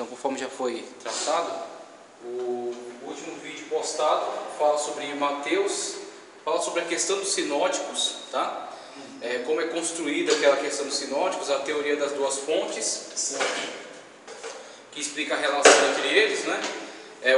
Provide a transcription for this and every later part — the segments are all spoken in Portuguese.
conforme já foi tratado, o último vídeo postado fala sobre Mateus, fala sobre a questão dos sinóticos, tá? Como é construída aquela questão dos sinóticos, a teoria das duas fontes, que explica a relação entre eles, né?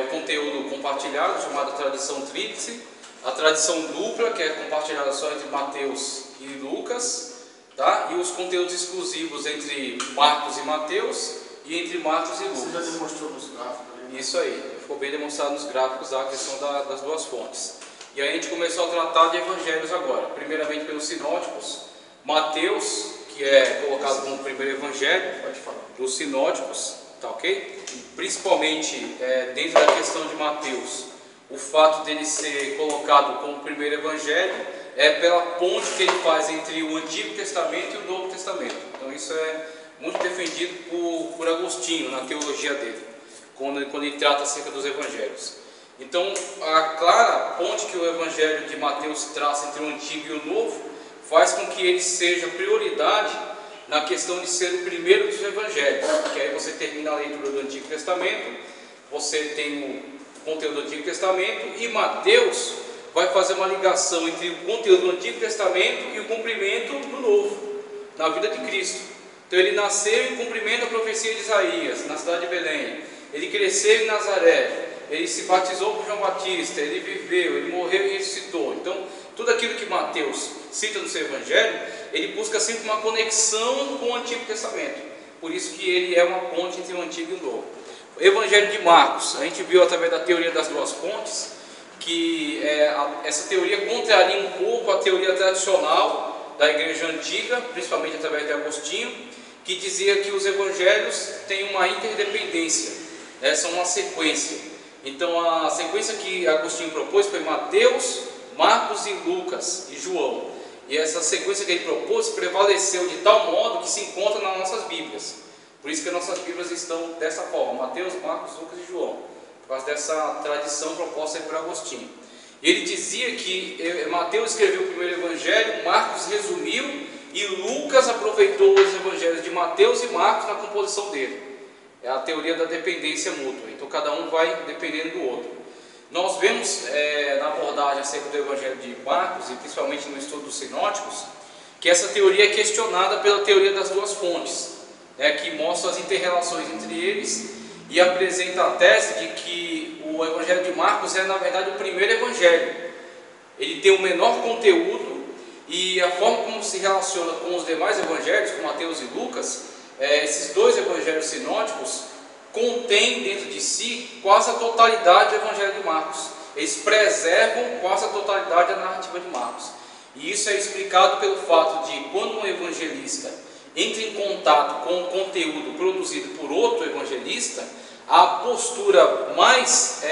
O conteúdo compartilhado, chamado tradição tríplice, a tradição dupla, que é compartilhada só entre Mateus e Lucas, tá? E os conteúdos exclusivos entre Marcos e Mateus e entre Marcos e Lucas. Você já demonstrou nos gráficos ali, né? Isso aí, ficou bem demonstrado nos gráficos da questão das duas fontes. E aí a gente começou a tratar de evangelhos agora, primeiramente pelos sinóticos. Mateus, que é colocado como o primeiro evangelho dos sinóticos, tá ok? Principalmente dentro da questão de Mateus, o fato dele ser colocado como o primeiro evangelho é pela ponte que ele faz entre o Antigo Testamento e o Novo Testamento. Então isso é muito defendido por Agostinho na teologia dele, quando ele trata acerca dos evangelhos. Então a clara ponte que o evangelho de Mateus traça entre o Antigo e o Novo faz com que ele seja prioridade na questão de ser o primeiro dos evangelhos, que aí você termina a leitura do Antigo Testamento, você tem o conteúdo do Antigo Testamento, e Mateus vai fazer uma ligação entre o conteúdo do Antigo Testamento e o cumprimento do Novo, na vida de Cristo. Então ele nasceu em cumprimento da profecia de Isaías, na cidade de Belém, ele cresceu em Nazaré, ele se batizou por João Batista, ele viveu, ele morreu e ressuscitou. Então tudo aquilo que Mateus cita no seu evangelho, ele busca sempre uma conexão com o Antigo Testamento. Por isso que ele é uma ponte entre o Antigo e o Novo. O evangelho de Marcos, a gente viu através da teoria das duas fontes, que essa teoria contraria um pouco a teoria tradicional da igreja antiga, principalmente através de Agostinho, que dizia que os evangelhos têm uma interdependência, são uma sequência. Então a sequência que Agostinho propôs foi Mateus, Marcos e Lucas e João. E essa sequência que ele propôs prevaleceu de tal modo que se encontra nas nossas Bíblias. Por isso que as nossas Bíblias estão dessa forma: Mateus, Marcos, Lucas e João, por causa dessa tradição proposta por Agostinho. Ele dizia que Mateus escreveu o primeiro evangelho, Marcos resumiu e Lucas aproveitou os evangelhos de Mateus e Marcos na composição dele. É a teoria da dependência mútua, então cada um vai dependendo do outro. Nós vemos na abordagem acerca do evangelho de Marcos, e principalmente no estudo dos sinóticos, que essa teoria é questionada pela teoria das duas fontes, que mostra as interrelações entre eles e apresenta a tese de que o evangelho de Marcos é na verdade o primeiro evangelho. Ele tem o menor conteúdo e a forma como se relaciona com os demais evangelhos, com Mateus e Lucas, esses dois evangelhos sinóticos contém dentro de si quase a totalidade do evangelho de Marcos. Eles preservam quase a totalidade da narrativa de Marcos. E isso é explicado pelo fato de quando um evangelista entra em contato com o conteúdo produzido por outro evangelista, a postura mais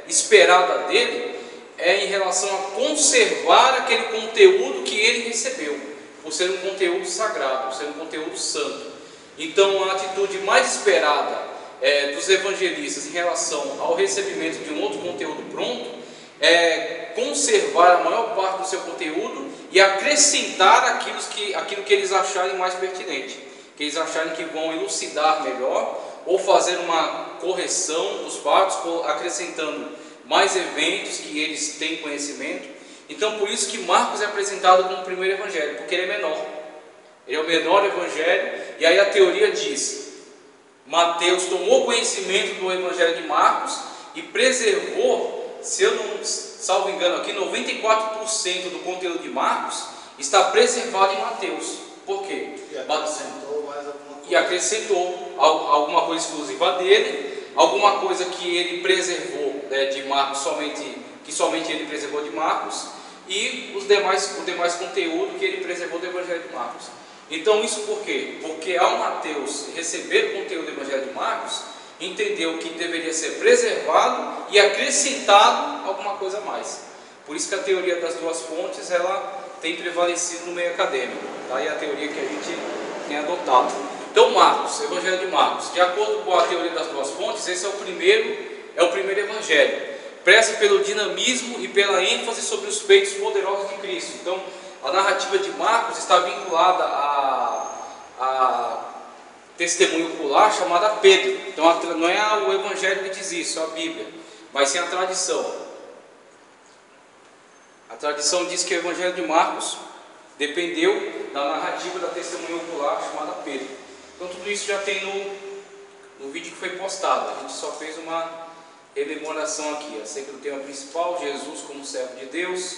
esperada dele é em relação a conservar aquele conteúdo que ele recebeu, por ser um conteúdo sagrado, por ser um conteúdo santo. Então a atitude mais esperada dos evangelistas em relação ao recebimento de um outro conteúdo pronto é conservar a maior parte do seu conteúdo e acrescentar aquilo que eles acharem mais pertinente, que eles acharem que vão elucidar melhor ou fazer uma correção dos fatos, acrescentando mais eventos que eles têm conhecimento. Então por isso que Marcos é apresentado como o primeiro evangelho, porque ele é menor. Ele é o menor evangelho, e aí a teoria diz: Mateus tomou conhecimento do evangelho de Marcos e preservou, se eu não salvo engano aqui, 94% do conteúdo de Marcos está preservado em Mateus. Por quê? E acrescentou alguma coisa exclusiva dele, alguma coisa que ele preservou de Marcos, que somente ele preservou de Marcos, e o demais conteúdo que ele preservou do evangelho de Marcos. Então isso por quê? Porque ao Mateus receber o conteúdo do evangelho de Marcos, entendeu que deveria ser preservado e acrescentado alguma coisa a mais. Por isso que a teoria das duas fontes ela tem prevalecido no meio acadêmico, tá? E a teoria que a gente tem adotado. Então Marcos, evangelho de Marcos, de acordo com a teoria das duas fontes, esse é o primeiro evangelho. Preza pelo dinamismo e pela ênfase sobre os feitos poderosos de Cristo. Então a narrativa de Marcos está vinculada testemunho ocular chamada Pedro. Então não é o Evangelho que diz isso, é a Bíblia, mas sim a tradição. A tradição diz que o Evangelho de Marcos dependeu da narrativa da testemunha ocular chamada Pedro. Então tudo isso já tem no vídeo que foi postado. A gente só fez uma rememoração aqui acerca do tema principal, Jesus como servo de Deus.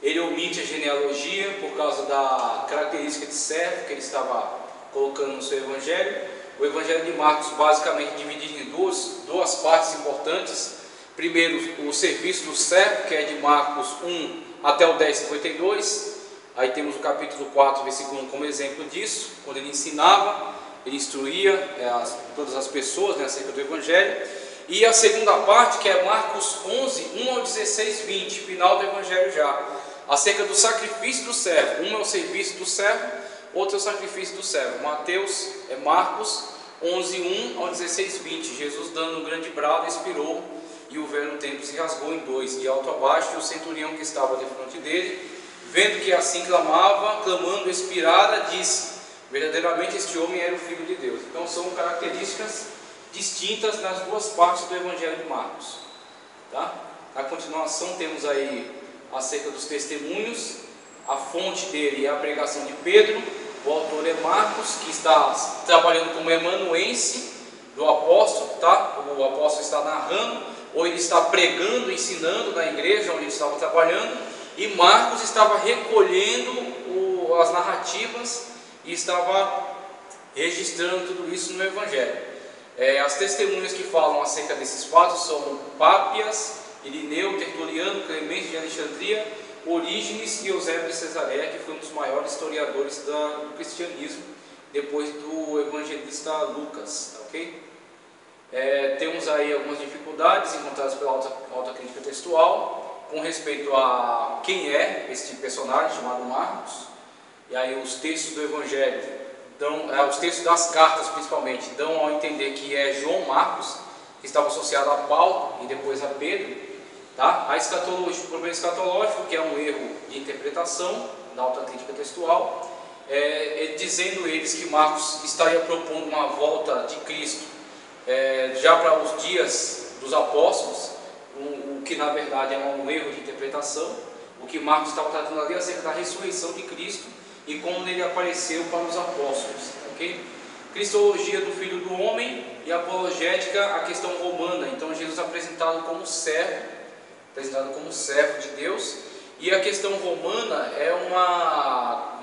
Ele omite a genealogia por causa da característica de servo que ele estava colocando no seu Evangelho. O Evangelho de Marcos basicamente dividido em duas partes importantes. Primeiro, o serviço do servo, que é de Marcos 1 até o 10:52. Aí temos o capítulo 4, versículo 1 como exemplo disso, quando ele ensinava, ele instruía todas as pessoas, né, acerca do Evangelho. E a segunda parte, que é Marcos 11, 1 ao 16:20, final do Evangelho já, acerca do sacrifício do servo. Um é o serviço do servo, outro é o sacrifício do servo. Marcos 11, 1 ao 16:20, Jesus dando um grande brado, expirou, e o véu no templo se rasgou em dois, de alto a baixo, e o centurião que estava defronte dele, vendo que assim clamava, clamando expirada, disse: verdadeiramente este homem era o Filho de Deus. Então são características distintas nas duas partes do Evangelho de Marcos. Tá? Na continuação temos aí acerca dos testemunhos. A fonte dele é a pregação de Pedro. O autor é Marcos, que está trabalhando como amanuense do apóstolo. Tá? O apóstolo está narrando, ou ele está pregando, ensinando na igreja onde ele estava trabalhando. E Marcos estava recolhendo as narrativas e estava registrando tudo isso no Evangelho. As testemunhas que falam acerca desses fatos são Pápias, Irineu, Tertuliano, Clemente de Alexandria, Orígenes e Eusébio de Cesareia, que foi um dos maiores historiadores do cristianismo, depois do evangelista Lucas. Ok? Temos aí algumas dificuldades encontradas pela alta crítica textual com respeito a quem é este personagem chamado Marcos. E aí os textos do Evangelho os textos das cartas principalmente dão ao entender que é João Marcos, que estava associado a Paulo e depois a Pedro. Tá? A escatologia, o problema escatológico, que é um erro de interpretação da alta crítica textual, dizendo eles que Marcos estaria propondo uma volta de Cristo já para os dias dos apóstolos, o que na verdade é um erro de interpretação. O que Marcos estava tratando ali é acerca da ressurreição de Cristo e como ele apareceu para os apóstolos. Okay? Cristologia do Filho do Homem e apologética, a questão romana. Então Jesus apresentado como servo de Deus. E a questão romana é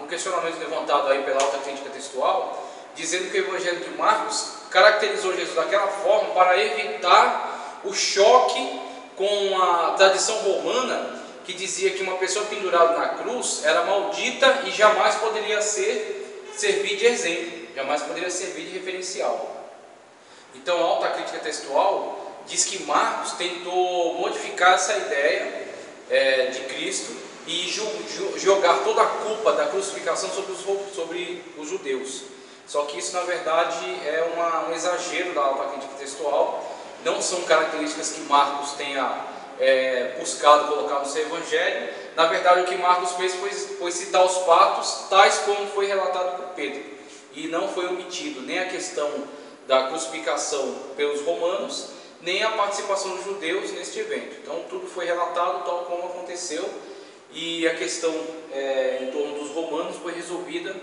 um questionamento levantado aí pela alta crítica textual, dizendo que o Evangelho de Marcos caracterizou Jesus daquela forma para evitar o choque com a tradição romana, que dizia que uma pessoa pendurada na cruz era maldita e jamais poderia servir de exemplo, jamais poderia servir de referencial. Então a alta crítica textual diz que Marcos tentou modificar essa ideia de Cristo e jogar toda a culpa da crucificação sobre os judeus. Só que isso na verdade é um exagero da alta crítica textual. Não são características que Marcos tenha buscado colocar no seu Evangelho. Na verdade o que Marcos fez foi citar os fatos tais como foi relatado por Pedro, e não foi omitido nem a questão da crucificação pelos romanos, nem a participação dos judeus neste evento. Então tudo foi relatado tal como aconteceu, e a questão em torno dos romanos foi resolvida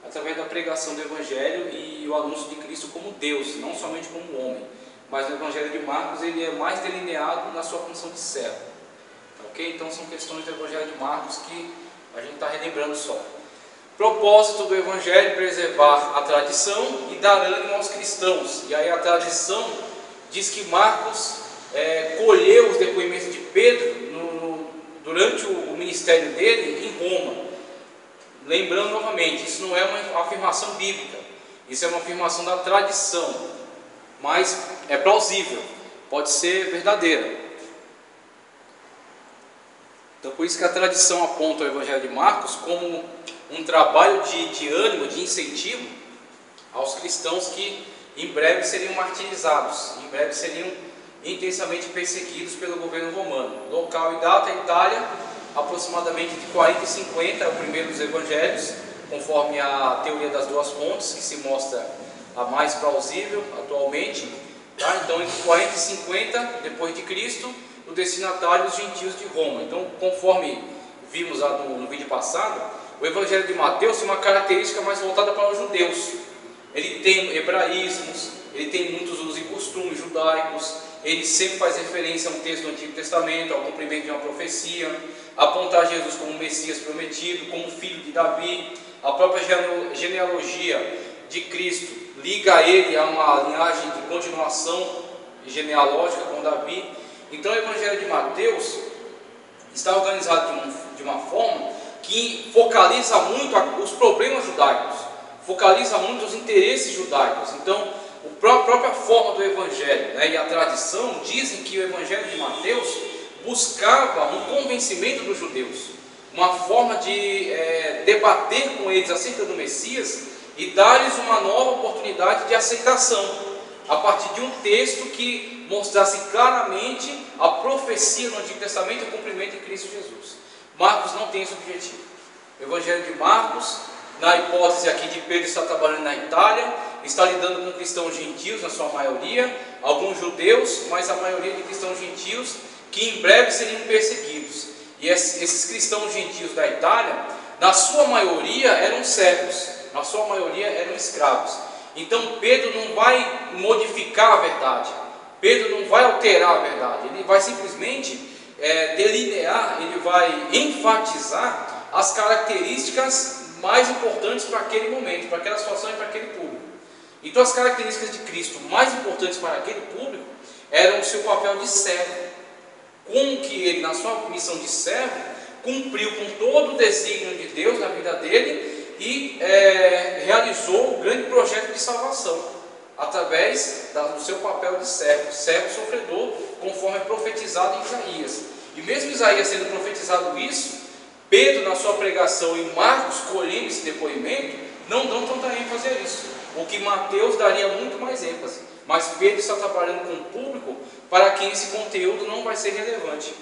através da pregação do Evangelho e o anúncio de Cristo como Deus, não somente como homem. Mas no Evangelho de Marcos ele é mais delineado na sua função de servo. Ok? Então são questões do Evangelho de Marcos que a gente está relembrando só. Propósito do Evangelho: preservar a tradição e dar ânimo aos cristãos. E aí a tradição diz que Marcos colheu os depoimentos de Pedro durante o ministério dele em Roma. Lembrando novamente, isso não é uma afirmação bíblica, isso é uma afirmação da tradição, mas é plausível, pode ser verdadeira. Então por isso que a tradição aponta o Evangelho de Marcos como um trabalho de ânimo, de incentivo aos cristãos que em breve seriam martirizados, em breve seriam intensamente perseguidos pelo governo romano. Local e data: Itália, aproximadamente de 40 e 50, é o primeiro dos evangelhos, conforme a teoria das duas fontes, que se mostra a mais plausível atualmente, tá? Então entre 40 e 50 depois de Cristo, o destinatário os gentios de Roma. Então, conforme vimos lá no vídeo passado, o Evangelho de Mateus tem uma característica mais voltada para os judeus. Ele tem hebraísmos, ele tem muitos usos e costumes judaicos, ele sempre faz referência a um texto do Antigo Testamento, ao cumprimento de uma profecia, apontar Jesus como Messias prometido, como filho de Davi. A própria genealogia de Cristo liga ele a uma linhagem de continuação genealógica com Davi. Então o Evangelho de Mateus está organizado de uma forma que focaliza muito os problemas judaicos, focaliza muito os interesses judaicos. Então a própria forma do Evangelho, né, e a tradição dizem que o Evangelho de Mateus buscava um convencimento dos judeus, uma forma de debater com eles acerca do Messias e dar-lhes uma nova oportunidade de aceitação, a partir de um texto que mostrasse claramente a profecia no Antigo Testamento e o cumprimento em Cristo Jesus. Marcos não tem esse objetivo. O Evangelho de Marcos, na hipótese aqui de Pedro estar trabalhando na Itália, está lidando com cristãos gentios na sua maioria, alguns judeus, mas a maioria de cristãos gentios que em breve seriam perseguidos. E esses cristãos gentios da Itália, na sua maioria eram servos, na sua maioria eram escravos. Então Pedro não vai modificar a verdade, Pedro não vai alterar a verdade, ele vai simplesmente delinear, ele vai enfatizar as características mais importantes para aquele momento, para aquela situação e para aquele público. Então as características de Cristo mais importantes para aquele público eram o seu papel de servo, com que ele, na sua missão de servo, cumpriu com todo o desígnio de Deus na vida dele e realizou o grande projeto de salvação, através do seu papel de servo, servo sofredor, conforme é profetizado em Isaías. E mesmo Isaías sendo profetizado isso, Pedro, na sua pregação, e Marcos, colhendo esse depoimento, não dão tanta ênfase a isso, o que Mateus daria muito mais ênfase. Mas Pedro está trabalhando com um público para quem esse conteúdo não vai ser relevante,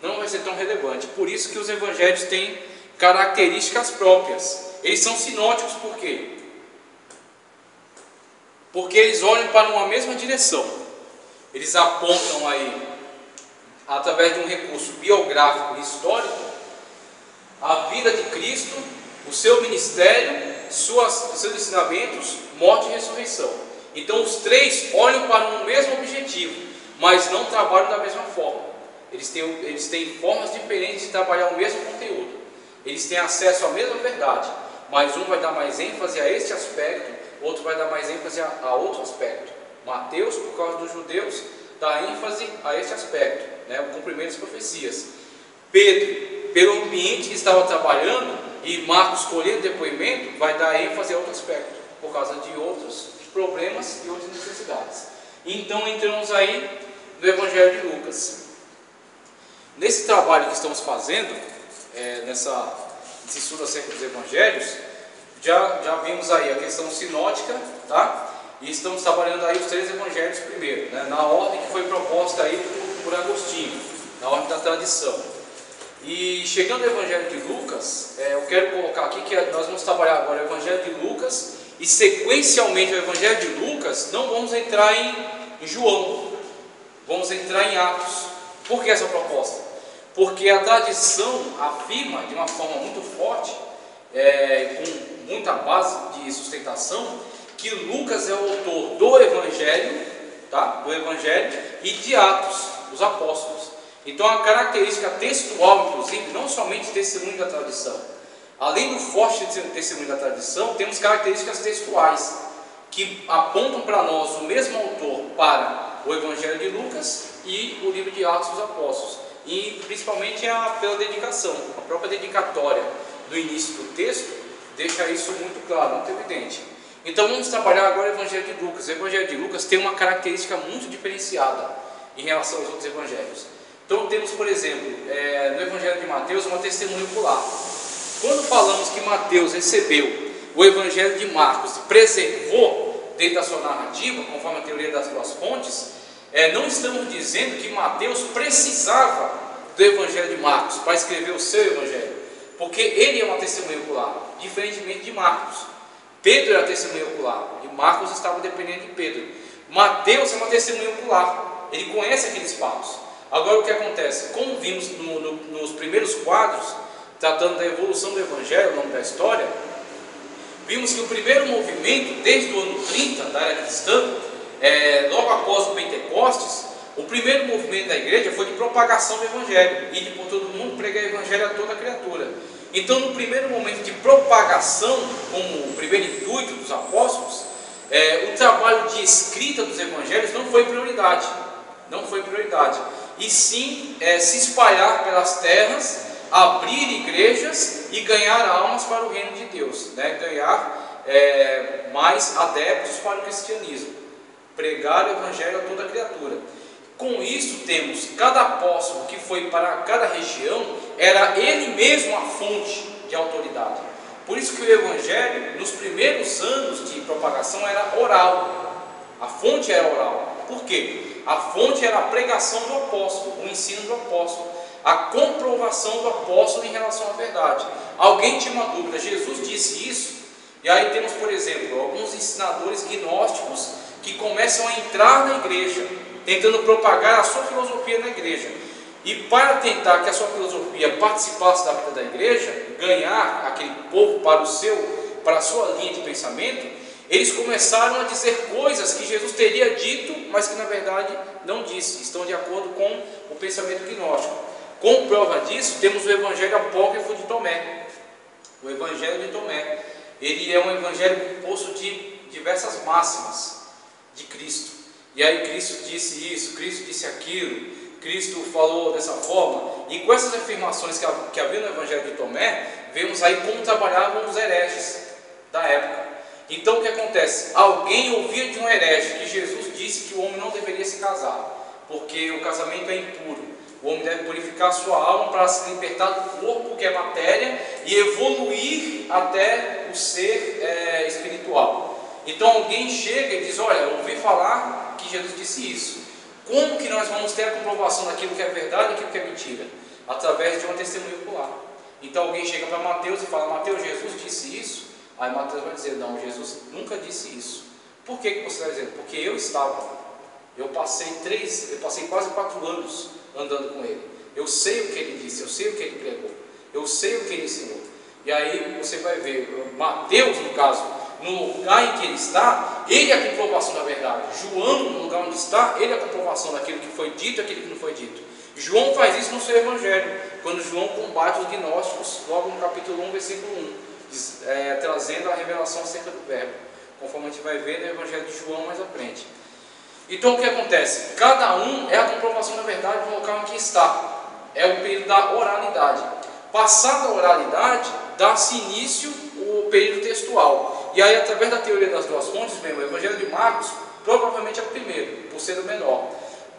não vai ser tão relevante. Por isso que os evangelhos têm características próprias. Eles são sinóticos, por quê? Porque eles olham para uma mesma direção. Eles apontam aí, através de um recurso biográfico e histórico, a vida de Cristo, o seu ministério, seus ensinamentos, morte e ressurreição. Então os três olham para um mesmo objetivo, mas não trabalham da mesma forma. Eles têm formas diferentes de trabalhar o mesmo conteúdo. Eles têm acesso à mesma verdade, mas um vai dar mais ênfase a este aspecto, outro vai dar mais ênfase a outro aspecto. Mateus, por causa dos judeus, dá ênfase a este aspecto, né, o cumprimento das profecias. Pedro, pelo ambiente que estava trabalhando, e Marcos, colhendo depoimento, vai dar ênfase a outro aspecto, por causa de outros problemas e outras necessidades. Então entramos aí no Evangelho de Lucas. Nesse trabalho que estamos fazendo, nesse estudo acerca dos Evangelhos, já vimos aí a questão sinótica, tá? E estamos trabalhando aí os três Evangelhos primeiro, né? Na ordem que foi proposta aí por Agostinho, na ordem da tradição. E chegando ao Evangelho de Lucas, eu quero colocar aqui que nós vamos trabalhar agora o Evangelho de Lucas e sequencialmente o Evangelho de Lucas não vamos entrar em João, vamos entrar em Atos. Por que essa proposta? Porque a tradição afirma de uma forma muito forte, com muita base de sustentação, que Lucas é o autor do Evangelho, tá? Do Evangelho e de Atos, dos Apóstolos. Então a característica textual, inclusive, não somente testemunho da tradição, além do forte testemunho da tradição, temos características textuais que apontam para nós o mesmo autor para o Evangelho de Lucas e o livro de Atos dos Apóstolos, e principalmente pela dedicação, a própria dedicatória do início do texto deixa isso muito claro, muito evidente. Então vamos trabalhar agora o Evangelho de Lucas. O Evangelho de Lucas tem uma característica muito diferenciada em relação aos outros evangelhos. Então temos, por exemplo, no Evangelho de Mateus, uma testemunha ocular. Quando falamos que Mateus recebeu o Evangelho de Marcos e preservou dentro da sua narrativa, conforme a teoria das duas fontes, não estamos dizendo que Mateus precisava do Evangelho de Marcos para escrever o seu Evangelho, porque ele é uma testemunha ocular, diferentemente de Marcos. Pedro era testemunha ocular e Marcos estava dependendo de Pedro. Mateus é uma testemunha ocular, ele conhece aqueles fatos. Agora o que acontece? Como vimos nos primeiros quadros, tratando da evolução do Evangelho ao longo da história, vimos que o primeiro movimento, desde o ano 30 da era cristã, logo após o Pentecostes, o primeiro movimento da igreja foi de propagação do Evangelho, e de por todo mundo pregar o Evangelho a toda criatura. Então, no primeiro momento de propagação, como o primeiro intuito dos apóstolos, o trabalho de escrita dos Evangelhos não foi prioridade, e sim se espalhar pelas terras, abrir igrejas e ganhar almas para o reino de Deus, ganhar mais adeptos para o cristianismo, pregar o Evangelho a toda criatura. Com isso temos cada apóstolo que foi para cada região, era ele mesmo a fonte de autoridade. Por isso que o Evangelho, nos primeiros anos de propagação, era oral. A fonte era oral. Por quê? A fonte era a pregação do apóstolo, o ensino do apóstolo, a comprovação do apóstolo em relação à verdade. Alguém tinha uma dúvida, Jesus disse isso? E aí temos, por exemplo, alguns ensinadores gnósticos que começam a entrar na igreja, tentando propagar a sua filosofia na igreja. E para tentar que a sua filosofia participasse da vida da igreja, ganhar aquele povo para a sua linha de pensamento, eles começaram a dizer coisas que Jesus teria dito, mas que na verdade não disse, estão de acordo com o pensamento gnóstico. Como prova disso, temos o Evangelho apócrifo de Tomé. O Evangelho de Tomé, ele é um evangelho composto de diversas máximas de Cristo. E aí Cristo disse isso, Cristo disse aquilo, Cristo falou dessa forma. E com essas afirmações que havia no Evangelho de Tomé, vemos aí como trabalhavam os hereges da época. Então o que acontece? Alguém ouvia de um herege que Jesus disse que o homem não deveria se casar, porque o casamento é impuro. O homem deve purificar a sua alma para se libertar do corpo, que é matéria, e evoluir até o ser espiritual. Então alguém chega e diz: olha, eu ouvi falar que Jesus disse isso. Como que nós vamos ter a comprovação daquilo que é verdade e daquilo que é mentira? Através de uma testemunha ocular. Então alguém chega para Mateus e fala: Mateus, Jesus disse isso? Aí Mateus vai dizer: não, Jesus nunca disse isso. Por que você está dizendo? Porque eu estava. Eu passei quase 4 anos andando com ele. Eu sei o que ele disse, eu sei o que ele pregou, eu sei o que ele ensinou. E aí você vai ver, Mateus, no caso, no lugar em que ele está, ele é a comprovação da verdade. João, no lugar onde está, ele é a comprovação daquilo que foi dito e aquilo que não foi dito. João faz isso no seu evangelho, quando João combate os gnósticos, logo no capítulo 1, versículo 1, trazendo a revelação acerca do verbo, conforme a gente vai ver no evangelho de João mais à frente. Então o que acontece? Cada um é a comprovação da verdade no local em que está. É o período da oralidade. Passada a oralidade, dá-se início o período textual. E aí, através da teoria das duas fontes, mesmo, o Evangelho de Marcos provavelmente é o primeiro, por ser o menor.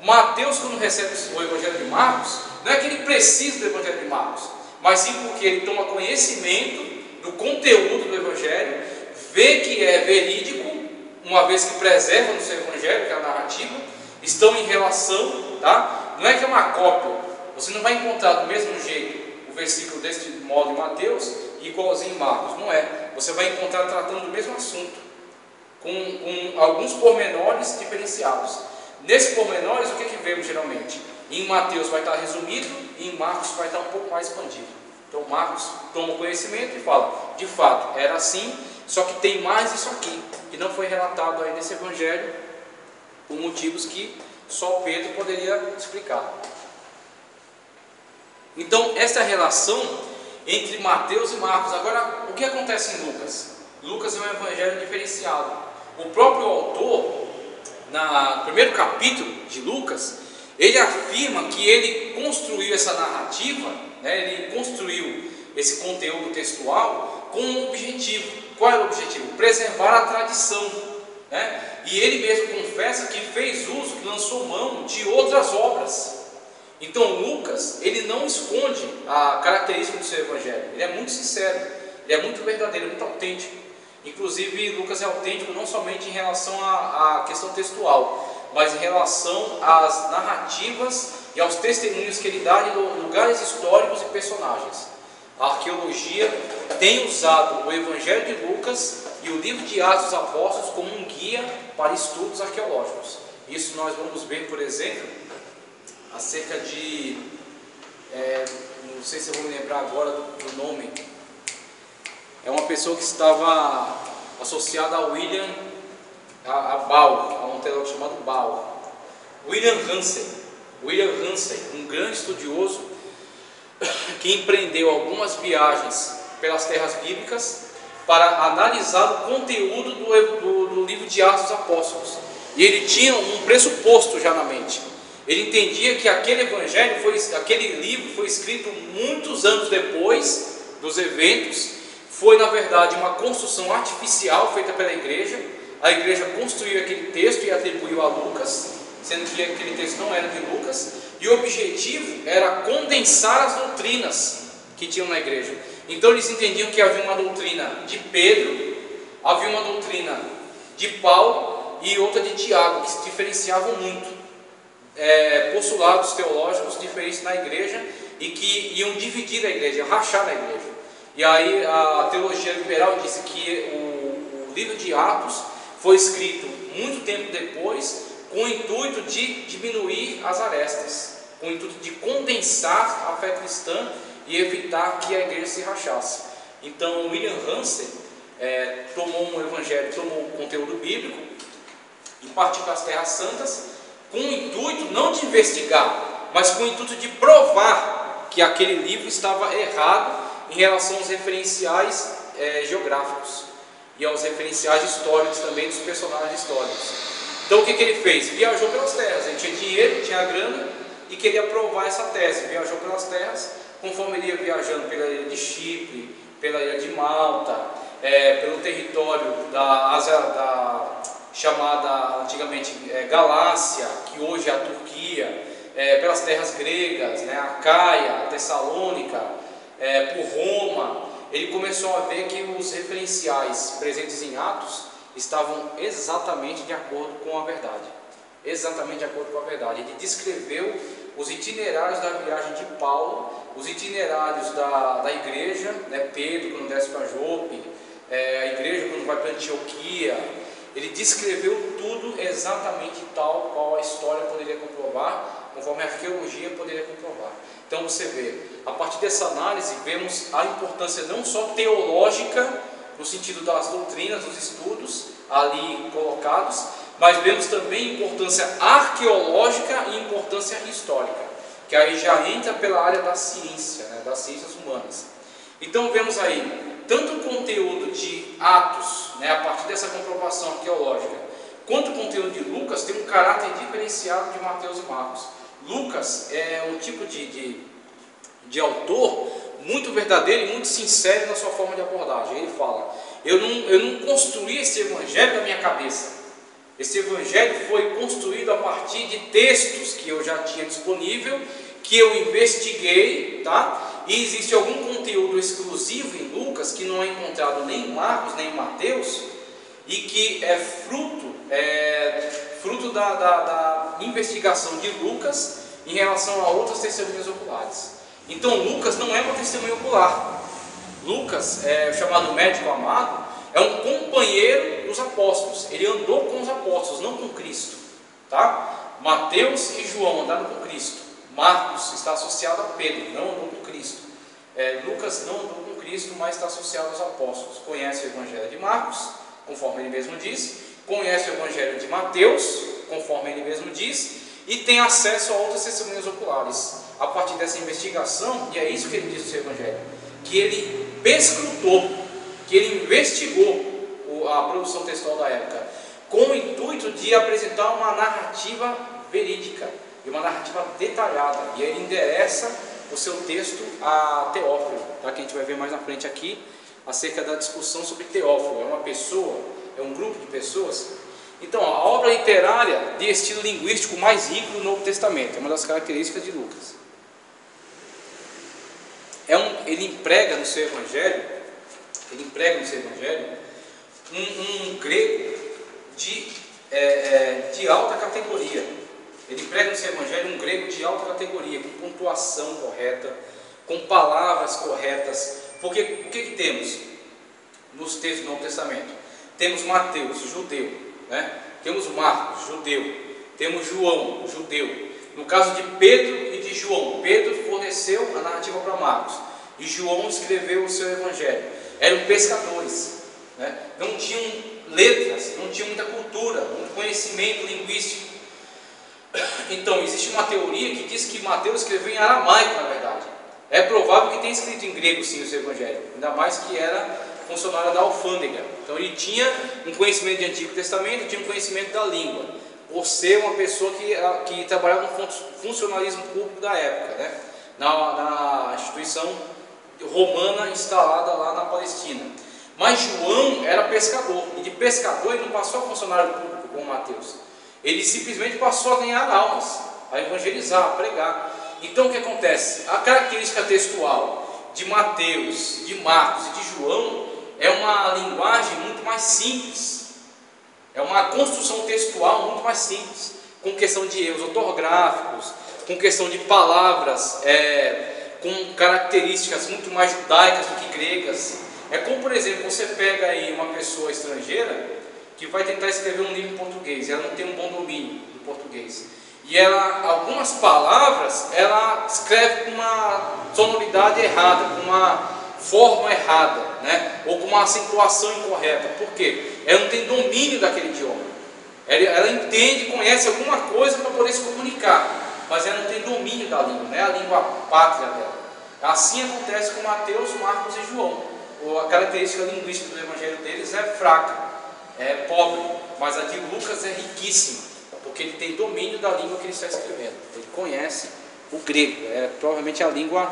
Mateus, quando recebe o Evangelho de Marcos, não é que ele precisa do Evangelho de Marcos, mas sim porque ele toma conhecimento do conteúdo do Evangelho, vê que é verídico, uma vez que preserva no seu evangelho, que é a narrativa, estão em relação, tá? Não é que é uma cópia, você não vai encontrar do mesmo jeito o versículo deste modo em Mateus e igualzinho em Marcos, não é. Você vai encontrar tratando do mesmo assunto, com alguns pormenores diferenciados. Nesses pormenores, o que vemos geralmente? Em Mateus vai estar resumido e em Marcos vai estar um pouco mais expandido. Então Marcos toma o conhecimento e fala: de fato, era assim, só que tem mais isso aqui, que não foi relatado aí nesse evangelho, por motivos que só Pedro poderia explicar. Então, essa é a relação entre Mateus e Marcos. Agora, o que acontece em Lucas? Lucas é um evangelho diferenciado. O próprio autor, no primeiro capítulo de Lucas, ele afirma que ele construiu essa narrativa, ele construiu esse conteúdo textual com um objetivo. Qual é o objetivo? Preservar a tradição, E ele mesmo confessa que fez uso, que lançou mão de outras obras. Então Lucas, ele não esconde a característica do seu evangelho. Ele é muito sincero, ele é muito verdadeiro, muito autêntico. Inclusive Lucas é autêntico não somente em relação à questão textual, mas em relação às narrativas e aos testemunhos que ele dá de lugares históricos e personagens. A arqueologia tem usado o Evangelho de Lucas e o livro de Atos dos Apóstolos como um guia para estudos arqueológicos. Isso nós vamos ver, por exemplo, acerca de, não sei se eu vou me lembrar agora do nome, é uma pessoa que estava associada a William, a Ball, a um teólogo chamado Ball, William Hansen, um grande estudioso que empreendeu algumas viagens pelas terras bíblicas para analisar o conteúdo do livro de Atos dos Apóstolos. E ele tinha um pressuposto já na mente. Ele entendia que aquele livro foi escrito muitos anos depois dos eventos. Foi, na verdade, uma construção artificial feita pela igreja. A igreja construiu aquele texto e atribuiu a Lucas, sendo que aquele texto não era de Lucas. E o objetivo era condensar as doutrinas que tinham na igreja. Então eles entendiam que havia uma doutrina de Pedro, havia uma doutrina de Paulo e outra de Tiago, que se diferenciavam muito, postulados teológicos diferentes na igreja e que iam dividir a igreja, rachar a igreja. E aí a teologia liberal disse que o livro de Atos foi escrito muito tempo depois, com o intuito de diminuir as arestas, com o intuito de condensar a fé cristã e evitar que a igreja se rachasse. Então William Hansen tomou um evangelho, tomou o conteúdo bíblico e partiu para as terras santas com o intuito não de investigar, mas com o intuito de provar que aquele livro estava errado em relação aos referenciais geográficos e aos referenciais históricos também dos personagens históricos. Então o que ele fez? Viajou pelas terras, ele tinha dinheiro, tinha grana e queria provar essa tese. Viajou pelas terras, conforme ele ia viajando pela ilha de Chipre, pela ilha de Malta, pelo território da Ásia, chamada antigamente Galácia, que hoje é a Turquia, pelas terras gregas, a Caia, a Tessalônica, por Roma, ele começou a ver que os referenciais presentes em Atos estavam exatamente de acordo com a verdade. Exatamente de acordo com a verdade. Ele descreveu os itinerários da viagem de Paulo, os itinerários da igreja, Pedro quando desce para Jope, a igreja quando vai para Antioquia. Ele descreveu tudo exatamente tal qual a história poderia comprovar, conforme a arqueologia poderia comprovar. Então você vê, a partir dessa análise, vemos a importância não só teológica, no sentido das doutrinas, dos estudos ali colocados, mas vemos também importância arqueológica e importância histórica, que aí já entra pela área da ciência, das ciências humanas. Então vemos aí tanto o conteúdo de Atos, a partir dessa comprovação arqueológica, quanto o conteúdo de Lucas tem um caráter diferenciado de Mateus e Marcos. Lucas é um tipo de autor muito verdadeiro e muito sincero na sua forma de abordagem. Ele fala: eu não construí esse evangelho na minha cabeça. Esse evangelho foi construído a partir de textos que eu já tinha disponível, que eu investiguei, E existe algum conteúdo exclusivo em Lucas que não é encontrado nem em Marcos nem em Mateus, e que é fruto da investigação de Lucas em relação a outras testemunhas oculares. Então Lucas não é uma testemunha ocular. Lucas, chamado médico amado, é um companheiro dos apóstolos. Ele andou com os apóstolos, não com Cristo, Mateus e João andaram com Cristo. Marcos está associado a Pedro, não andou com Cristo. Lucas não andou com Cristo, mas está associado aos apóstolos. Conhece o evangelho de Marcos, conforme ele mesmo diz, conhece o evangelho de Mateus, conforme ele mesmo diz, e tem acesso a outras testemunhas oculares. A partir dessa investigação, e é isso que ele diz no seu evangelho, que ele perscrutou, que ele investigou a produção textual da época, com o intuito de apresentar uma narrativa verídica e uma narrativa detalhada. E aí ele endereça o seu texto a Teófilo, que a gente vai ver mais na frente aqui, acerca da discussão sobre Teófilo. É uma pessoa, é um grupo de pessoas. Então, a obra literária de estilo linguístico mais rico do Novo Testamento é uma das características de Lucas. Ele emprega no seu evangelho, um grego de alta categoria. Ele emprega no seu evangelho um grego de alta categoria, com pontuação correta, com palavras corretas. Porque o que temos nos textos do Novo Testamento? temos Mateus, judeu, né? Temos Marcos, judeu, temos João, judeu. No caso de Pedro e de João, Pedro forneceu a narrativa para Marcos e João escreveu o seu evangelho. Eram pescadores, né? Não tinham letras, não tinham muita cultura, muito conhecimento linguístico. Então existe uma teoria que diz que Mateus escreveu em aramaico, na verdade. É provável que tenha escrito em grego sim o seu evangelho, ainda mais que era funcionário da alfândega. Então ele tinha um conhecimento de Antigo Testamento, tinha um conhecimento da língua, por ser uma pessoa que trabalhava no funcionalismo público da época, né? Na instituição romana instalada lá na Palestina. Mas João era pescador, e de pescador ele não passou a funcionário público como Mateus. Ele simplesmente passou a ganhar almas, a evangelizar, a pregar. Então o que acontece? A característica textual de Mateus, de Marcos e de João é uma linguagem muito mais simples. É uma construção textual muito mais simples, com questão de erros ortográficos, com questão de palavras, com características muito mais judaicas do que gregas. É como, por exemplo, você pega aí uma pessoa estrangeira que vai tentar escrever um livro em português, ela não tem um bom domínio do português, e algumas palavras ela escreve com uma sonoridade errada, com uma forma errada, né? Ou com uma acentuação incorreta. Por quê? Ela não tem domínio daquele idioma. Ela entende, conhece alguma coisa para poder se comunicar, mas ela não tem domínio da língua, não é a língua pátria dela. Assim acontece com Mateus, Marcos e João. A característica linguística do evangelho deles é fraca, é pobre, mas a de Lucas é riquíssima, porque ele tem domínio da língua que ele está escrevendo. Ele conhece o grego, é provavelmente a língua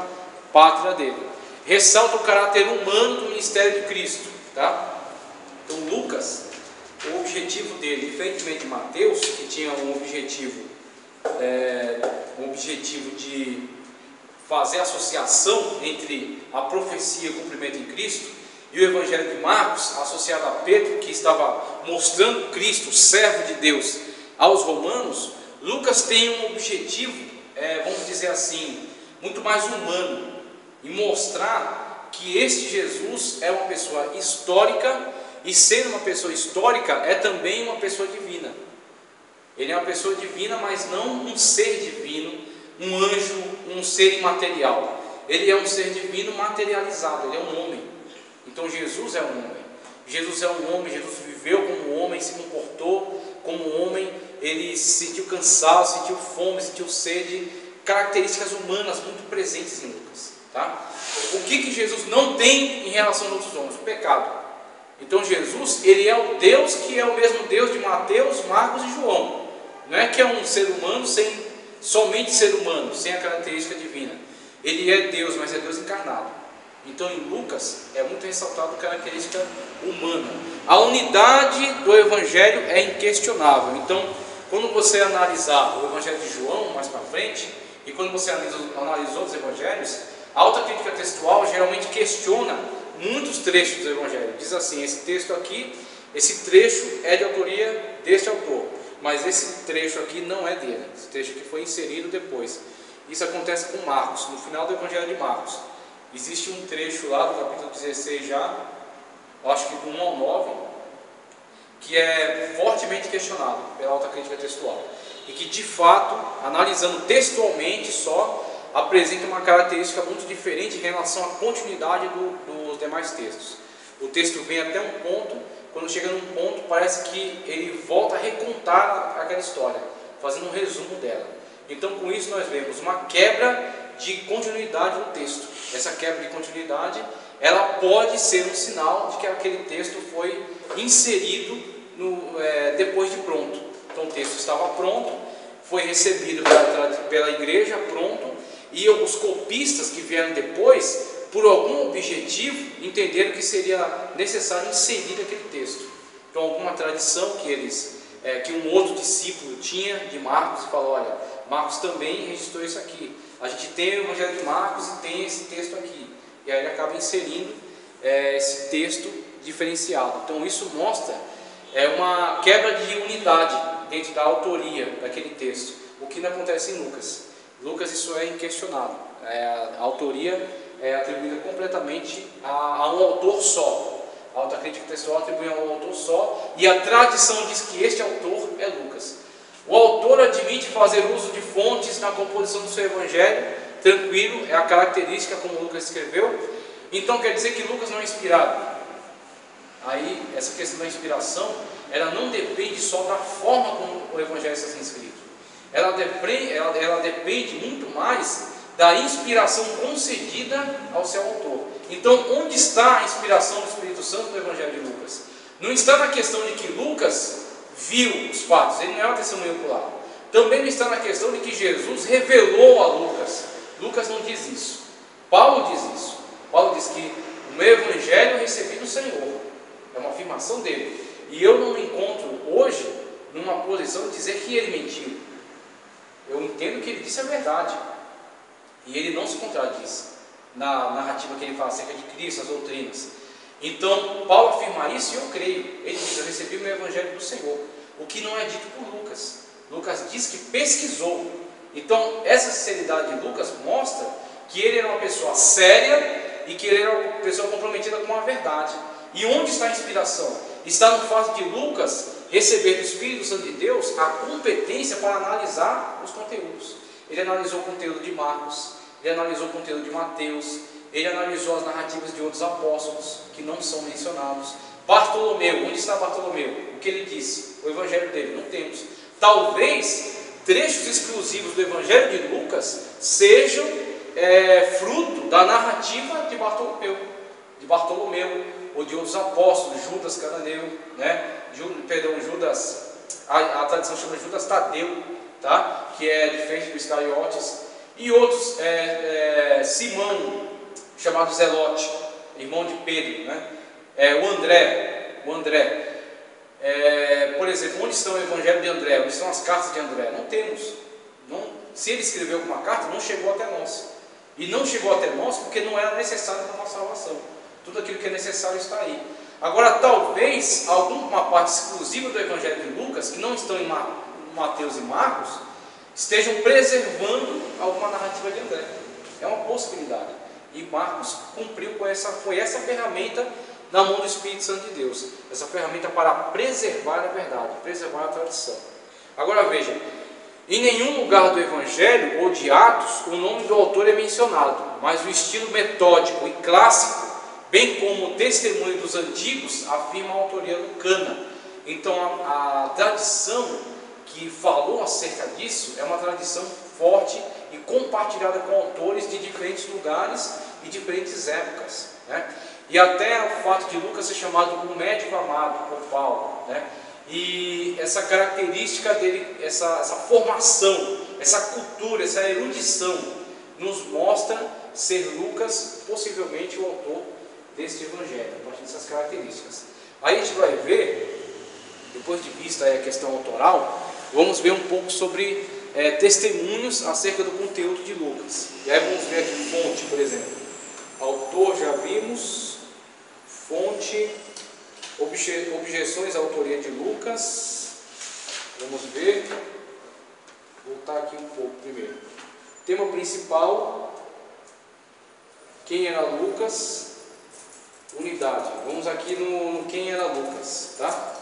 pátria dele. Ressalta o caráter humano do ministério de Cristo, tá? Então Lucas, o objetivo dele, diferentemente de Mateus, que tinha um objetivo de fazer associação entre a profecia e o cumprimento em Cristo, e o evangelho de Marcos, associado a Pedro, que estava mostrando Cristo, servo de Deus, aos romanos. Lucas tem um objetivo, vamos dizer assim, muito mais humano, em mostrar que este Jesus é uma pessoa histórica, e sendo uma pessoa histórica, é também uma pessoa divina. Ele é uma pessoa divina, mas não um ser divino, um anjo, um ser imaterial. Ele é um ser divino materializado, ele é um homem. Então Jesus é um homem. Jesus é um homem, Jesus viveu como homem, se comportou como homem, ele sentiu cansaço, sentiu fome, sentiu sede, características humanas muito presentes em Lucas, tá? O que Jesus não tem em relação aos outros homens? O pecado. Então Jesus, ele é o Deus que é o mesmo Deus de Mateus, Marcos e João. Não é que é um ser humano somente ser humano, sem a característica divina. Ele é Deus, mas é Deus encarnado. Então em Lucas é muito ressaltado a característica humana. A unidade do evangelho é inquestionável. Então quando você analisar o evangelho de João mais para frente, e quando você analisa outros evangelhos, a autocrítica textual geralmente questiona muitos trechos do evangelho. Diz assim: esse texto aqui, esse trecho é de autoria deste autor, mas esse trecho aqui não é dele, esse trecho aqui foi inserido depois. Isso acontece com Marcos, no final do evangelho de Marcos. Existe um trecho lá do capítulo 16 já, acho que do 1 ao 9, que é fortemente questionado pela autocrítica textual, e que de fato, analisando textualmente só, apresenta uma característica muito diferente em relação à continuidade dos demais textos. O texto vem até um ponto, quando chega num ponto parece que ele volta a recontar aquela história, fazendo um resumo dela. Então com isso nós vemos uma quebra de continuidade no texto. Essa quebra de continuidade, ela pode ser um sinal de que aquele texto foi inserido depois de pronto. Então o texto estava pronto, foi recebido pela igreja pronto, e os copistas que vieram depois, por algum objetivo, entenderam que seria necessário inserir aquele texto. Então alguma tradição que um outro discípulo tinha de Marcos, e falou: olha, Marcos também registrou isso aqui, a gente tem o evangelho de Marcos e tem esse texto aqui, e aí ele acaba inserindo esse texto diferenciado. Então isso mostra uma quebra de unidade dentro da autoria daquele texto, o que não acontece em Lucas. Lucas, isso é inquestionável, a autoria é atribuída completamente a um autor só. A autocrítica textual atribui a um autor só, e a tradição diz que este autor é Lucas. O autor admite fazer uso de fontes na composição do seu evangelho, tranquilo, é a característica como Lucas escreveu. Então quer dizer que Lucas não é inspirado. Aí, essa questão da inspiração, ela não depende só da forma como o evangelho está sendo escrito. Ela depende muito mais da inspiração concedida ao seu autor. Então, onde está a inspiração do Espírito Santo no evangelho de Lucas? Não está na questão de que Lucas viu os fatos, ele não é uma testemunha ocular. Também não está na questão de que Jesus revelou a Lucas. Lucas não diz isso. Paulo diz isso. Paulo diz que o meu evangelho eu recebi do Senhor. É uma afirmação dele. E eu não me encontro hoje numa posição de dizer que ele mentiu. Eu entendo que ele disse a verdade. E ele não se contradiz na narrativa que ele fala acerca de Cristo, as doutrinas. Então, Paulo afirma isso e eu creio. Ele diz, eu recebi o meu evangelho do Senhor. O que não é dito por Lucas. Lucas diz que pesquisou. Então, essa sinceridade de Lucas mostra que ele era uma pessoa séria e que ele era uma pessoa comprometida com a verdade. E onde está a inspiração? Está no fato de Lucas receber do Espírito Santo de Deus a competência para analisar os conteúdos. Ele analisou o conteúdo de Marcos, ele analisou o conteúdo de Mateus, ele analisou as narrativas de outros apóstolos que não são mencionados. Bartolomeu, onde está Bartolomeu? O que ele disse? O evangelho dele, não temos. Talvez trechos exclusivos do evangelho de Lucas sejam fruto da narrativa de Bartolomeu, ou de outros apóstolos, Judas Cananeu, Judas, a tradição chama Judas Tadeu, tá? Que é diferente dos Iscariotes, e outros, Simão, chamado Zelote, irmão de Pedro, o André, por exemplo, onde está o evangelho de André? Onde estão as cartas de André? Não temos. Se ele escreveu alguma carta, não chegou até nós. E não chegou até nós porque não era necessário para a nossa salvação. Tudo aquilo que é necessário está aí. Agora, talvez alguma parte exclusiva do evangelho de Lucas, que não estão em Mateus e Marcos, estejam preservando alguma narrativa de André. É uma possibilidade. E Marcos cumpriu com foi essa ferramenta na mão do Espírito Santo de Deus. Essa ferramenta para preservar a verdade, preservar a tradição. Agora veja, em nenhum lugar do Evangelho ou de Atos o nome do autor é mencionado, mas o estilo metódico e clássico, bem como o testemunho dos antigos, afirma a autoria lucana. Então a tradição que falou acerca disso é uma tradição forte e compartilhada com autores de diferentes lugares e diferentes épocas, E até o fato de Lucas ser chamado o médico amado por Paulo, E essa característica dele, essa formação, essa cultura, essa erudição, nos mostra ser Lucas possivelmente o autor deste evangelho, a partir dessas características. Aí a gente vai ver, depois de vista a questão autoral, vamos ver um pouco sobre testemunhos acerca do conteúdo de Lucas. E aí vamos ver aqui fonte, por exemplo. Autor já vimos, fonte, objeções à autoria de Lucas. Vamos ver, voltar aqui um pouco primeiro. Tema principal, quem era Lucas? Unidade. Vamos aqui no quem era Lucas, tá?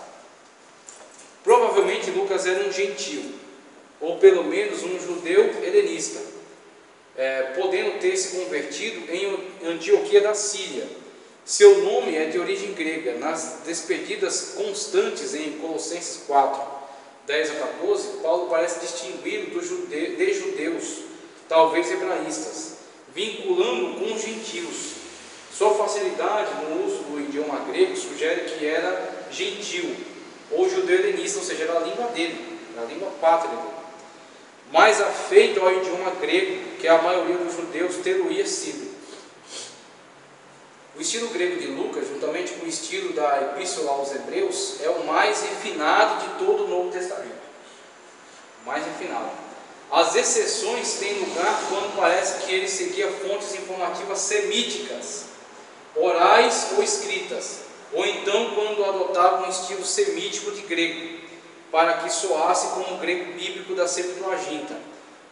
Provavelmente Lucas era um gentio, ou pelo menos um judeu helenista, podendo ter se convertido em Antioquia da Síria. Seu nome é de origem grega. Nas despedidas constantes em Colossenses 4, 10 a 14, Paulo parece distingui-lo de judeus, talvez hebraístas, vinculando com gentios. Sua facilidade no uso do idioma grego sugere que era gentil, ou judeu helenista, ou seja, era a língua dele, a língua pátria dele, mais afeito ao idioma grego, que a maioria dos judeus teria sido. O estilo grego de Lucas, juntamente com o estilo da Epístola aos Hebreus, é o mais refinado de todo o Novo Testamento. O mais refinado. As exceções têm lugar quando parece que ele seguia fontes informativas semíticas, orais ou escritas, ou então quando adotava um estilo semítico de grego, para que soasse como o grego bíblico da Septuaginta.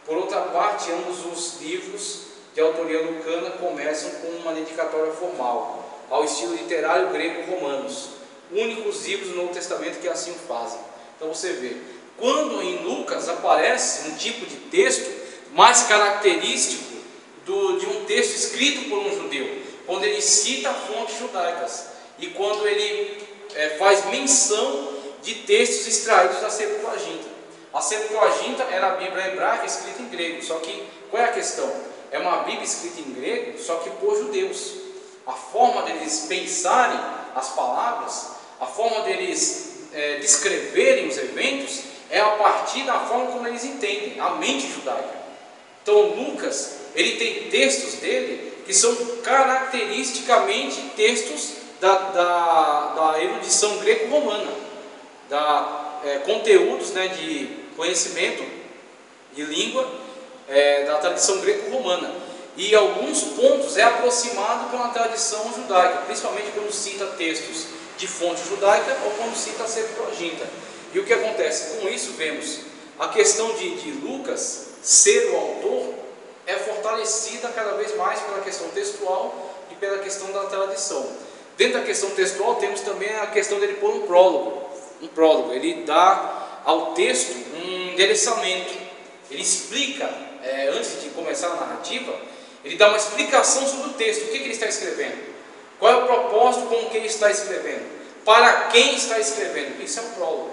Por outra parte, ambos os livros de autoria lucana começam com uma dedicatória formal. ao estilo literário grego-romanos, únicos livros do Novo Testamento que assim o fazem. Então você vê, quando em Lucas aparece um tipo de texto mais característico de um texto escrito por um judeu, quando ele cita fontes judaicas e quando ele faz menção de textos extraídos da Septuaginta. A Septuaginta era a Bíblia hebraica escrita em grego, só que qual é a questão? É uma Bíblia escrita em grego, só que por judeus. A forma deles pensarem as palavras, a forma deles descreverem os eventos, é a partir da forma como eles entendem, a mente judaica. Então Lucas, ele tem textos dele que são caracteristicamente textos da erudição greco-romana, conteúdos de conhecimento de língua da tradição greco-romana. E alguns pontos é aproximado com a tradição judaica, principalmente quando cita textos de fonte judaica ou quando cita a Septuaginta. E o que acontece? Com isso vemos a questão de Lucas ser o autor é fortalecida cada vez mais pela questão textual e pela questão da tradição. Dentro da questão textual temos também a questão dele pôr um prólogo. Ele dá ao texto um endereçamento, ele explica, antes de começar a narrativa, ele dá uma explicação sobre o texto, o que ele está escrevendo, qual é o propósito com o que ele está escrevendo, para quem está escrevendo. Isso é um prólogo.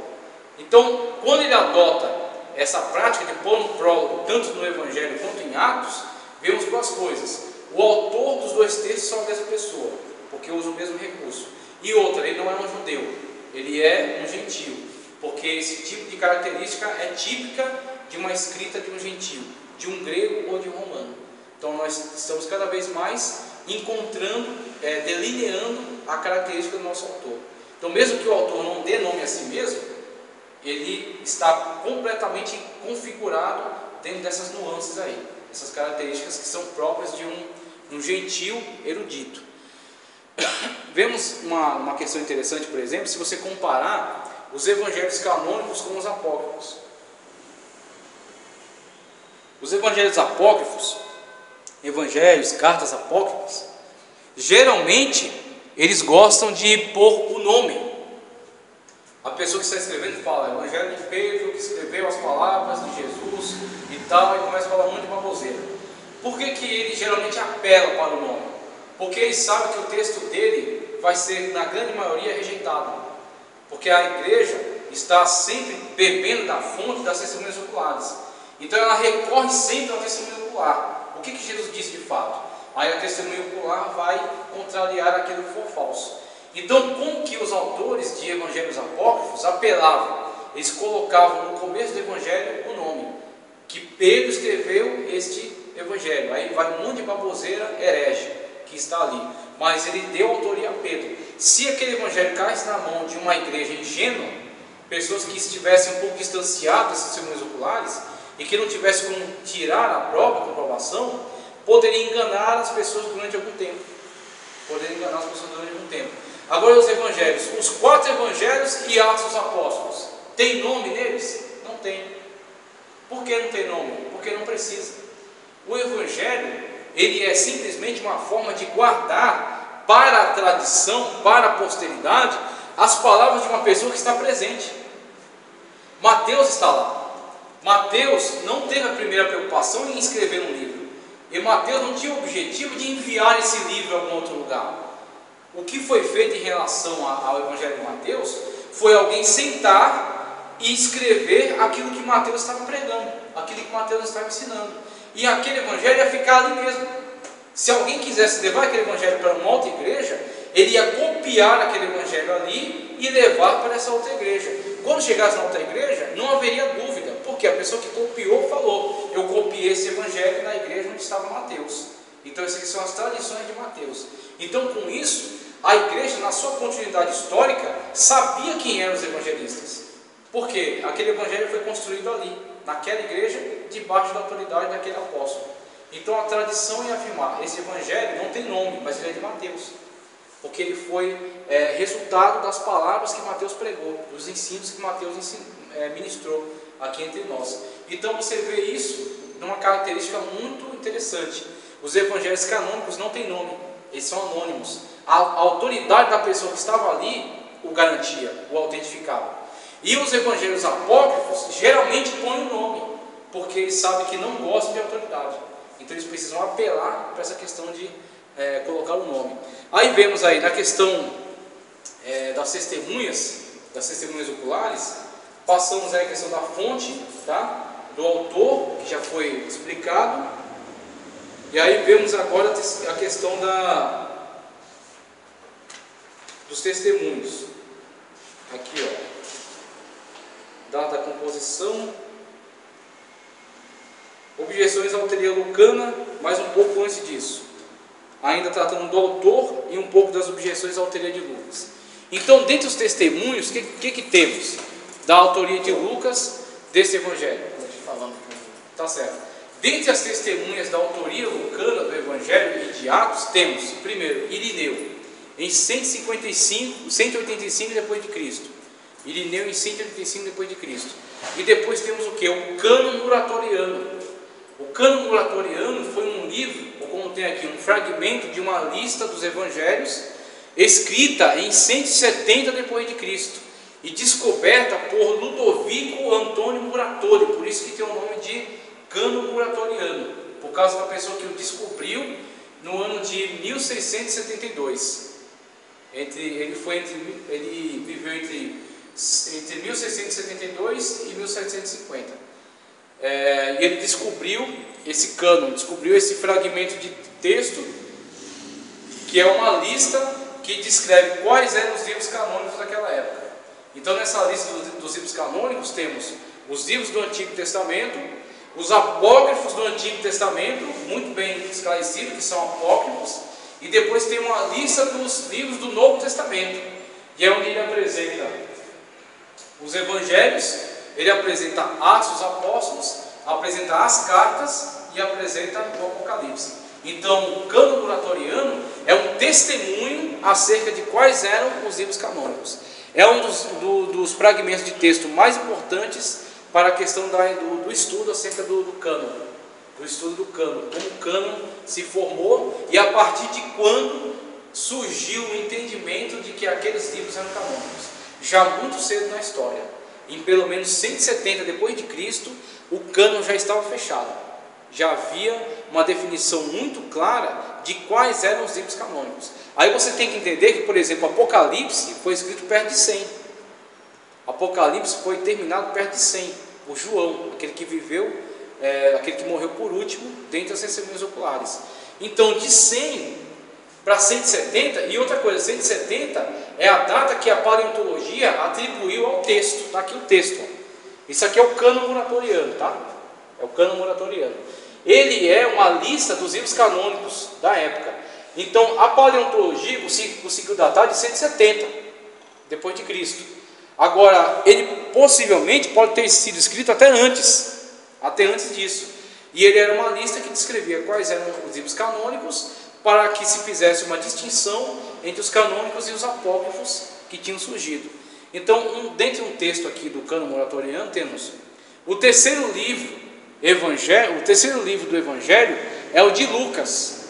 Então, quando ele adota essa prática de pôr um prólogo, tanto no Evangelho quanto em Atos, vemos duas coisas: o autor dos dois textos são a mesma pessoa, porque usa o mesmo recurso, e outra, ele não é um judeu, ele é um gentio, porque esse tipo de característica é típica de uma escrita de um gentio, de um grego ou de um romano. Então nós estamos cada vez mais encontrando, delineando a característica do nosso autor. Então mesmo que o autor não dê nome a si mesmo, ele está completamente configurado dentro dessas nuances aí, essas características que são próprias de um gentio erudito. Vemos uma questão interessante, por exemplo, se você comparar os evangelhos canônicos com os apócrifos. Os evangelhos apócrifos, cartas apócrifas, geralmente eles gostam de pôr o nome. A pessoa que está escrevendo fala, Evangelho de Pedro, que escreveu as palavras de Jesus e tal, e começa a falar muito de baboseira. Por que ele geralmente apela para o nome? Porque ele sabe que o texto dele vai ser, na grande maioria, rejeitado. Porque a igreja está sempre bebendo da fonte das testemunhas oculares. Então ela recorre sempre ao testemunho ocular. O que Jesus disse de fato? Aí a testemunha ocular vai contrariar aquilo que for falso. Então, como que os autores de evangelhos apócrifos apelavam? Eles colocavam no começo do evangelho o nome, que Pedro escreveu este evangelho. Aí vai um monte de baboseira herege que está ali, mas ele deu autoria a Pedro. Se aquele evangelho caísse na mão de uma igreja ingênua, pessoas que estivessem um pouco distanciadas das testemunhas oculares e que não tivessem como tirar a prova, a comprovação, poderia enganar as pessoas durante algum tempo. Agora os evangelhos, os 4 evangelhos e Atos dos Apóstolos, tem nome neles? Não tem. Por que não tem nome? Porque não precisa. O evangelho, ele é simplesmente uma forma de guardar para a tradição, para a posteridade, as palavras de uma pessoa que está presente. Mateus está lá. Mateus não teve a primeira preocupação em escrever um livro. E Mateus não tinha o objetivo de enviar esse livro a algum outro lugar. O que foi feito em relação ao Evangelho de Mateus foi alguém sentar e escrever aquilo que Mateus estava pregando, aquilo que Mateus estava ensinando. E aquele Evangelho ia ficar ali mesmo. Se alguém quisesse levar aquele Evangelho para uma outra igreja, ele ia copiar aquele Evangelho ali e levar para essa outra igreja. Quando chegasse na outra igreja, não haveria dúvida, porque a pessoa que copiou falou: eu copiei esse Evangelho na igreja onde estava Mateus. Então essas aqui são as tradições de Mateus. Então com isso, a igreja, na sua continuidade histórica, sabia quem eram os evangelistas, porque aquele evangelho foi construído ali, naquela igreja, debaixo da autoridade daquele apóstolo. Então a tradição ia afirmar: esse evangelho não tem nome, mas ele é de Mateus, porque ele foi resultado das palavras que Mateus pregou, dos ensinos que Mateus ministrou aqui entre nós. Então você vê isso numa característica muito interessante: os evangelhos canônicos não têm nome, eles são anônimos. A autoridade da pessoa que estava ali o garantia, o autentificava. E os evangelhos apócrifos geralmente põem o nome, porque eles sabem que não gostam de autoridade. Então eles precisam apelar para essa questão de colocar o nome. Aí vemos aí na questão das testemunhas oculares, passamos aí a questão da fonte, tá? Do autor, que já foi explicado. E aí vemos agora a questão dos testemunhos. Aqui, ó, data da composição, objeções à autoria lucana, mais um pouco antes disso, ainda tratando do autor e um pouco das objeções à autoria de Lucas. Então, dentre os testemunhos, o que temos da autoria de Lucas desse evangelho? Tá certo. Dentre as testemunhas da autoria lucana do evangelho e de Atos, temos primeiro Irineu, em 185 depois de Cristo. Irineu em 185 depois de Cristo. E depois temos o que? O Cânon Muratoriano. O Cânon Muratoriano foi um livro, ou como tem aqui, um fragmento de uma lista dos evangelhos, escrita em 170 depois de Cristo e descoberta por Ludovico Antônio Muratori, por isso que tem o nome de Cânon Muratoriano, por causa da pessoa que o descobriu no ano de 1672. Ele viveu entre 1672 e 1750. E ele descobriu esse cânon, descobriu esse fragmento de texto, que é uma lista que descreve quais eram os livros canônicos daquela época. Então, nessa lista dos livros canônicos, temos os livros do Antigo Testamento, os apócrifos do Antigo Testamento, muito bem esclarecidos, que são apócrifos, e depois tem uma lista dos livros do Novo Testamento, que é onde ele apresenta os evangelhos, ele apresenta Atos dos Apóstolos, apresenta as cartas e apresenta o Apocalipse. Então, o Cânon Muratoriano é um testemunho acerca de quais eram os livros canônicos. É um dos fragmentos de texto mais importantes para a questão do estudo acerca do cânon, do estudo do cânon, como o cânon se formou e a partir de quando surgiu o entendimento de que aqueles livros eram canônicos. Já muito cedo na história, em pelo menos 170 depois de Cristo, o cânon já estava fechado. Já havia uma definição muito clara de quais eram os livros canônicos. Aí você tem que entender que, por exemplo, Apocalipse foi escrito perto de 100. Apocalipse foi terminado perto de 100, por João, aquele que viveu, aquele que morreu por último, dentre as testemunhas oculares. Então, de 100 para 170, e outra coisa, 170 é a data que a paleontologia atribuiu ao texto. Está aqui o texto. Isso aqui é o Cânon Muratoriano, tá? É o Cânon Muratoriano. Ele é uma lista dos livros canônicos da época. Então, a paleontologia conseguiu datar de 170 depois de Cristo. Agora, ele possivelmente pode ter sido escrito até antes disso. E ele era uma lista que descrevia quais eram os livros canônicos, para que se fizesse uma distinção entre os canônicos e os apócrifos que tinham surgido. Então, dentro de um texto aqui do Cânon Muratoriano, temos o terceiro livro do Evangelho é o de Lucas.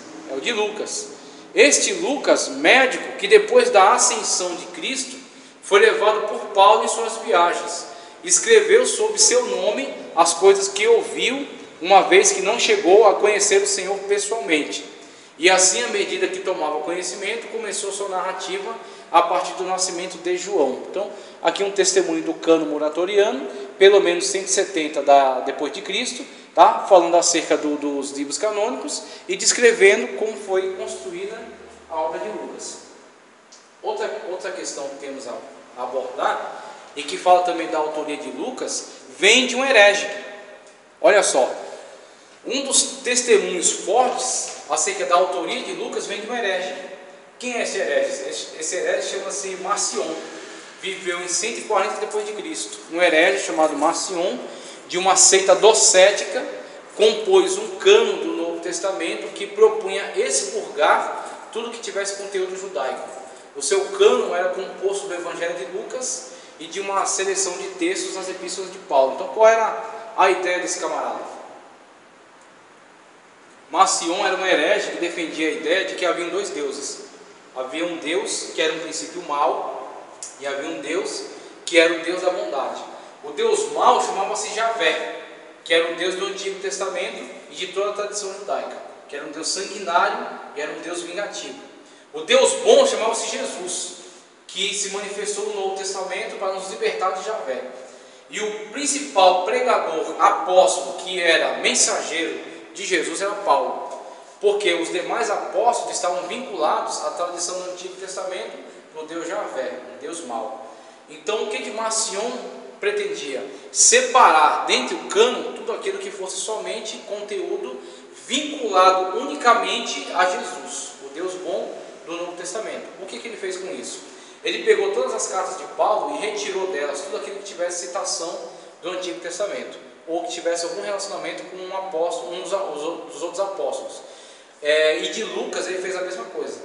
Este Lucas, médico, que depois da ascensão de Cristo, foi levado por Paulo em suas viagens, escreveu sob seu nome as coisas que ouviu, uma vez que não chegou a conhecer o Senhor pessoalmente. E assim, à medida que tomava conhecimento, começou sua narrativa a partir do nascimento de João. Então, aqui um testemunho do Cânon Muratoriano, pelo menos 170 depois de Cristo, tá? Falando acerca dos livros canônicos e descrevendo como foi construída a obra de Lucas. Outra questão que temos a abordar, e que fala também da autoria de Lucas, vem de um herege. Olha só, um dos testemunhos fortes acerca da autoria de Lucas vem de um herege. Quem é esse herege? Esse herege chama-se Marcion, viveu em 140 depois de Cristo. Um herege chamado Marcion, de uma seita docética, compôs um cânon do Novo Testamento que propunha expurgar tudo que tivesse conteúdo judaico. O seu cânon era composto do Evangelho de Lucas e de uma seleção de textos nas epístolas de Paulo. Então, qual era a ideia desse camarada? Marcion era um herege que defendia a ideia de que haviam dois deuses. Havia um Deus que era um princípio mau e havia um Deus que era o Deus da bondade. O Deus mau chamava-se Javé, que era o Deus do Antigo Testamento e de toda a tradição judaica, que era um Deus sanguinário e era um Deus vingativo. O Deus bom chamava-se Jesus, que se manifestou no Novo Testamento para nos libertar de Javé. E o principal pregador, apóstolo, que era mensageiro de Jesus, era Paulo, porque os demais apóstolos estavam vinculados à tradição do Antigo Testamento, do Deus Javé, um Deus mau. Então o que Marcion pretendia? Separar dentre o cânon tudo aquilo que fosse somente conteúdo vinculado unicamente a Jesus, o Deus bom do Novo Testamento. O que ele fez com isso? Ele pegou todas as cartas de Paulo e retirou delas tudo aquilo que tivesse citação do Antigo Testamento, ou que tivesse algum relacionamento com um apóstolo, dos outros apóstolos. E de Lucas ele fez a mesma coisa.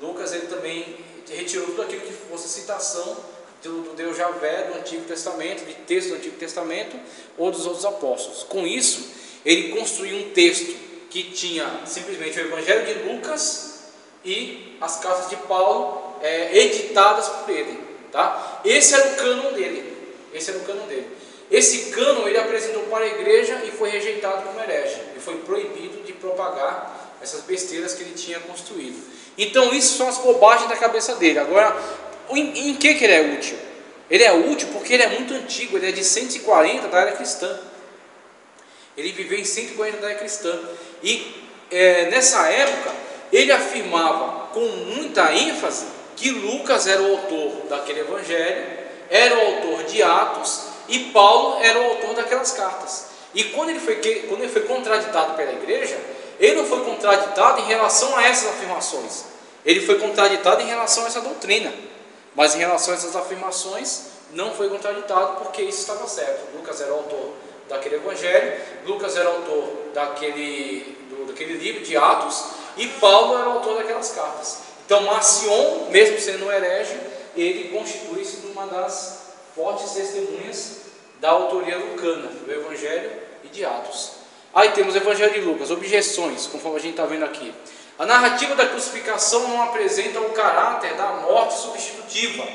Lucas ele também retirou tudo aquilo que fosse citação do Deus Javé do Antigo Testamento, de texto do Antigo Testamento ou dos outros apóstolos. Com isso, ele construiu um texto que tinha simplesmente o Evangelho de Lucas e as cartas de Paulo editadas por ele, tá? Esse era o cânon dele. Esse cânon ele apresentou para a igreja e foi rejeitado como herege, e foi proibido de propagar essas besteiras que ele tinha construído. Então isso são as bobagens da cabeça dele. Agora, em que ele é útil? Ele é útil porque ele é muito antigo, ele é de 140 da era cristã. Ele viveu em 140 da era cristã. E nessa época, ele afirmava com muita ênfase que Lucas era o autor daquele evangelho, era o autor de Atos, e Paulo era o autor daquelas cartas. E quando ele foi contraditado pela igreja, ele não foi contraditado em relação a essas afirmações, ele foi contraditado em relação a essa doutrina, mas em relação a essas afirmações não foi contraditado, porque isso estava certo. Lucas era o autor daquele evangelho, Lucas era o autor daquele livro de Atos, e Paulo era o autor daquelas cartas. Então Marcion, mesmo sendo um herege, ele constitui-se uma das fortes testemunhas da autoria lucana, do Evangelho e de Atos. Aí temos o Evangelho de Lucas, objeções, conforme a gente está vendo aqui. A narrativa da crucificação não apresenta o caráter da morte substitutiva,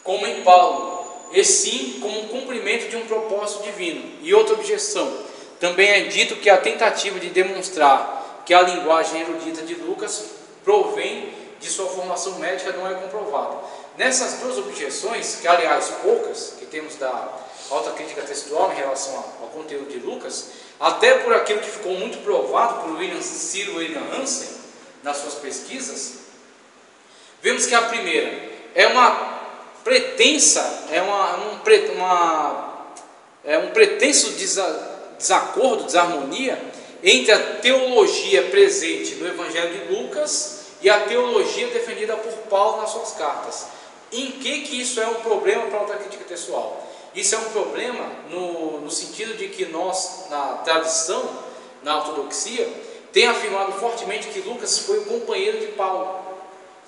como em Paulo, e sim como um cumprimento de um propósito divino. E outra objeção, também é dito que a tentativa de demonstrar que a linguagem erudita de Lucas provém de sua formação médica não é comprovada. Nessas duas objeções, que aliás poucas, que temos da alta crítica textual em relação ao conteúdo de Lucas, até por aquilo que ficou muito provado por Cyril William Hansen nas suas pesquisas, vemos que a primeira é uma pretensa, um pretenso desacordo, desarmonia entre a teologia presente no Evangelho de Lucas e a teologia defendida por Paulo nas suas cartas. Em que isso é um problema para a alta crítica textual? Isso é um problema no sentido de que nós, na tradição, na ortodoxia, tem afirmado fortemente que Lucas foi o companheiro de Paulo,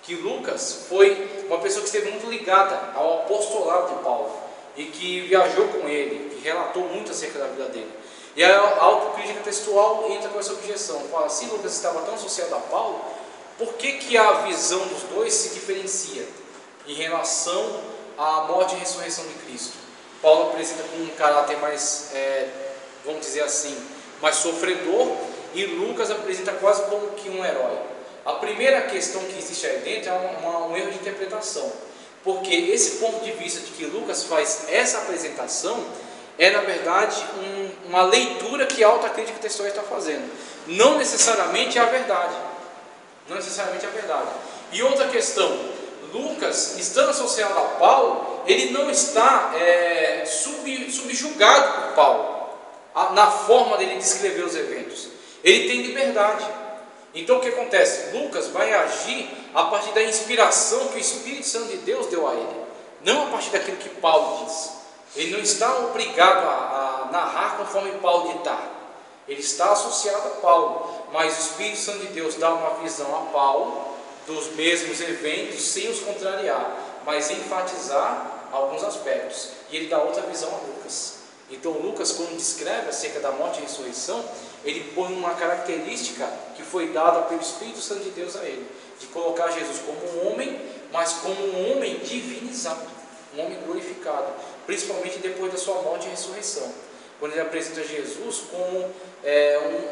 que Lucas foi uma pessoa que esteve muito ligada ao apostolado de Paulo e que viajou com ele, que relatou muito acerca da vida dele. E a autocrítica textual entra com essa objeção, fala, se Lucas estava tão associado a Paulo, por que a visão dos dois se diferencia em relação à morte e ressurreição de Cristo? Paulo apresenta com um caráter mais, vamos dizer assim, mais sofredor, e Lucas apresenta quase como que um herói. A primeira questão que existe aí dentro é um erro de interpretação, porque esse ponto de vista de que Lucas faz essa apresentação é, na verdade, uma leitura que a alta crítica textual está fazendo. Não necessariamente é a verdade. Não necessariamente é a verdade. E outra questão, Lucas, estando associado a Paulo, ele não está subjugado por Paulo na forma dele descrever os eventos. Ele tem liberdade. Então o que acontece? Lucas vai agir a partir da inspiração que o Espírito Santo de Deus deu a ele, não a partir daquilo que Paulo diz. Ele não está obrigado a narrar conforme Paulo ditar. Ele está associado a Paulo, mas o Espírito Santo de Deus dá uma visão a Paulo dos mesmos eventos sem os contrariar, mas enfatizar alguns aspectos. E ele dá outra visão a Lucas. Então Lucas, quando descreve acerca da morte e ressurreição, ele põe uma característica que foi dada pelo Espírito Santo de Deus a ele. de colocar Jesus como um homem, mas como um homem divinizado, um homem glorificado, principalmente depois da sua morte e ressurreição, quando ele apresenta Jesus como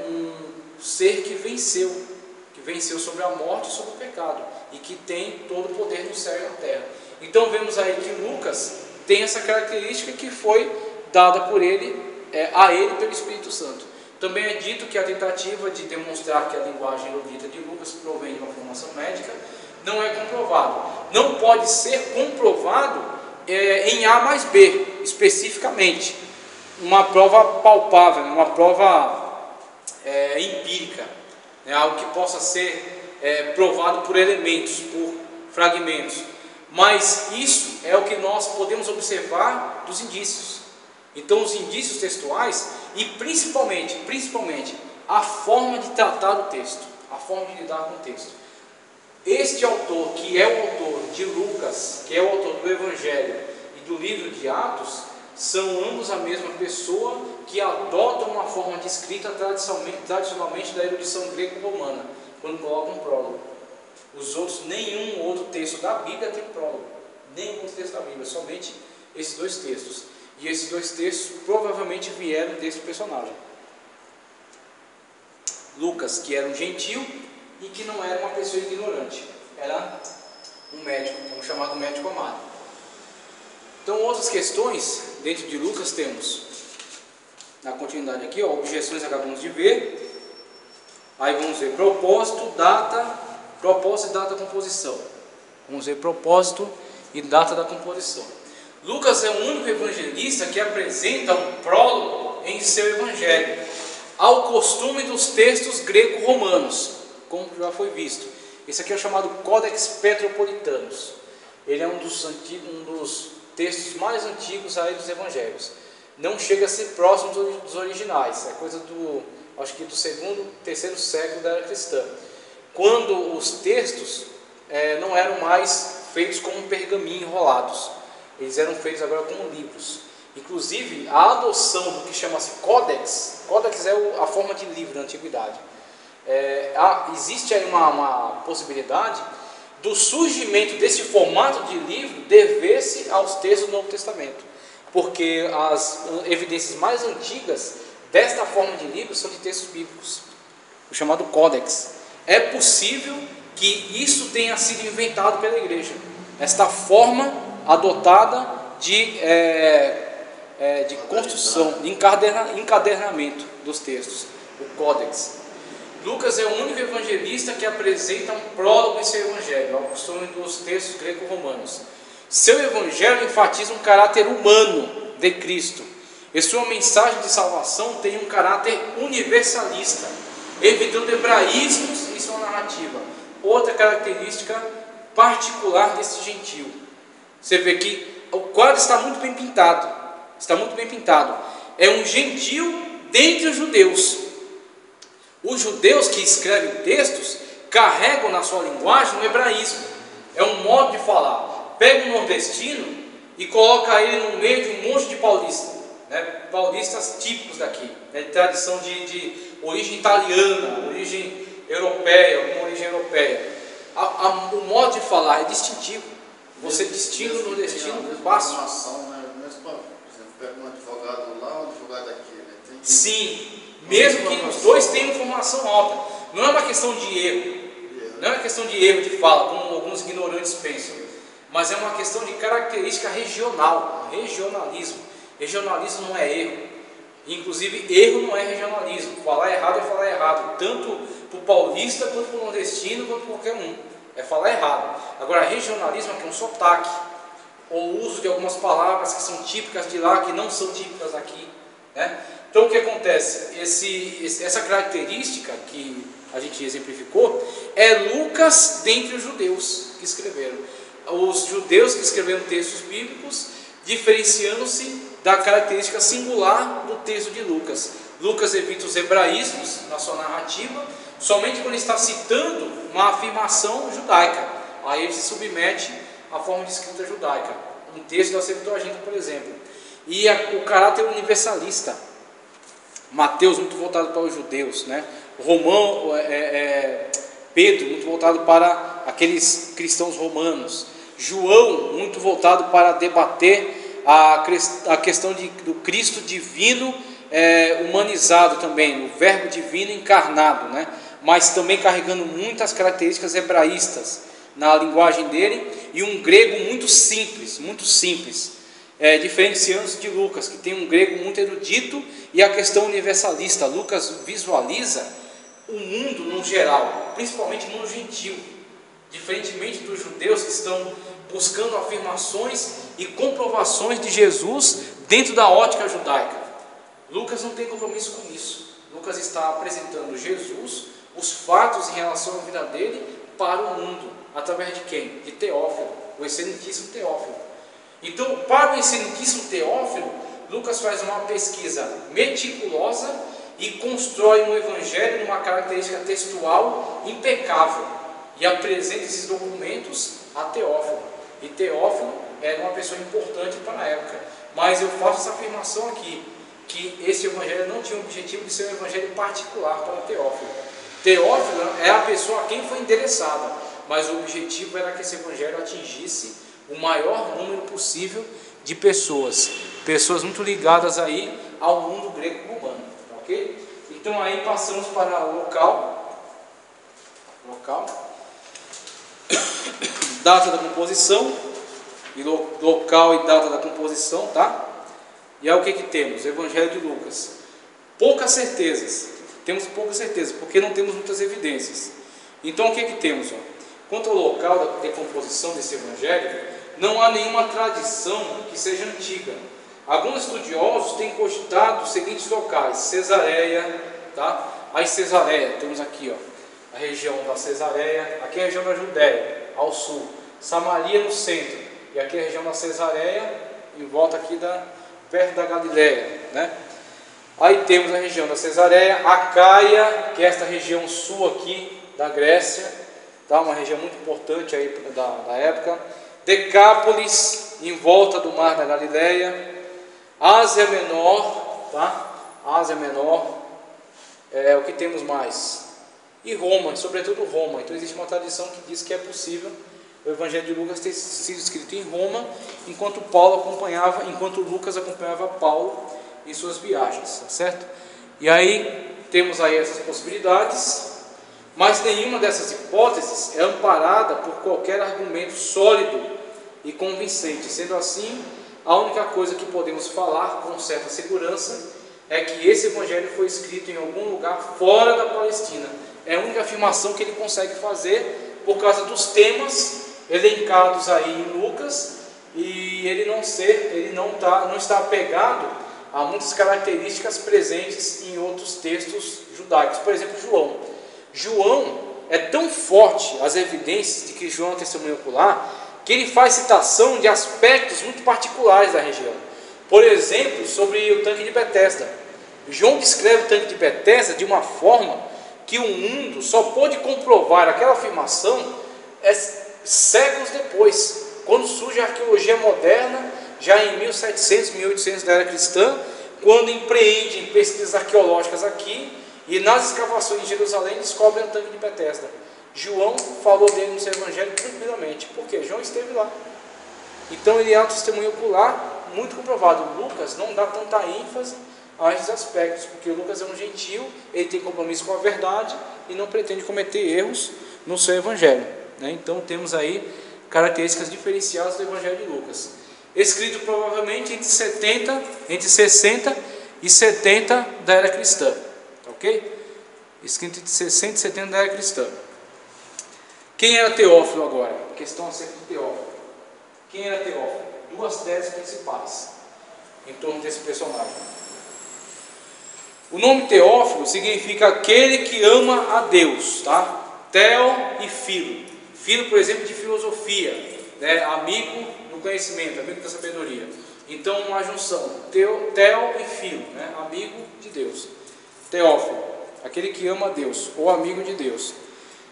um ser que venceu sobre a morte e sobre o pecado, e que tem todo o poder no céu e na terra. Então vemos aí que Lucas tem essa característica que foi dada por ele, a ele pelo Espírito Santo. Também é dito que a tentativa de demonstrar que a linguagem erudita de Lucas provém de uma formação médica não é comprovado. Não pode ser comprovado em A mais B, especificamente. Uma prova palpável, uma prova empírica, algo que possa ser provado por elementos, por fragmentos. Mas isso é o que nós podemos observar dos indícios. Então os indícios textuais e principalmente a forma de tratar o texto, a forma de lidar com o texto. Este autor, que é o autor de Lucas, que é o autor do Evangelho e do livro de Atos, são ambos a mesma pessoa que adotam uma forma de escrita tradicionalmente da erudição greco-romana, quando colocam um prólogo. Os outros, nenhum outro texto da Bíblia tem prólogo, nenhum outro texto da Bíblia, somente esses dois textos. E esses dois textos provavelmente vieram desse personagem. Lucas, que era um gentil e que não era uma pessoa ignorante, era um médico, um chamado médico amado. Então, outras questões dentro de Lucas temos, na continuidade aqui, objeções acabamos de ver. Aí vamos ver propósito e data da composição. Vamos ver propósito e data da composição. Lucas é o único evangelista que apresenta um prólogo em seu evangelho, ao costume dos textos greco-romanos, como já foi visto. Esse aqui é o chamado Codex Petropolitanos. Ele é um dos textos mais antigos aí dos evangelhos. Não chega a ser próximo dos originais, é coisa acho que do segundo, terceiro século da era cristã, quando os textos não eram mais feitos como pergaminho enrolados. Eles eram feitos agora como livros. Inclusive, a adoção do que chama-se códex é a forma de livro da antiguidade. Existe aí uma possibilidade do surgimento desse formato de livro dever-se aos textos do Novo Testamento, porque as evidências mais antigas desta forma de livro são de textos bíblicos, o chamado códex. É possível que isso tenha sido inventado pela igreja, esta forma adotada de construção, de encadernamento dos textos, o códex. Lucas é o único evangelista que apresenta um prólogo em seu evangelho, ao costume dos textos greco-romanos. Seu evangelho enfatiza um caráter humano de Cristo, e sua mensagem de salvação tem um caráter universalista, evitando hebraísmos em sua narrativa. Outra característica particular desse gentil. Você vê que o quadro está muito bem pintado. É um gentil dentre os judeus. Os judeus que escrevem textos carregam na sua linguagem o hebraísmo. É um modo de falar. Pega um nordestino e coloca ele no meio de um monte de paulistas, paulistas típicos daqui, de tradição de origem italiana, origem europeia, alguma origem europeia. O modo de falar é distintivo. Você distingue o nordestino fácil. Por exemplo, pega um advogado lá, um advogado aqui. Sim, mesmo que os dois tenham formação alta. Não é uma questão de erro. Não é uma questão de erro de fala, como alguns ignorantes pensam. Mas é uma questão de característica regional, regionalismo. Regionalismo não é erro. Inclusive, erro não é regionalismo. Falar errado é falar errado, tanto para o paulista, quanto para o nordestino, quanto para qualquer um. É falar errado. Agora, regionalismo é um sotaque, ou o uso de algumas palavras que são típicas de lá, que não são típicas aqui. Então, o que acontece? Essa característica que a gente exemplificou é Lucas dentre os judeus que escreveram. Os judeus que escreveram textos bíblicos, diferenciando-se da característica singular do texto de Lucas. Lucas evita os hebraísmos na sua narrativa, somente quando ele está citando uma afirmação judaica. Aí ele se submete à forma de escrita judaica. Um texto da Septuaginta, por exemplo. E o caráter universalista. Mateus, muito voltado para os judeus, Pedro, muito voltado para aqueles cristãos romanos. João, muito voltado para debater a questão do Cristo divino humanizado também, o verbo divino encarnado, né? Mas também carregando muitas características hebraístas na linguagem dele, e um grego muito simples, diferenciando-se de Lucas, que tem um grego muito erudito e a questão universalista. Lucas visualiza o mundo no geral, principalmente no gentio, diferentemente dos judeus que estão buscando afirmações e comprovações de Jesus dentro da ótica judaica. Lucas não tem compromisso com isso. Lucas está apresentando Jesus, os fatos em relação à vida dele, para o mundo, através de quem? De Teófilo, o excelentíssimo Teófilo. Então, para o excelentíssimo Teófilo, Lucas faz uma pesquisa meticulosa e constrói um evangelho numa característica textual impecável, e apresenta esses documentos a Teófilo. E Teófilo era uma pessoa importante para a época. Mas eu faço essa afirmação aqui, que esse evangelho não tinha o objetivo de ser um evangelho particular para Teófilo. Teófilo é a pessoa a quem foi endereçada, mas o objetivo era que esse evangelho atingisse o maior número possível de pessoas muito ligadas aí ao mundo grego-romano, ok? Então aí passamos para o local, data da composição, e local e data da composição, tá? E aí o que temos? Evangelho de Lucas. Temos poucas certezas, porque não temos muitas evidências. Então o que temos? Quanto ao local da composição desse evangelho, não há nenhuma tradição que seja antiga. Alguns estudiosos têm cogitado os seguintes locais: Cesareia, tá? Aí Cesareia, temos aqui, a região da Cesareia, aqui é a região da Judéia, ao sul, Samaria no centro, e aqui é a região da Cesareia, em volta aqui perto da Galileia, né? Aí temos a região da Cesareia, Acaia, que é esta região sul aqui da Grécia, tá? Uma região muito importante aí da época. Decápolis, em volta do mar da Galileia. Ásia Menor, tá? Ásia Menor. O que temos mais? E Roma, sobretudo Roma. Então existe uma tradição que diz que é possível o Evangelho de Lucas ter sido escrito em Roma, enquanto Lucas acompanhava Paulo em suas viagens, tá certo? E aí temos aí essas possibilidades, mas nenhuma dessas hipóteses é amparada por qualquer argumento sólido e convincente. Sendo assim, a única coisa que podemos falar com certa segurança é que esse evangelho foi escrito em algum lugar fora da Palestina. É a única afirmação que ele consegue fazer por causa dos temas elencados aí em Lucas, e ele não está apegado a muitas características presentes em outros textos judaicos. Por exemplo, João é tão forte as evidências de que João é testemunho ocular, que ele faz citação de aspectos muito particulares da região. Por exemplo, sobre o tanque de Betesda. João descreve o tanque de Betesda de uma forma que o mundo só pôde comprovar aquela afirmação séculos depois, quando surge a arqueologia moderna, já em 1700, 1800 da era cristã, quando empreendem pesquisas arqueológicas aqui, e nas escavações em Jerusalém descobrem o tanque de Betesda. João falou dele no seu evangelho tranquilamente, porque João esteve lá. Então ele é um testemunho ocular muito comprovado. Lucas não dá tanta ênfase a esses aspectos, porque Lucas é um gentio, ele tem compromisso com a verdade e não pretende cometer erros no seu evangelho, né? Então temos aí características diferenciadas do evangelho de Lucas, escrito provavelmente entre 60 e 70 da era cristã, ok? Escrito entre 60 e 70 da era cristã. Quem era Teófilo agora? Questão acerca de Teófilo. Quem era Teófilo? Duas teses principais em torno desse personagem. O nome Teófilo significa aquele que ama a Deus, tá? Theo e Filo. Filo, por exemplo, de filosofia, né? Amigo do conhecimento, amigo da sabedoria. Então, uma junção, Theo e Filo, né? Amigo de Deus. Teófilo, aquele que ama a Deus, ou amigo de Deus.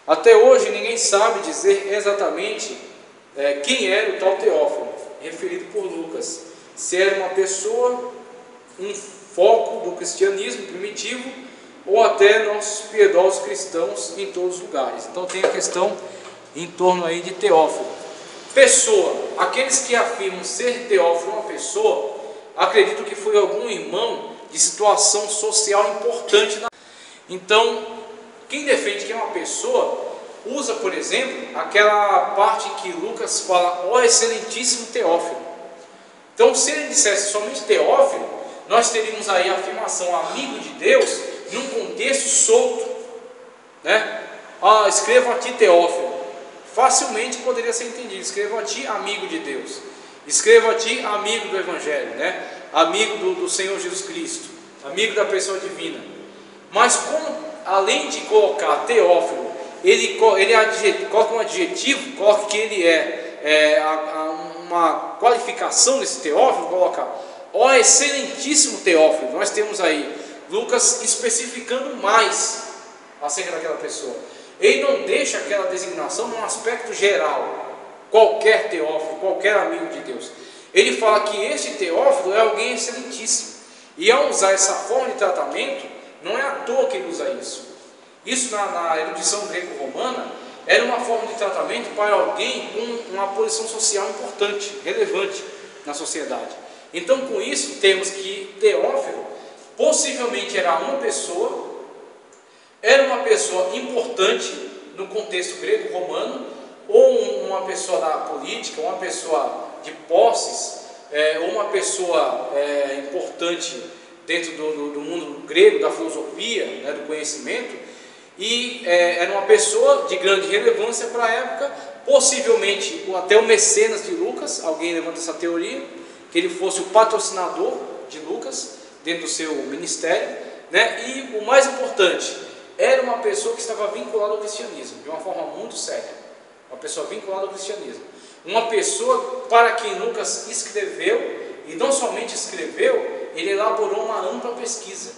Até hoje ninguém sabe dizer exatamente quem era o tal Teófilo, referido por Lucas. Se era uma pessoa, um foco do cristianismo primitivo, ou até nossos piedosos cristãos em todos os lugares. Então tem a questão em torno aí de Teófilo. Pessoa, aqueles que afirmam ser Teófilo uma pessoa, acredito que foi algum irmão de situação social importante. Então, quem defende que é uma pessoa, usa, por exemplo, aquela parte que Lucas fala, ó excelentíssimo Teófilo. Então, se ele dissesse somente Teófilo, nós teríamos aí a afirmação amigo de Deus, num contexto solto, né? Escrevo a ti Teófilo, facilmente poderia ser entendido, escrevo a ti amigo de Deus, escrevo a ti amigo do Evangelho, né? Amigo do Senhor Jesus Cristo, amigo da pessoa divina. Mas como, além de colocar Teófilo, ele coloca um adjetivo, coloca que ele uma qualificação desse Teófilo, coloca ó excelentíssimo Teófilo. Nós temos aí Lucas especificando mais acerca daquela pessoa. Ele não deixa aquela designação num aspecto geral, qualquer Teófilo, qualquer amigo de Deus. Ele fala que este Teófilo é alguém excelentíssimo, e ao usar essa forma de tratamento, não é à toa que ele usa isso. Isso na erudição greco-romana era uma forma de tratamento para alguém com uma posição social importante, relevante na sociedade. Então, com isso, temos que Teófilo possivelmente era uma pessoa importante no contexto greco-romano, ou uma pessoa da política, uma pessoa de posses, ou uma pessoa importante dentro do mundo grego, da filosofia, né, do conhecimento, e era uma pessoa de grande relevância para a época, possivelmente até o mecenas de Lucas. Alguém levanta essa teoria, que ele fosse o patrocinador de Lucas dentro do seu ministério, né? E o mais importante, era uma pessoa que estava vinculada ao cristianismo, de uma forma muito séria, uma pessoa vinculada ao cristianismo, uma pessoa para quem Lucas escreveu, e não somente escreveu, ele elaborou uma ampla pesquisa,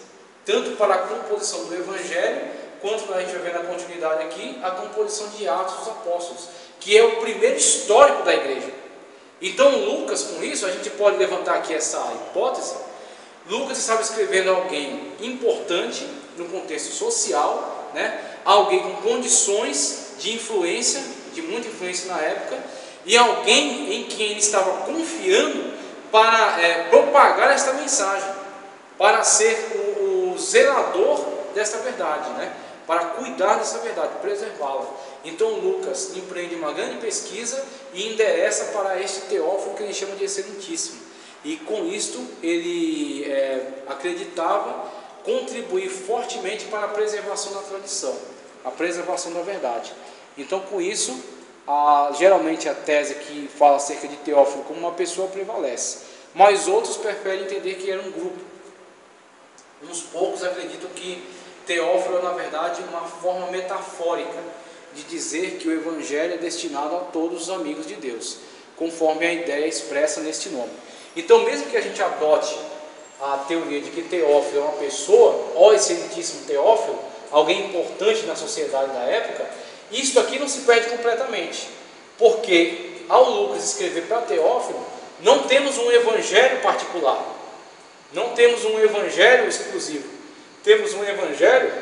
tanto para a composição do Evangelho, quanto a gente vai ver na continuidade aqui, a composição de Atos dos Apóstolos, que é o primeiro histórico da igreja. Então Lucas, com isso, a gente pode levantar aqui essa hipótese. Lucas estava escrevendo alguém importante no contexto social, né? Alguém com condições de influência, de muita influência na época, e alguém em quem ele estava confiando para propagar esta mensagem, para ser o zelador desta verdade, né? Para cuidar dessa verdade, preservá-la. Então Lucas empreende uma grande pesquisa e endereça para este Teófilo, que ele chama de excelentíssimo. E com isto ele acreditava contribuir fortemente para a preservação da tradição, a preservação da verdade. Então, com isso, geralmente a tese que fala acerca de Teófilo como uma pessoa prevalece, mas outros preferem entender que era um grupo. Uns poucos acreditam que Teófilo é, na verdade, uma forma metafórica de dizer que o Evangelho é destinado a todos os amigos de Deus, conforme a ideia expressa neste nome. Então, mesmo que a gente adote a teoria de que Teófilo é uma pessoa, ó excelentíssimo Teófilo, alguém importante na sociedade da época, isto aqui não se perde completamente, porque ao Lucas escrever para Teófilo, não temos um evangelho particular, não temos um evangelho exclusivo, temos um evangelho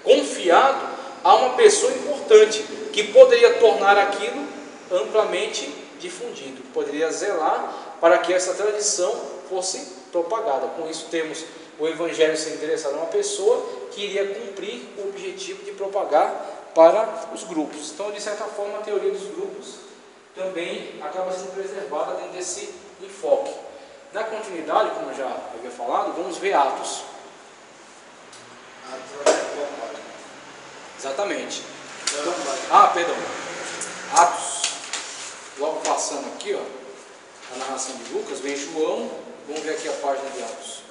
confiado a uma pessoa importante, que poderia tornar aquilo amplamente difundido, poderia zelar para que essa tradição fosse propagada. Com isso temos o evangelho sendo interessado a uma pessoa que iria cumprir o objetivo de propagar para os grupos. Então, de certa forma, a teoria dos grupos também acaba sendo preservada dentro desse enfoque. Na continuidade, como eu já havia falado, vamos ver Atos. Exatamente. Então, perdão. Atos, logo passando aqui, ó, a narração de Lucas, vem João. Vamos ver aqui a página de Atos.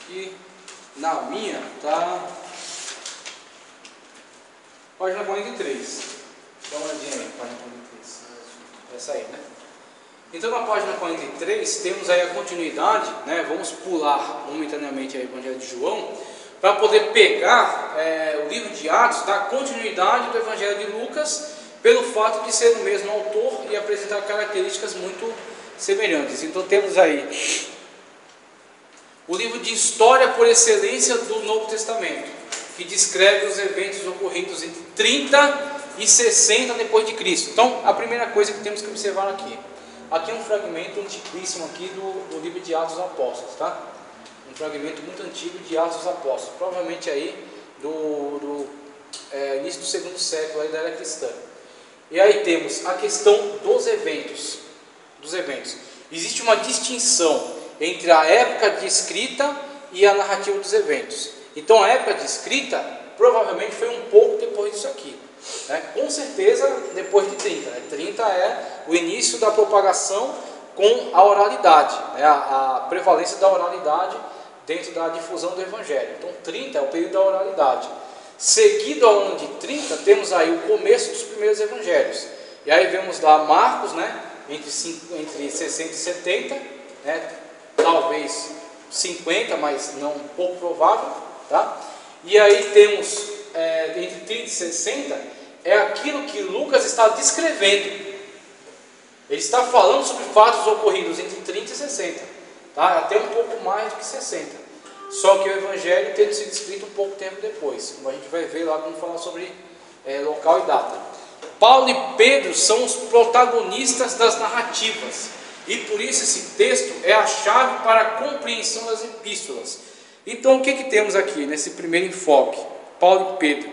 Aqui, na minha, tá página 43. Dá uma olhadinha aí, página 43. Essa aí, né? Então, na página 43, temos aí a continuidade, né? Vamos pular momentaneamente o Evangelho de João, para poder pegar o livro de Atos, dar continuidade do Evangelho de Lucas, pelo fato de ser o mesmo autor e apresentar características muito semelhantes. Então, temos aí o livro de história por excelência do Novo Testamento, que descreve os eventos ocorridos entre 30 e 60 depois de Cristo. Então, a primeira coisa que temos que observar aqui é um fragmento antiquíssimo aqui do livro de Atos dos Apóstolos, tá? Um fragmento muito antigo de Atos dos Apóstolos, provavelmente aí do início do segundo século aí da era cristã. E aí temos a questão dos eventos. Existe uma distinção entre a época de escrita e a narrativa dos eventos. Então a época de escrita provavelmente foi um pouco depois disso aqui, né? Com certeza depois de 30, né? 30 é o início da propagação com a oralidade, né? A prevalência da oralidade dentro da difusão do Evangelho. Então 30 é o período da oralidade. Seguido ao ano de 30, temos aí o começo dos primeiros evangelhos. E aí vemos lá Marcos, né? Entre 60 e 70, né? Talvez 50, mas não pouco provável, tá? E aí temos entre 30 e 60, é aquilo que Lucas está descrevendo. Ele está falando sobre fatos ocorridos entre 30 e 60, tá? Até um pouco mais do que 60. Só que o Evangelho tendo sido escrito um pouco tempo depois, como a gente vai ver lá quando falar sobre local e data. Paulo e Pedro são os protagonistas das narrativas, e por isso esse texto é a chave para a compreensão das epístolas. Então o que temos aqui nesse primeiro enfoque? Paulo e Pedro.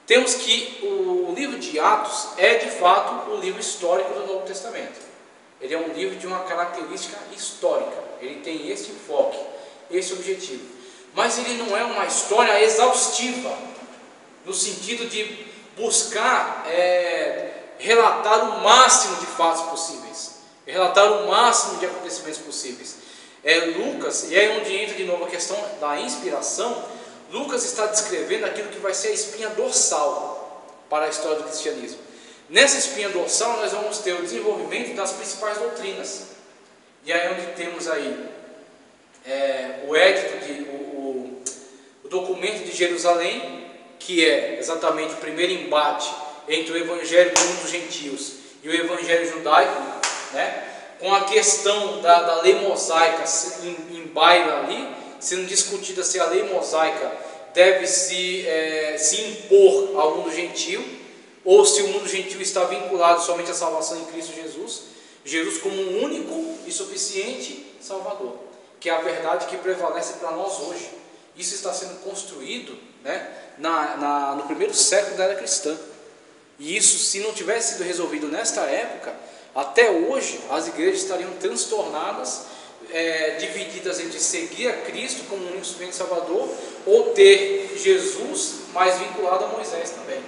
Temos que o livro de Atos é de fato o livro histórico do Novo Testamento. Ele é um livro de uma característica histórica, ele tem esse enfoque, esse objetivo, mas ele não é uma história exaustiva, no sentido de buscar relatar o máximo de fatos possíveis, relatar o máximo de acontecimentos possíveis. Lucas, e aí onde entra de novo a questão da inspiração, Lucas está descrevendo aquilo que vai ser a espinha dorsal para a história do cristianismo. Nessa espinha dorsal nós vamos ter o desenvolvimento das principais doutrinas, e aí onde temos aí o documento de Jerusalém, que é exatamente o primeiro embate entre o evangelho de muitos gentios e o evangelho judaico, né? Com a questão da lei mosaica em baila ali, sendo discutida se a lei mosaica deve se impor ao mundo gentil, ou se o mundo gentil está vinculado somente à salvação em Cristo Jesus, Jesus como um único e suficiente Salvador, que é a verdade que prevalece para nós hoje. Isso está sendo construído, né, no primeiro século da era cristã. E isso, se não tivesse sido resolvido nesta época, até hoje as igrejas estariam transtornadas, divididas entre seguir a Cristo como um único e suficiente Salvador, ou ter Jesus mais vinculado a Moisés também.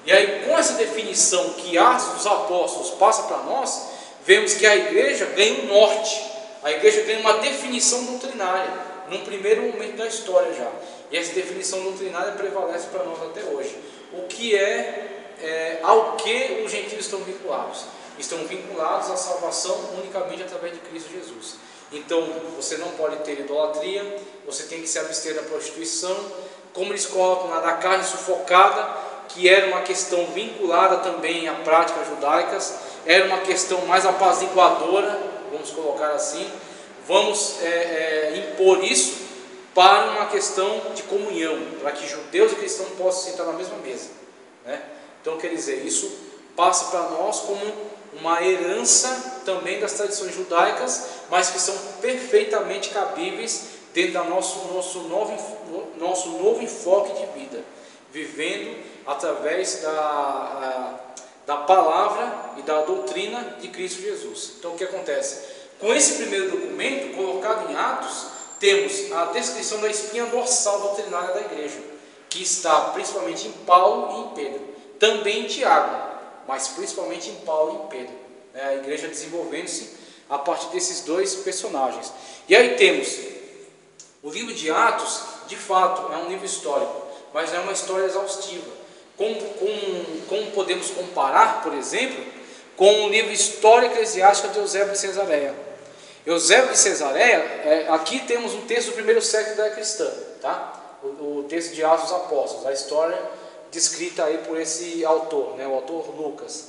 E aí, com essa definição que Atos dos Apóstolos passa para nós, vemos que a igreja ganha um norte, a igreja ganha uma definição doutrinária, num primeiro momento da história já. E essa definição doutrinária prevalece para nós até hoje. O que ao que os gentios estão vinculados? Estão vinculados à salvação unicamente através de Cristo Jesus. Então, você não pode ter idolatria, você tem que se abster da prostituição, como eles colocam lá, da carne sufocada, que era uma questão vinculada também a práticas judaicas, era uma questão mais apaziguadora, vamos colocar assim. Vamos impor isso para uma questão de comunhão, para que judeus e cristãos possam sentar na mesma mesa, né? Então, quer dizer, isso passa para nós como uma herança também das tradições judaicas, mas que são perfeitamente cabíveis dentro do nosso novo enfoque de vida, vivendo através da palavra e da doutrina de Cristo Jesus. Então, o que acontece? Com esse primeiro documento, colocado em Atos, temos a descrição da espinha dorsal doutrinária da igreja, que está principalmente em Paulo e em Pedro, também em Tiago, mas principalmente em Paulo e em Pedro, né? A igreja desenvolvendo-se a partir desses dois personagens. E aí temos o livro de Atos, de fato, é um livro histórico, mas não é uma história exaustiva. Como podemos comparar, por exemplo, com o livro História Eclesiástica de Eusébio de Cesareia. Eusébio de Cesareia, aqui temos um texto do primeiro século da era cristã, tá? O texto de Atos dos Apóstolos, a história descrita aí por esse autor, né? O autor Lucas.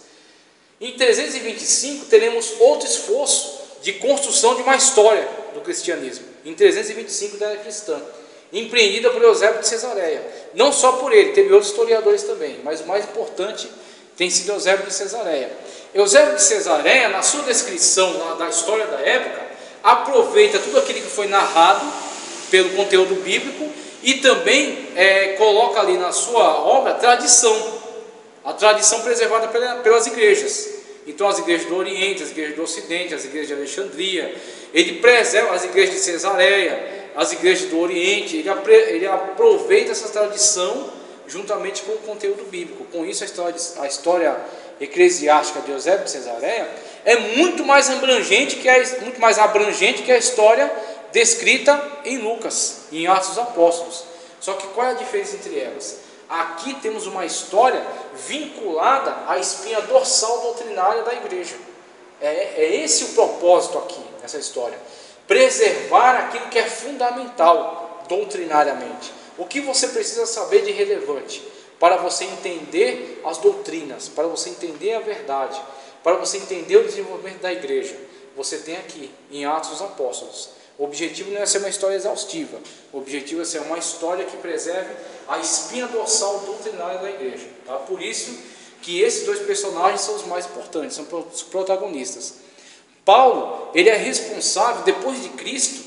Em 325 teremos outro esforço de construção de uma história do cristianismo. em 325 da era cristã, empreendida por Eusébio de Cesareia. Não só por ele, teve outros historiadores também, mas o mais importante tem sido Eusébio de Cesareia. Eusébio de Cesareia, na sua descrição lá da história da época, aproveita tudo aquilo que foi narrado pelo conteúdo bíblico e também coloca ali na sua obra a tradição preservada pelas igrejas. Então as igrejas do Oriente, as igrejas do Ocidente, as igrejas de Alexandria, ele preserva as igrejas de Cesareia, as igrejas do Oriente, ele aproveita essa tradição juntamente com o conteúdo bíblico. Com isso a história eclesiástica de Eusébio de Cesareia é muito mais abrangente que a história descrita em Lucas, em Atos dos Apóstolos. Só que qual é a diferença entre elas? Aqui temos uma história vinculada à espinha dorsal doutrinária da igreja. É esse o propósito aqui, nessa história. Preservar aquilo que é fundamental doutrinariamente. O que você precisa saber de relevante para você entender as doutrinas, para você entender a verdade, para você entender o desenvolvimento da igreja. Você tem aqui, em Atos dos Apóstolos. O objetivo não é ser uma história exaustiva. O objetivo é ser uma história que preserve a espinha dorsal doutrinária da igreja. Tá? Por isso que esses dois personagens são os mais importantes, são os protagonistas. Paulo, ele é responsável, depois de Cristo,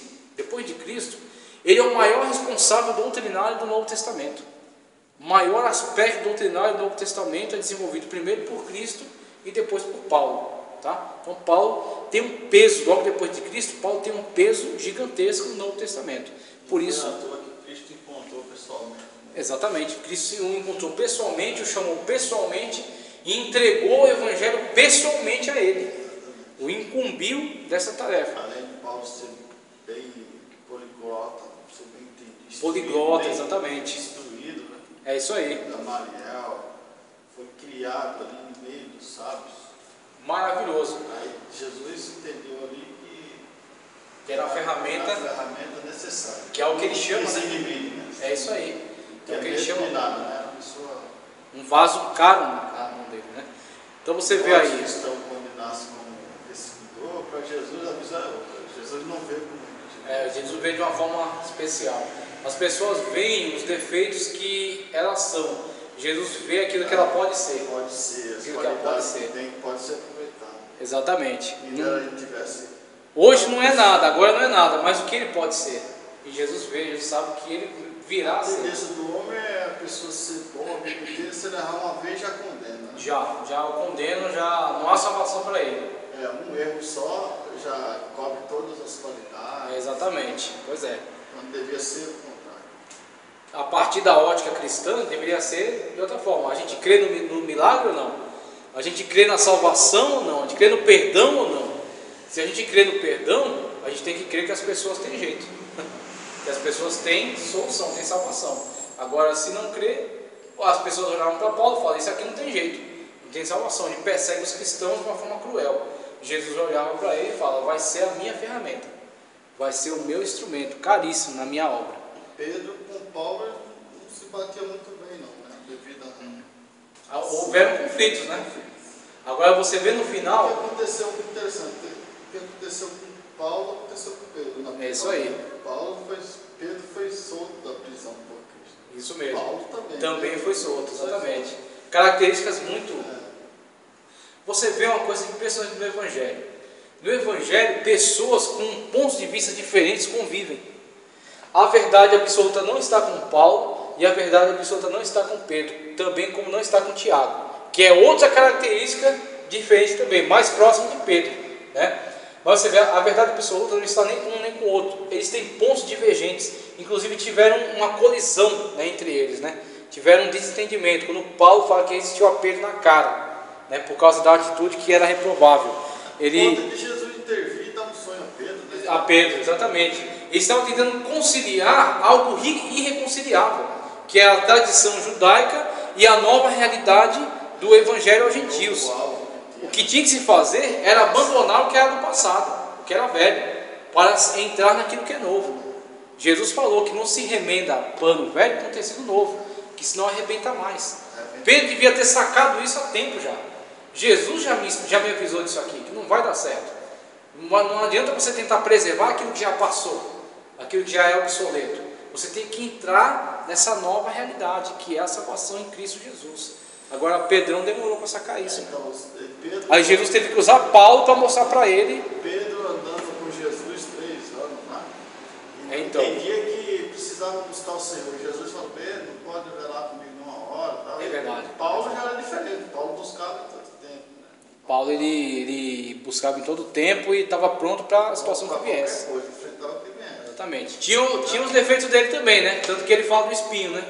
ele é o maior responsável doutrinário do Novo Testamento. O maior aspecto doutrinário do Novo Testamento é desenvolvido primeiro por Cristo e depois por Paulo. Tá? Então Paulo tem um peso, logo depois de Cristo, Paulo tem um peso gigantesco no Novo Testamento. Por isso, que Cristo encontrou pessoalmente. Exatamente, Cristo o encontrou pessoalmente, o chamou pessoalmente e entregou o Evangelho pessoalmente a ele. O incumbiu dessa tarefa. Além de Paulo ser bem poliglota, ser bem entendido. Poliglota, exatamente. Instruído, né? É isso aí. Gamaliel, foi criado ali no meio dos sábios. Maravilhoso. Aí Jesus entendeu ali que era a ferramenta necessária. Que é o que ele chama, né? Né? É isso aí. Que é o que ele chama. Né? Um vaso caro na mão dele, né? Então você vê aí. Se cristão combinasse com esse seguidor, para Jesus a visão é outra. Jesus não vê como. Jesus vê de uma forma especial. As pessoas veem os defeitos que elas são. Jesus vê aquilo que ela pode ser. Pode ser, aquilo que ela pode ser. Pode ser aproveitado. Exatamente. Tivesse... Hoje não é nada, agora não é nada, mas o que ele pode ser? E Jesus vê, Jesus sabe que ele virá a ser. A tendência do homem é a pessoa ser boa, porque se ele errar uma vez já condena. Né? Já o condena, já não há salvação para ele. Um erro só já cobre todas as qualidades. Exatamente, pois é. Não devia ser o contrário. A partir da ótica cristã, deveria ser de outra forma. A gente crê no milagre ou não? A gente crê na salvação ou não? A gente crê no perdão ou não? Se a gente crê no perdão, a gente tem que crer que as pessoas têm jeito. Que as pessoas têm solução, têm salvação. Agora, se não crê, as pessoas olhavam para Paulo e falavam, isso aqui não tem jeito, não tem salvação. Ele persegue os cristãos de uma forma cruel. Jesus olhava para ele e falava, vai ser a minha ferramenta, vai ser o meu instrumento, caríssimo na minha obra. Pedro com Paulo não se batia muito bem não, né? Devido a... Houveram conflitos, né? Agora você vê no final... O que aconteceu muito interessante, o que aconteceu com Paulo aconteceu com Pedro. É isso aí. Pedro foi solto da prisão por Cristo. Isso mesmo. Paulo também foi solto, exatamente. Características muito... Você vê uma coisa impressionante no Evangelho. No Evangelho, pessoas com pontos de vista diferentes convivem. A verdade absoluta não está com Paulo e a verdade absoluta não está com Pedro, também como não está com Tiago, que é outra característica diferente também, mais próximo de Pedro, né? Mas você vê, a verdade absoluta não está nem com um nem com o outro, eles têm pontos divergentes, inclusive tiveram uma colisão, né, entre eles, né? Tiveram um desentendimento, quando Paulo fala que existiu apelo na cara, né, por causa da atitude que era reprovável. Quando Jesus intervir, dá um sonho a Pedro, né? A Pedro, exatamente. Eles estavam tentando conciliar algo irreconciliável, que é a tradição judaica e a nova realidade do Evangelho aos gentios. O que tinha que se fazer era abandonar o que era do passado, o que era velho, para entrar naquilo que é novo. Jesus falou que não se remenda pano velho com tecido novo, que senão arrebenta mais. Pedro devia ter sacado isso há tempo já. Jesus já me avisou disso aqui, que não vai dar certo. Não adianta você tentar preservar aquilo que já passou. aquilo que já é obsoleto. Você tem que entrar nessa nova realidade, que é a salvação em Cristo Jesus. Agora, Pedrão demorou para sacar isso. Então, Pedro, Aí Jesus teve que usar Paulo para mostrar para ele. Pedro andando com Jesus 3 anos, né? E Então. entendia que precisava buscar o Senhor. Jesus falou: Pedro, não pode velar comigo numa hora. Tal. É verdade. Paulo já era diferente. Paulo buscava em todo tempo. Né? Paulo ele buscava em todo tempo e estava pronto para a situação que viesse. Coisa, enfrentar o que viesse. Exatamente. Tinha os defeitos dele também, né? Tanto que ele fala do espinho, né?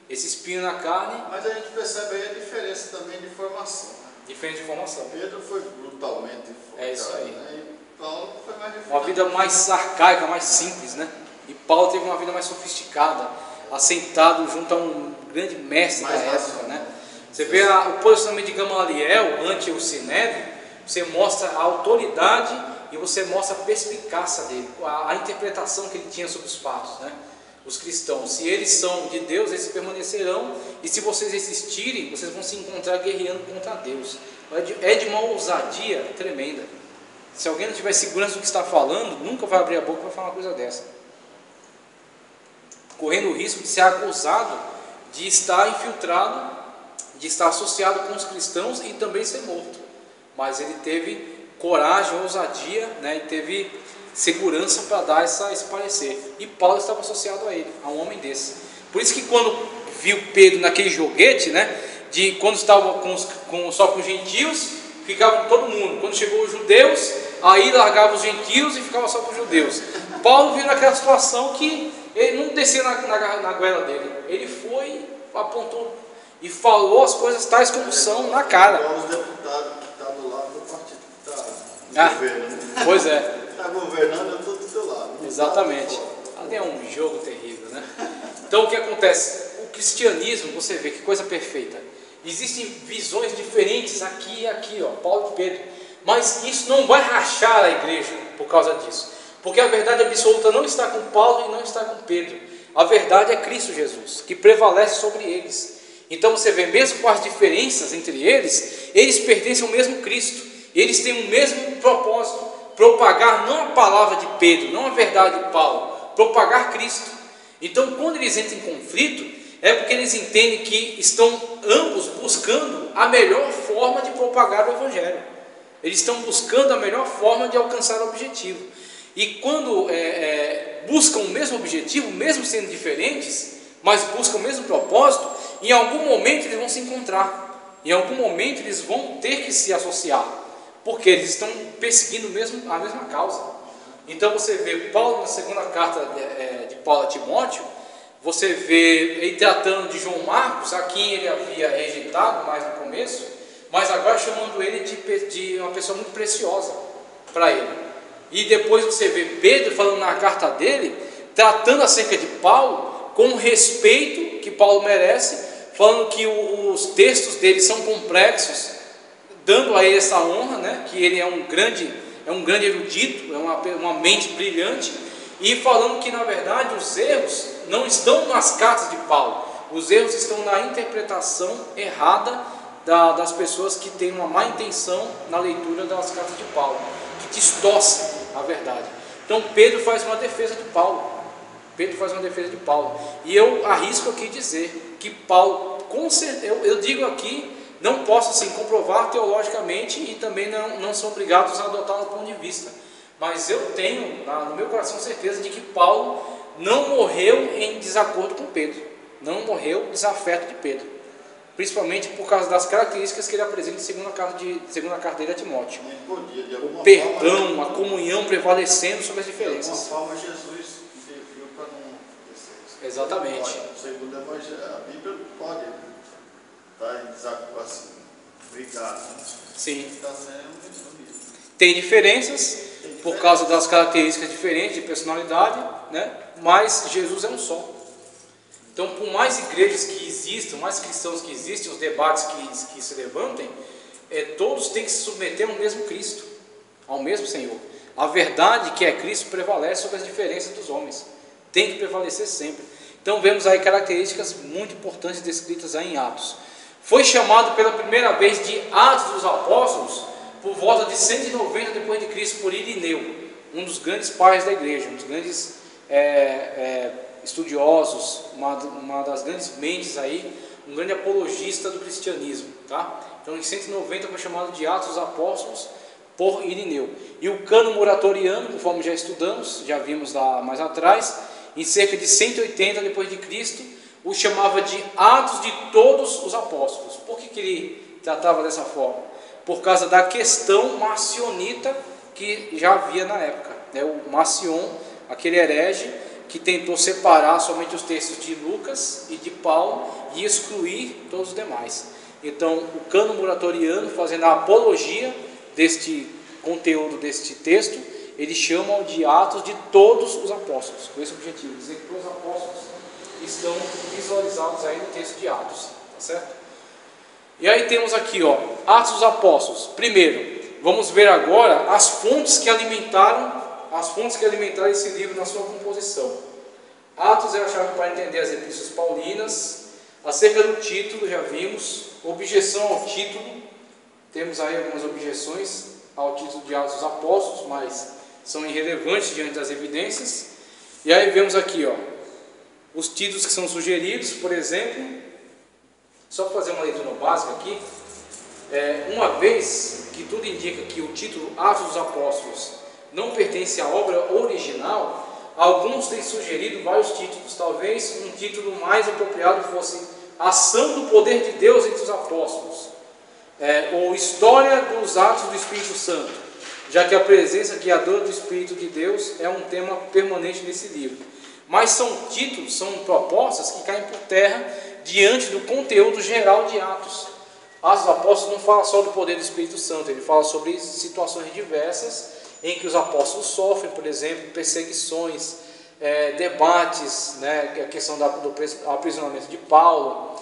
Esse espinho na carne. Mas a gente percebe aí a diferença também de formação. Né? Diferente de formação. Pedro foi brutalmente forte. É isso aí. Né? E Paulo foi mais refinado. Uma vida mais arcaica, mais simples, né? E Paulo teve uma vida mais sofisticada, assentado junto a um grande mestre Mais da época, racional. né? Você vê o posicionamento de Gamaliel ante o Sinédrio, você mostra a autoridade e você mostra a perspicácia dele, a interpretação que ele tinha sobre os fatos, né? Os cristãos, se eles são de Deus, eles permanecerão, e se vocês existirem, vocês vão se encontrar guerreando contra Deus. É de uma ousadia tremenda. Se alguém não tiver segurança do que está falando, nunca vai abrir a boca para falar uma coisa dessa, correndo o risco de ser acusado de estar infiltrado, de estar associado com os cristãos e também ser morto. Mas ele teve coragem, ousadia, né, e teve segurança para dar esse parecer. E Paulo estava associado a ele, a um homem desse. Por isso que quando viu Pedro naquele joguete, né, de quando estava só com os gentios, ficava com todo mundo. Quando chegou os judeus, aí largava os gentios e ficava só com os judeus. Paulo viu naquela situação que ele não descia na goela dele. Ele foi, apontou e falou as coisas tais como são na cara. Igual os deputados que estão do lado do partido que está governando. Pois é. Está governando, eu estou do seu lado. Exatamente. Ali é um jogo terrível, né? Então o que acontece? O cristianismo, você vê que coisa perfeita. Existem visões diferentes aqui e aqui, ó, Paulo e Pedro. Mas isso não vai rachar a igreja por causa disso. Porque a verdade absoluta não está com Paulo e não está com Pedro. A verdade é Cristo Jesus, que prevalece sobre eles. Então você vê, mesmo com as diferenças entre eles pertencem ao mesmo Cristo. Eles têm o mesmo propósito: propagar não a palavra de Pedro, não a verdade de Paulo, propagar Cristo. Então quando eles entram em conflito, é porque eles entendem que estão ambos buscando a melhor forma de propagar o Evangelho. Eles estão buscando a melhor forma de alcançar o objetivo. E quando buscam o mesmo objetivo, mesmo sendo diferentes, mas buscam o mesmo propósito, em algum momento eles vão se encontrar. Em algum momento eles vão ter que se associar, porque eles estão perseguindo a mesma causa. Então você vê Paulo na segunda carta de Paulo a Timóteo, você vê ele tratando de João Marcos, a quem ele havia rejeitado mais no começo, mas agora chamando ele de uma pessoa muito preciosa para ele. E depois você vê Pedro falando na carta dele, tratando acerca de Paulo com o respeito que Paulo merece, falando que os textos dele são complexos, dando a ele essa honra, né, que ele é um grande erudito, é uma mente brilhante, e falando que na verdade os erros não estão nas cartas de Paulo, os erros estão na interpretação errada das pessoas que têm uma má intenção na leitura das cartas de Paulo, que distorcem a verdade. Então Pedro faz uma defesa de Paulo. E eu arrisco aqui dizer que Paulo, com certeza, eu digo aqui, não posso assim comprovar teologicamente e também não sou obrigados a adotar um ponto de vista, mas eu tenho no meu coração certeza de que Paulo não morreu em desacordo com Pedro, não morreu desafeto de Pedro, principalmente por causa das características que ele apresenta em segunda carta dele a Timóteo. O perdão, a comunhão prevalecendo sobre as diferenças. De alguma forma Jesus interviu para não acontecer. Exatamente. Segundo o Evangelho, a Bíblia pode estar em desacordo, assim, brigado. Sim. Está sendo tem diferenças por causa das características diferentes de personalidade, né? Mas Jesus é um só. Então, por mais igrejas que existam, mais cristãos que existem, os debates que se levantem, todos têm que se submeter ao mesmo Cristo, ao mesmo Senhor. A verdade que é Cristo prevalece sobre as diferenças dos homens, tem que prevalecer sempre. Então vemos aí características muito importantes descritas aí em Atos. Foi chamado pela primeira vez de Atos dos Apóstolos por volta de 190 depois de Cristo por Irineu, um dos grandes pais da igreja, um dos grandes estudiosos, uma das grandes mentes aí, um grande apologista do cristianismo, tá? Então em 190 foi chamado de Atos dos Apóstolos por Irineu. E o Cânon Muratoriano, conforme já estudamos, já vimos lá mais atrás, em cerca de 180 depois de Cristo, o chamava de Atos de todos os apóstolos. Por que ele tratava dessa forma? Por causa da questão marcionita que já havia na época, né? O Marcion, aquele herege que tentou separar somente os textos de Lucas e de Paulo e excluir todos os demais. Então, o Cânon Muratoriano, fazendo a apologia deste conteúdo deste texto, eles chamam de Atos de todos os apóstolos, com esse objetivo, dizer que todos os apóstolos estão visualizados aí no texto de Atos, tá certo? E aí temos aqui, ó, Atos dos Apóstolos. Primeiro, vamos ver agora as fontes que alimentaram esse livro na sua composição. Atos é a chave para entender as epístolas paulinas. Acerca do título, já vimos. Objeção ao título, temos aí algumas objeções ao título de Atos dos Apóstolos, mas são irrelevantes diante das evidências. E aí vemos aqui, ó, os títulos que são sugeridos, por exemplo, só para fazer uma leitura básica aqui, uma vez que tudo indica que o título Atos dos Apóstolos não pertence à obra original, alguns têm sugerido vários títulos. Talvez um título mais apropriado fosse Ação do Poder de Deus entre os Apóstolos, ou História dos Atos do Espírito Santo, já que a presença guiadora do Espírito de Deus é um tema permanente nesse livro. Mas são títulos, são propostas que caem por terra diante do conteúdo geral de Atos. Atos dos Apóstolos não fala só do poder do Espírito Santo, ele fala sobre situações diversas em que os apóstolos sofrem, por exemplo, perseguições, debates, né, a questão do aprisionamento de Paulo,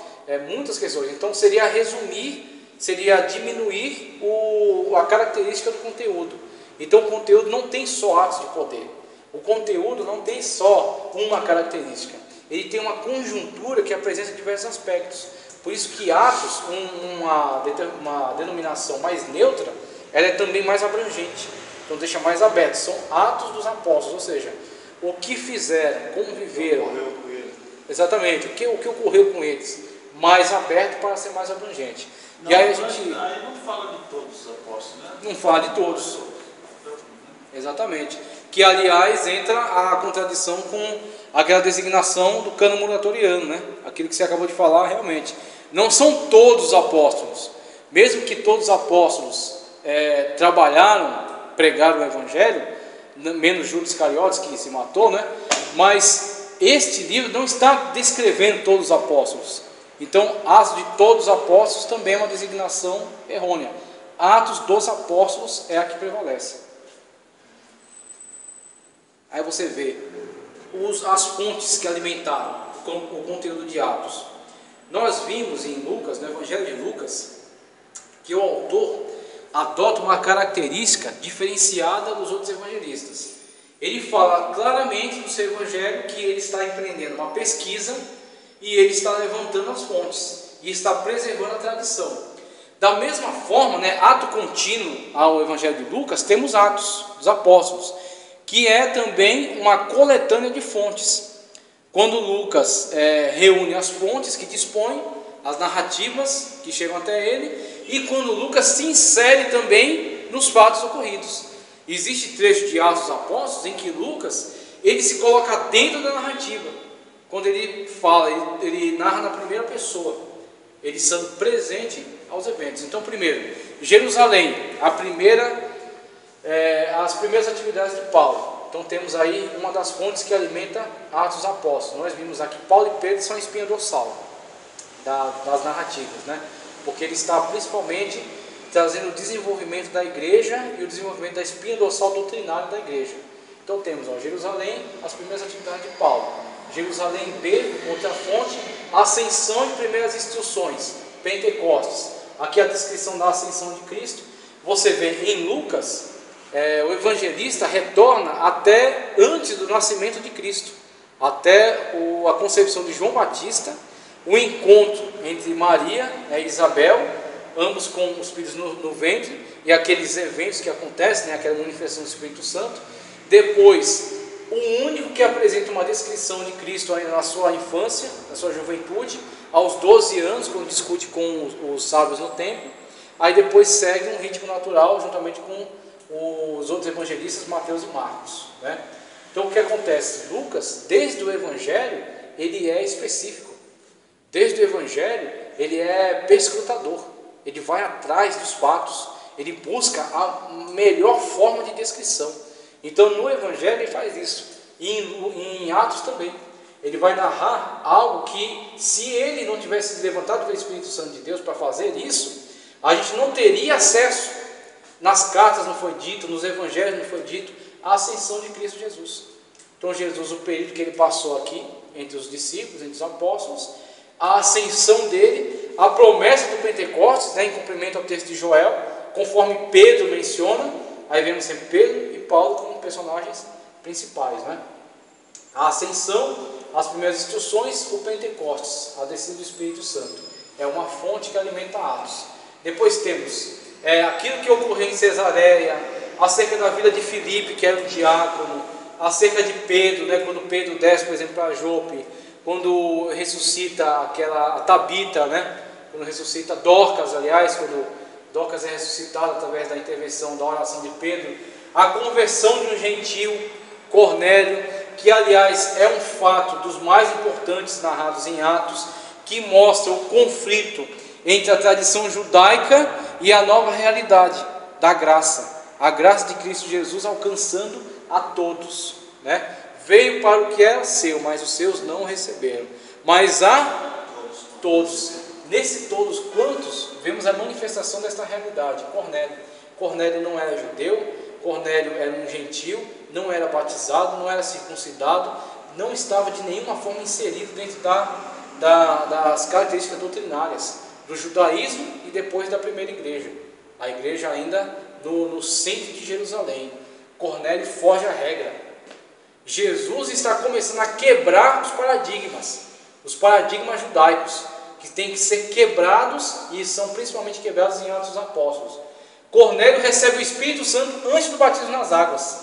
muitas questões. Então seria resumir, seria diminuir a característica do conteúdo. Então o conteúdo não tem só atos de poder, o conteúdo não tem só uma característica, ele tem uma conjuntura que apresenta diversos aspectos. Por isso que Atos, uma denominação mais neutra, ela é também mais abrangente, então deixa mais aberto. São Atos dos Apóstolos, ou seja, o que fizeram, como viveram, exatamente, o que ocorreu com eles, mais aberto para ser mais abrangente. Não, e aí aí não fala de todos os apóstolos, né? Não fala de todos. Exatamente. Que, aliás, entra a contradição com aquela designação do Cânon Muratoriano, né? Aquilo que você acabou de falar, realmente. Não são todos os apóstolos. Mesmo que todos os apóstolos trabalharam, pregaram o Evangelho, menos Judas Iscariotes, que se matou, né? Mas este livro não está descrevendo todos os apóstolos. Então, Atos de todos os apóstolos também é uma designação errônea. Atos dos Apóstolos é a que prevalece. Aí você vê as fontes que alimentaram o conteúdo de Atos. Nós vimos em Lucas, no Evangelho de Lucas, que o autor adota uma característica diferenciada dos outros evangelistas. Ele fala claramente no seu evangelho que ele está empreendendo uma pesquisa e ele está levantando as fontes e está preservando a tradição. Da mesma forma, né, ato contínuo ao Evangelho de Lucas, temos Atos dos Apóstolos, que é também uma coletânea de fontes. Quando Lucas reúne as fontes que dispõe, as narrativas que chegam até ele, e quando Lucas se insere também nos fatos ocorridos. Existe trecho de Atos dos Apóstolos em que Lucas ele se coloca dentro da narrativa. Quando ele fala, ele narra na primeira pessoa, ele estando presente aos eventos. Então, primeiro, Jerusalém, as primeiras atividades de Paulo. Então temos aí uma das fontes que alimenta Atos dos Apóstolos. Nós vimos aqui Paulo e Pedro são a espinha dorsal das narrativas, né? Porque ele está principalmente trazendo o desenvolvimento da igreja e o desenvolvimento da espinha dorsal doutrinária da igreja. Então temos Jerusalém, as primeiras atividades de Paulo. Jerusalém B, outra fonte, ascensão e primeiras instruções, Pentecostes. Aqui a descrição da ascensão de Cristo. Você vê em Lucas, o evangelista retorna até antes do nascimento de Cristo, até a concepção de João Batista, o encontro entre Maria e Isabel, ambos com os filhos no ventre, e aqueles eventos que acontecem, né, aquela manifestação do Espírito Santo. Depois, o único que apresenta uma descrição de Cristo ainda na sua infância, na sua juventude, aos 12 anos, quando discute com os sábios no templo. Aí depois segue um ritmo natural, juntamente com os outros evangelistas, Mateus e Marcos, né? Então o que acontece? Lucas, desde o Evangelho, ele é específico. Desde o Evangelho, ele é perscrutador. Ele vai atrás dos fatos, ele busca a melhor forma de descrição. Então no Evangelho ele faz isso, e em Atos também. Ele vai narrar algo que, se ele não tivesse levantado pelo Espírito Santo de Deus para fazer isso, a gente não teria acesso. Nas cartas não foi dito, nos Evangelhos não foi dito a ascensão de Cristo Jesus. Então Jesus, o período que ele passou aqui, entre os discípulos, entre os apóstolos, a ascensão dele, a promessa do Pentecostes, né, em cumprimento ao texto de Joel, conforme Pedro menciona. Aí vemos sempre Pedro e Paulo como personagens principais, né? A ascensão, as primeiras instruções, o Pentecostes, a descida do Espírito Santo. É uma fonte que alimenta Atos. Depois temos aquilo que ocorreu em Cesareia, acerca da vida de Filipe, que era um diácono, acerca de Pedro, né, quando Pedro desce, por exemplo, para Jope, quando ressuscita a Tabita, né, quando ressuscita Dorcas, aliás, quando Dorcas é ressuscitada através da intervenção, da oração de Pedro, a conversão de um gentio, Cornélio, que aliás é um fato dos mais importantes narrados em Atos, que mostra o conflito entre a tradição judaica e a nova realidade da graça, a graça de Cristo Jesus alcançando a todos, né? Veio para o que era seu, mas os seus não receberam, mas a todos. Nesse todos, quantos? Vemos a manifestação desta realidade. Cornélio não era judeu, Cornélio era um gentio, não era batizado, não era circuncidado, não estava de nenhuma forma inserido dentro das características doutrinárias do judaísmo e depois da primeira igreja, a igreja ainda no centro de Jerusalém. Cornélio foge à regra. Jesus está começando a quebrar os paradigmas judaicos, que têm que ser quebrados e são principalmente quebrados em Atos dos Apóstolos. Cornélio recebe o Espírito Santo antes do batismo nas águas.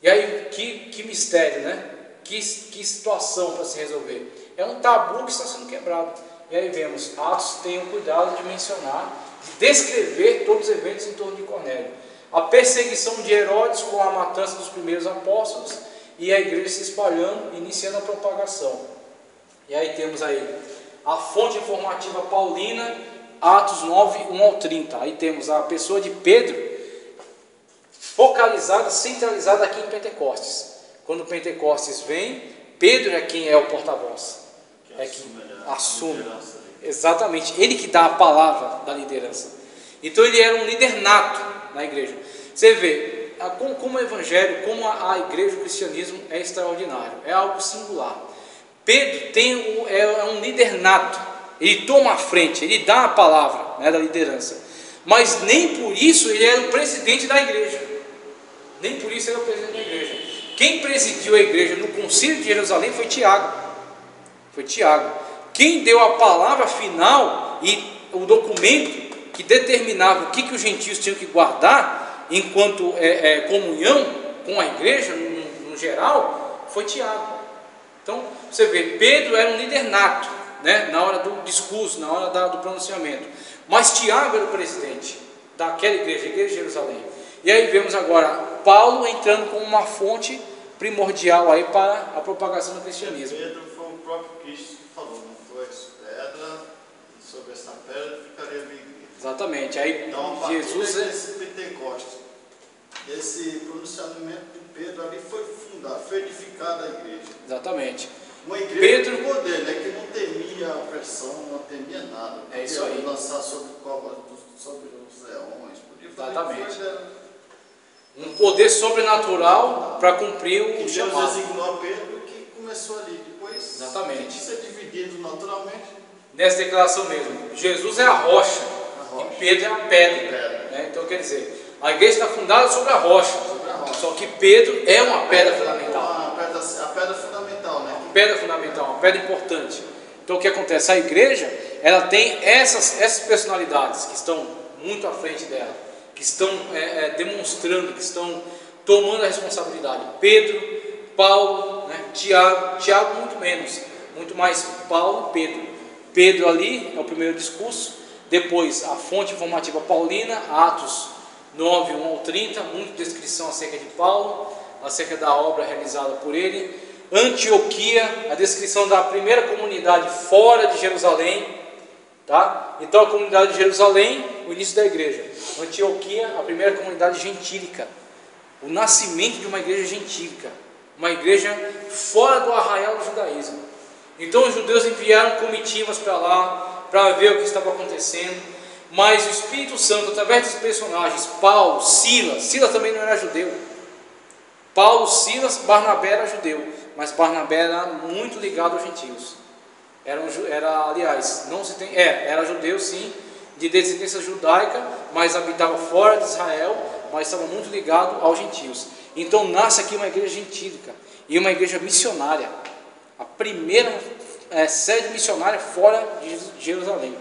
E aí, que mistério, né? Que situação para se resolver. É um tabu que está sendo quebrado. E aí vemos, Atos tem o cuidado de mencionar, de descrever todos os eventos em torno de Cornélio. A perseguição de Herodes com a matança dos primeiros apóstolos e a igreja se espalhando, iniciando a propagação. E aí temos aí a fonte informativa paulina, Atos 9, 1 ao 30. Aí temos a pessoa de Pedro, focalizada, centralizada aqui em Pentecostes. Quando Pentecostes vem, Pedro é quem é o porta-voz. É que assume. Exatamente, ele que dá a palavra da liderança. Então ele era um líder nato na igreja. Você vê como o evangelho, como a igreja, o cristianismo é extraordinário, é algo singular. Pedro é um líder nato, ele toma a frente, ele dá a palavra, né, da liderança, mas nem por isso ele era o presidente da igreja. Nem por isso ele era o presidente da igreja. Quem presidiu a igreja no concílio de Jerusalém foi Tiago. Quem deu a palavra final e o documento que determinava o que os gentios tinham que guardar enquanto comunhão com a igreja no geral, foi Tiago. Então você vê, Pedro era um líder nato, né, na hora do discurso, na hora do pronunciamento, mas Tiago era o presidente daquela igreja, a igreja de Jerusalém. E aí vemos agora Paulo entrando como uma fonte primordial aí para a propagação do cristianismo. Pedro foi o próprio Cristo que falou, não foi pedra, e sobre essa pedra ficaria a minha igreja. Exatamente. Aí então, Jesus esse Pentecostes, esse pronunciamento de Pedro ali foi fundado, foi edificada a igreja. Exatamente. Uma igreja de poder, né, que não temia a opressão, não temia nada. É isso aí. Lançar sobre os leões, podia fazer. Exatamente. Um poder sobrenatural para cumprir o chamado. Deus designou a Pedro que começou ali, depois exatamente. tem que ser dividido naturalmente. Nessa declaração mesmo, Jesus é a rocha. E Pedro é a pedra. Né? Então quer dizer, a igreja está fundada sobre a rocha. Só que Pedro é uma pedra fundamental. A pedra fundamental, né? Pedra fundamental, uma pedra importante. Então o que acontece? A igreja, ela tem essas personalidades que estão muito à frente dela, que estão demonstrando, que estão tomando a responsabilidade. Pedro, Paulo, né? Tiago muito menos, muito mais Paulo e Pedro. Pedro ali é o primeiro discurso, depois a fonte informativa paulina, Atos 9, 1 ao 30, muita descrição acerca de Paulo, acerca da obra realizada por ele. Antioquia, a descrição da primeira comunidade fora de Jerusalém, tá? Então a comunidade de Jerusalém, o início da igreja. Antioquia, a primeira comunidade gentílica, o nascimento de uma igreja gentílica, uma igreja fora do arraial do judaísmo. Então os judeus enviaram comitivas para lá, para ver o que estava acontecendo, mas o Espírito Santo, através dos personagens, Paulo, Silas também não era judeu. Paulo, Silas, Barnabé era judeu, mas Barnabé era muito ligado aos gentios. Era judeu sim, de descendência judaica, mas habitava fora de Israel, mas estava muito ligado aos gentios. Então nasce aqui uma igreja gentílica e uma igreja missionária, a primeira sede missionária fora de Jerusalém.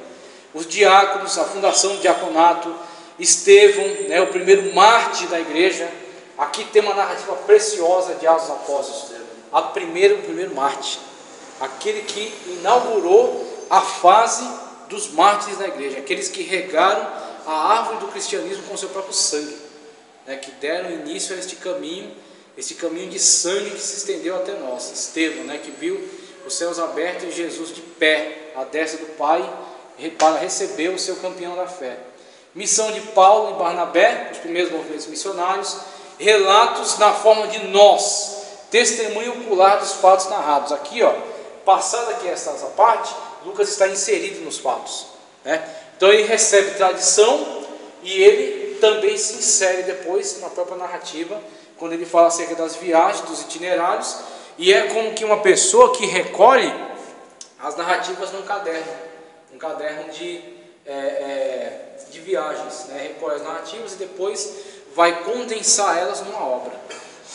Os diáconos, a fundação do diaconato, Estevão, né, o primeiro mártir da igreja. Aqui tem uma narrativa preciosa de Atos dos Apóstolos. O primeiro mártir, aquele que inaugurou a fase dos mártires da igreja, aqueles que regaram a árvore do cristianismo com seu próprio sangue, né, que deram início a este caminho de sangue que se estendeu até nós. Estevão, né, que viu os céus abertos e Jesus de pé à destra do Pai para receber o seu campeão da fé. Missão de Paulo e Barnabé, os primeiros movimentos missionários. Relatos na forma de nós, testemunho ocular dos fatos narrados. Aqui, passada aqui essa parte, Lucas está inserido nos fatos, né? Então ele recebe tradição e ele também se insere depois na própria narrativa, quando ele fala acerca das viagens, dos itinerários, e é como que uma pessoa que recolhe as narrativas num caderno de viagens, né? Recolhe as narrativas e depois vai condensar elas numa obra.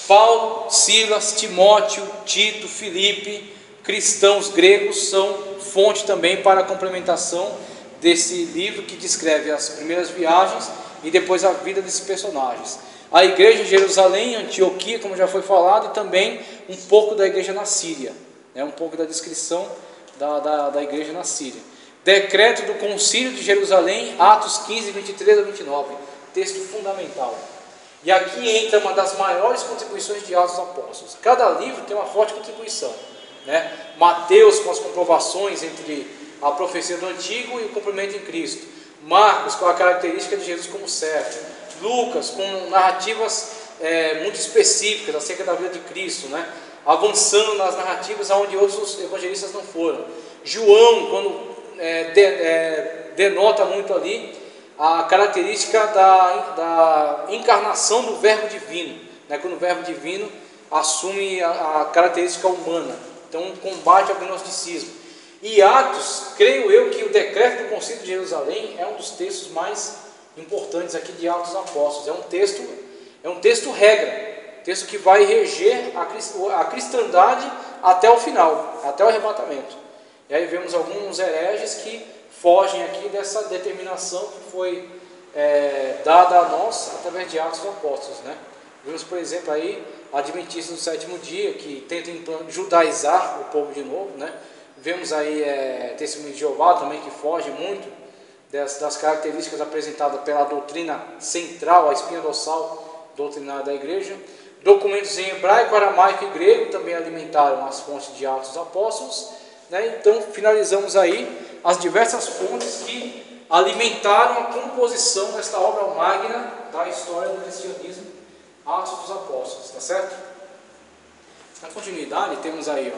Paulo, Silas, Timóteo, Tito, Filipe, cristãos gregos são fonte também para a complementação desse livro que descreve as primeiras viagens e depois a vida desses personagens. A igreja de Jerusalém, Antioquia, como já foi falado, e também um pouco da igreja na Síria, né? Um pouco da descrição da igreja na Síria. Decreto do Concílio de Jerusalém, Atos 15, 23 a 29, texto fundamental. E aqui entra uma das maiores contribuições de Atos dos Apóstolos. Cada livro tem uma forte contribuição, né? Mateus com as comprovações entre a profecia do Antigo e o cumprimento em Cristo. Marcos com a característica de Jesus como servo. Lucas com narrativas muito específicas acerca da vida de Cristo, né? Avançando nas narrativas onde outros evangelistas não foram. João, quando denota muito ali a característica da encarnação do verbo divino, né? Quando o verbo divino assume a característica humana, então combate ao gnosticismo. E Atos, creio eu que o decreto do Concílio de Jerusalém é um dos textos mais importantes aqui de Atos dos Apóstolos. É um texto regra, texto que vai reger a cristandade até o final, até o arrebatamento. E aí vemos alguns hereges que fogem aqui dessa determinação que foi dada a nós através de Atos dos Apóstolos, né? Vemos, por exemplo, aí adventistas do sétimo dia que tentam judaizar o povo de novo, né? Vemos aí testemunho de Jeová também que foge muito das características apresentadas pela doutrina central, a espinha dorsal doutrinária da igreja. Documentos em hebraico, aramaico e grego também alimentaram as fontes de Atos dos Apóstolos, né? Então finalizamos aí as diversas fontes que alimentaram a composição desta obra magna da história do cristianismo, Atos dos Apóstolos, tá certo? Na continuidade temos aí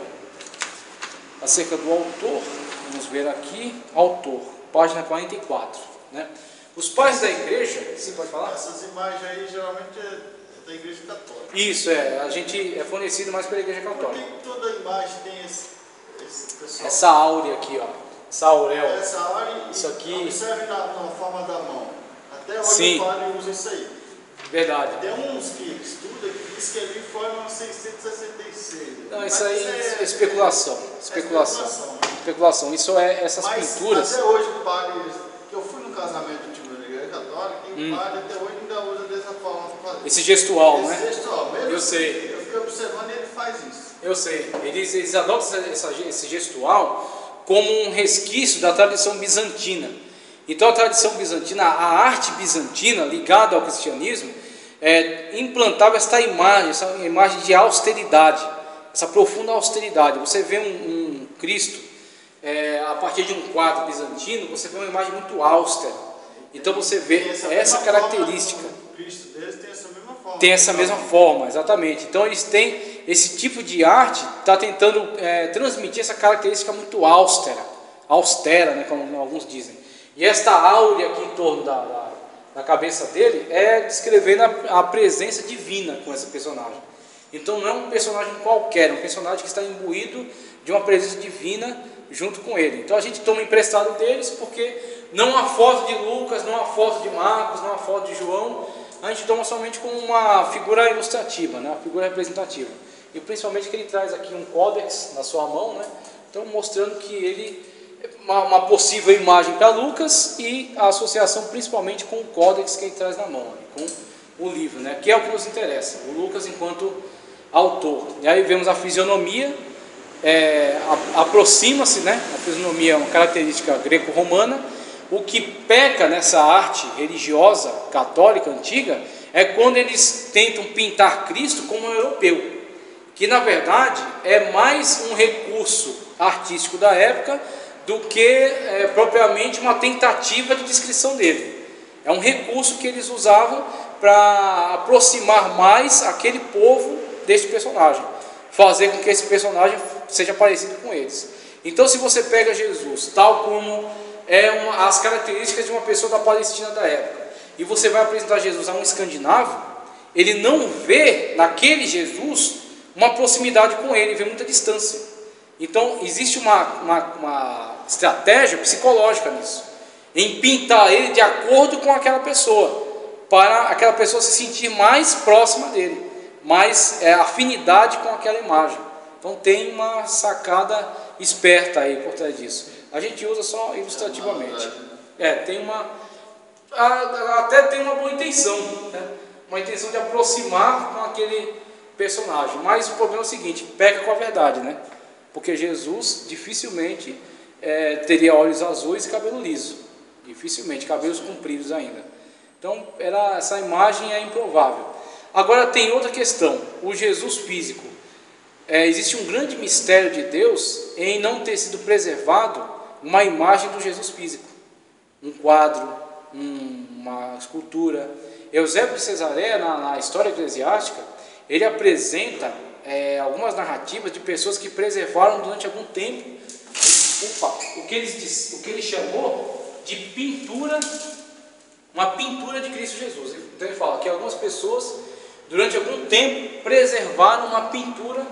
acerca do autor, vamos ver aqui, autor, página 44, né? Os pais da igreja, sim, pode falar? Essas imagens aí geralmente é da igreja católica. Isso, a gente é fornecido mais pela igreja católica. Por que toda imagem tem esse pessoal? Essa áurea aqui, essa auréola. Essa áurea, isso aqui observe na forma da mão. Até hoje sim, o padre usa isso aí. Verdade. Tem uns que estudam que diz que ali foi em 1666. Não, isso aí é especulação. Especulação. Isso essas pinturas. Até hoje o padre, que eu fui no casamento antigo da igreja católica, tem padre até hoje ainda usa dessa forma. Esse gestual, né? Esse gestual, mesmo eu sei. Eu fiquei observando e ele faz Eu sei, eles adotam esse gestual como um resquício da tradição bizantina. Então a tradição bizantina, a arte bizantina ligada ao cristianismo, implantava essa imagem de austeridade, essa profunda austeridade. Você vê um Cristo, a partir de um quadro bizantino, você vê uma imagem muito austera. Então você vê essa característica. O Cristo deles tem essa mesma forma. Tem essa mesma forma, exatamente. Então eles têm esse tipo de arte, está tentando transmitir essa característica muito austera, né, como alguns dizem. E esta áurea aqui em torno da cabeça dele é descrevendo a presença divina com esse personagem. Então não é um personagem qualquer, é um personagem que está imbuído de uma presença divina junto com ele. Então a gente toma emprestado deles porque não há foto de Lucas, não há foto de Marcos, não há foto de João. A gente toma somente como uma figura ilustrativa, né, uma figura representativa. E principalmente que ele traz aqui um códex na sua mão, né, então mostrando que ele uma possível imagem para Lucas e a associação principalmente com o códex que ele traz na mão, com o livro, né, que é o que nos interessa, o Lucas enquanto autor. E aí vemos a fisionomia, aproxima-se, né, a fisionomia é uma característica greco-romana. O que peca nessa arte religiosa católica antiga é quando eles tentam pintar Cristo como um europeu, que na verdade é mais um recurso artístico da época do que propriamente uma tentativa de descrição dele. É um recurso que eles usavam para aproximar mais aquele povo deste personagem, fazer com que esse personagem seja parecido com eles. Então se você pega Jesus tal como as características de uma pessoa da Palestina da época, e você vai apresentar Jesus a um escandinavo, ele não vê naquele Jesus uma proximidade com ele, vê muita distância. Então existe uma estratégia psicológica nisso, em pintar ele de acordo com aquela pessoa, para aquela pessoa se sentir mais próxima dele, mais afinidade com aquela imagem. Então tem uma sacada esperta aí por trás disso. A gente usa só ilustrativamente. Até tem uma boa intenção, né? Uma intenção de aproximar com aquele personagem. Mas o problema é o seguinte: peca com a verdade, né? Porque Jesus dificilmente teria olhos azuis e cabelo liso. Dificilmente, cabelos compridos ainda. Então essa imagem é improvável. Agora tem outra questão: o Jesus físico. Existe um grande mistério de Deus em não ter sido preservado uma imagem do Jesus físico, um quadro, uma escultura. Eusébio de Cesareia, na história eclesiástica, ele apresenta algumas narrativas de pessoas que preservaram durante algum tempo o que ele chamou de pintura, uma pintura de Cristo Jesus. Então ele fala que algumas pessoas durante algum tempo preservaram uma pintura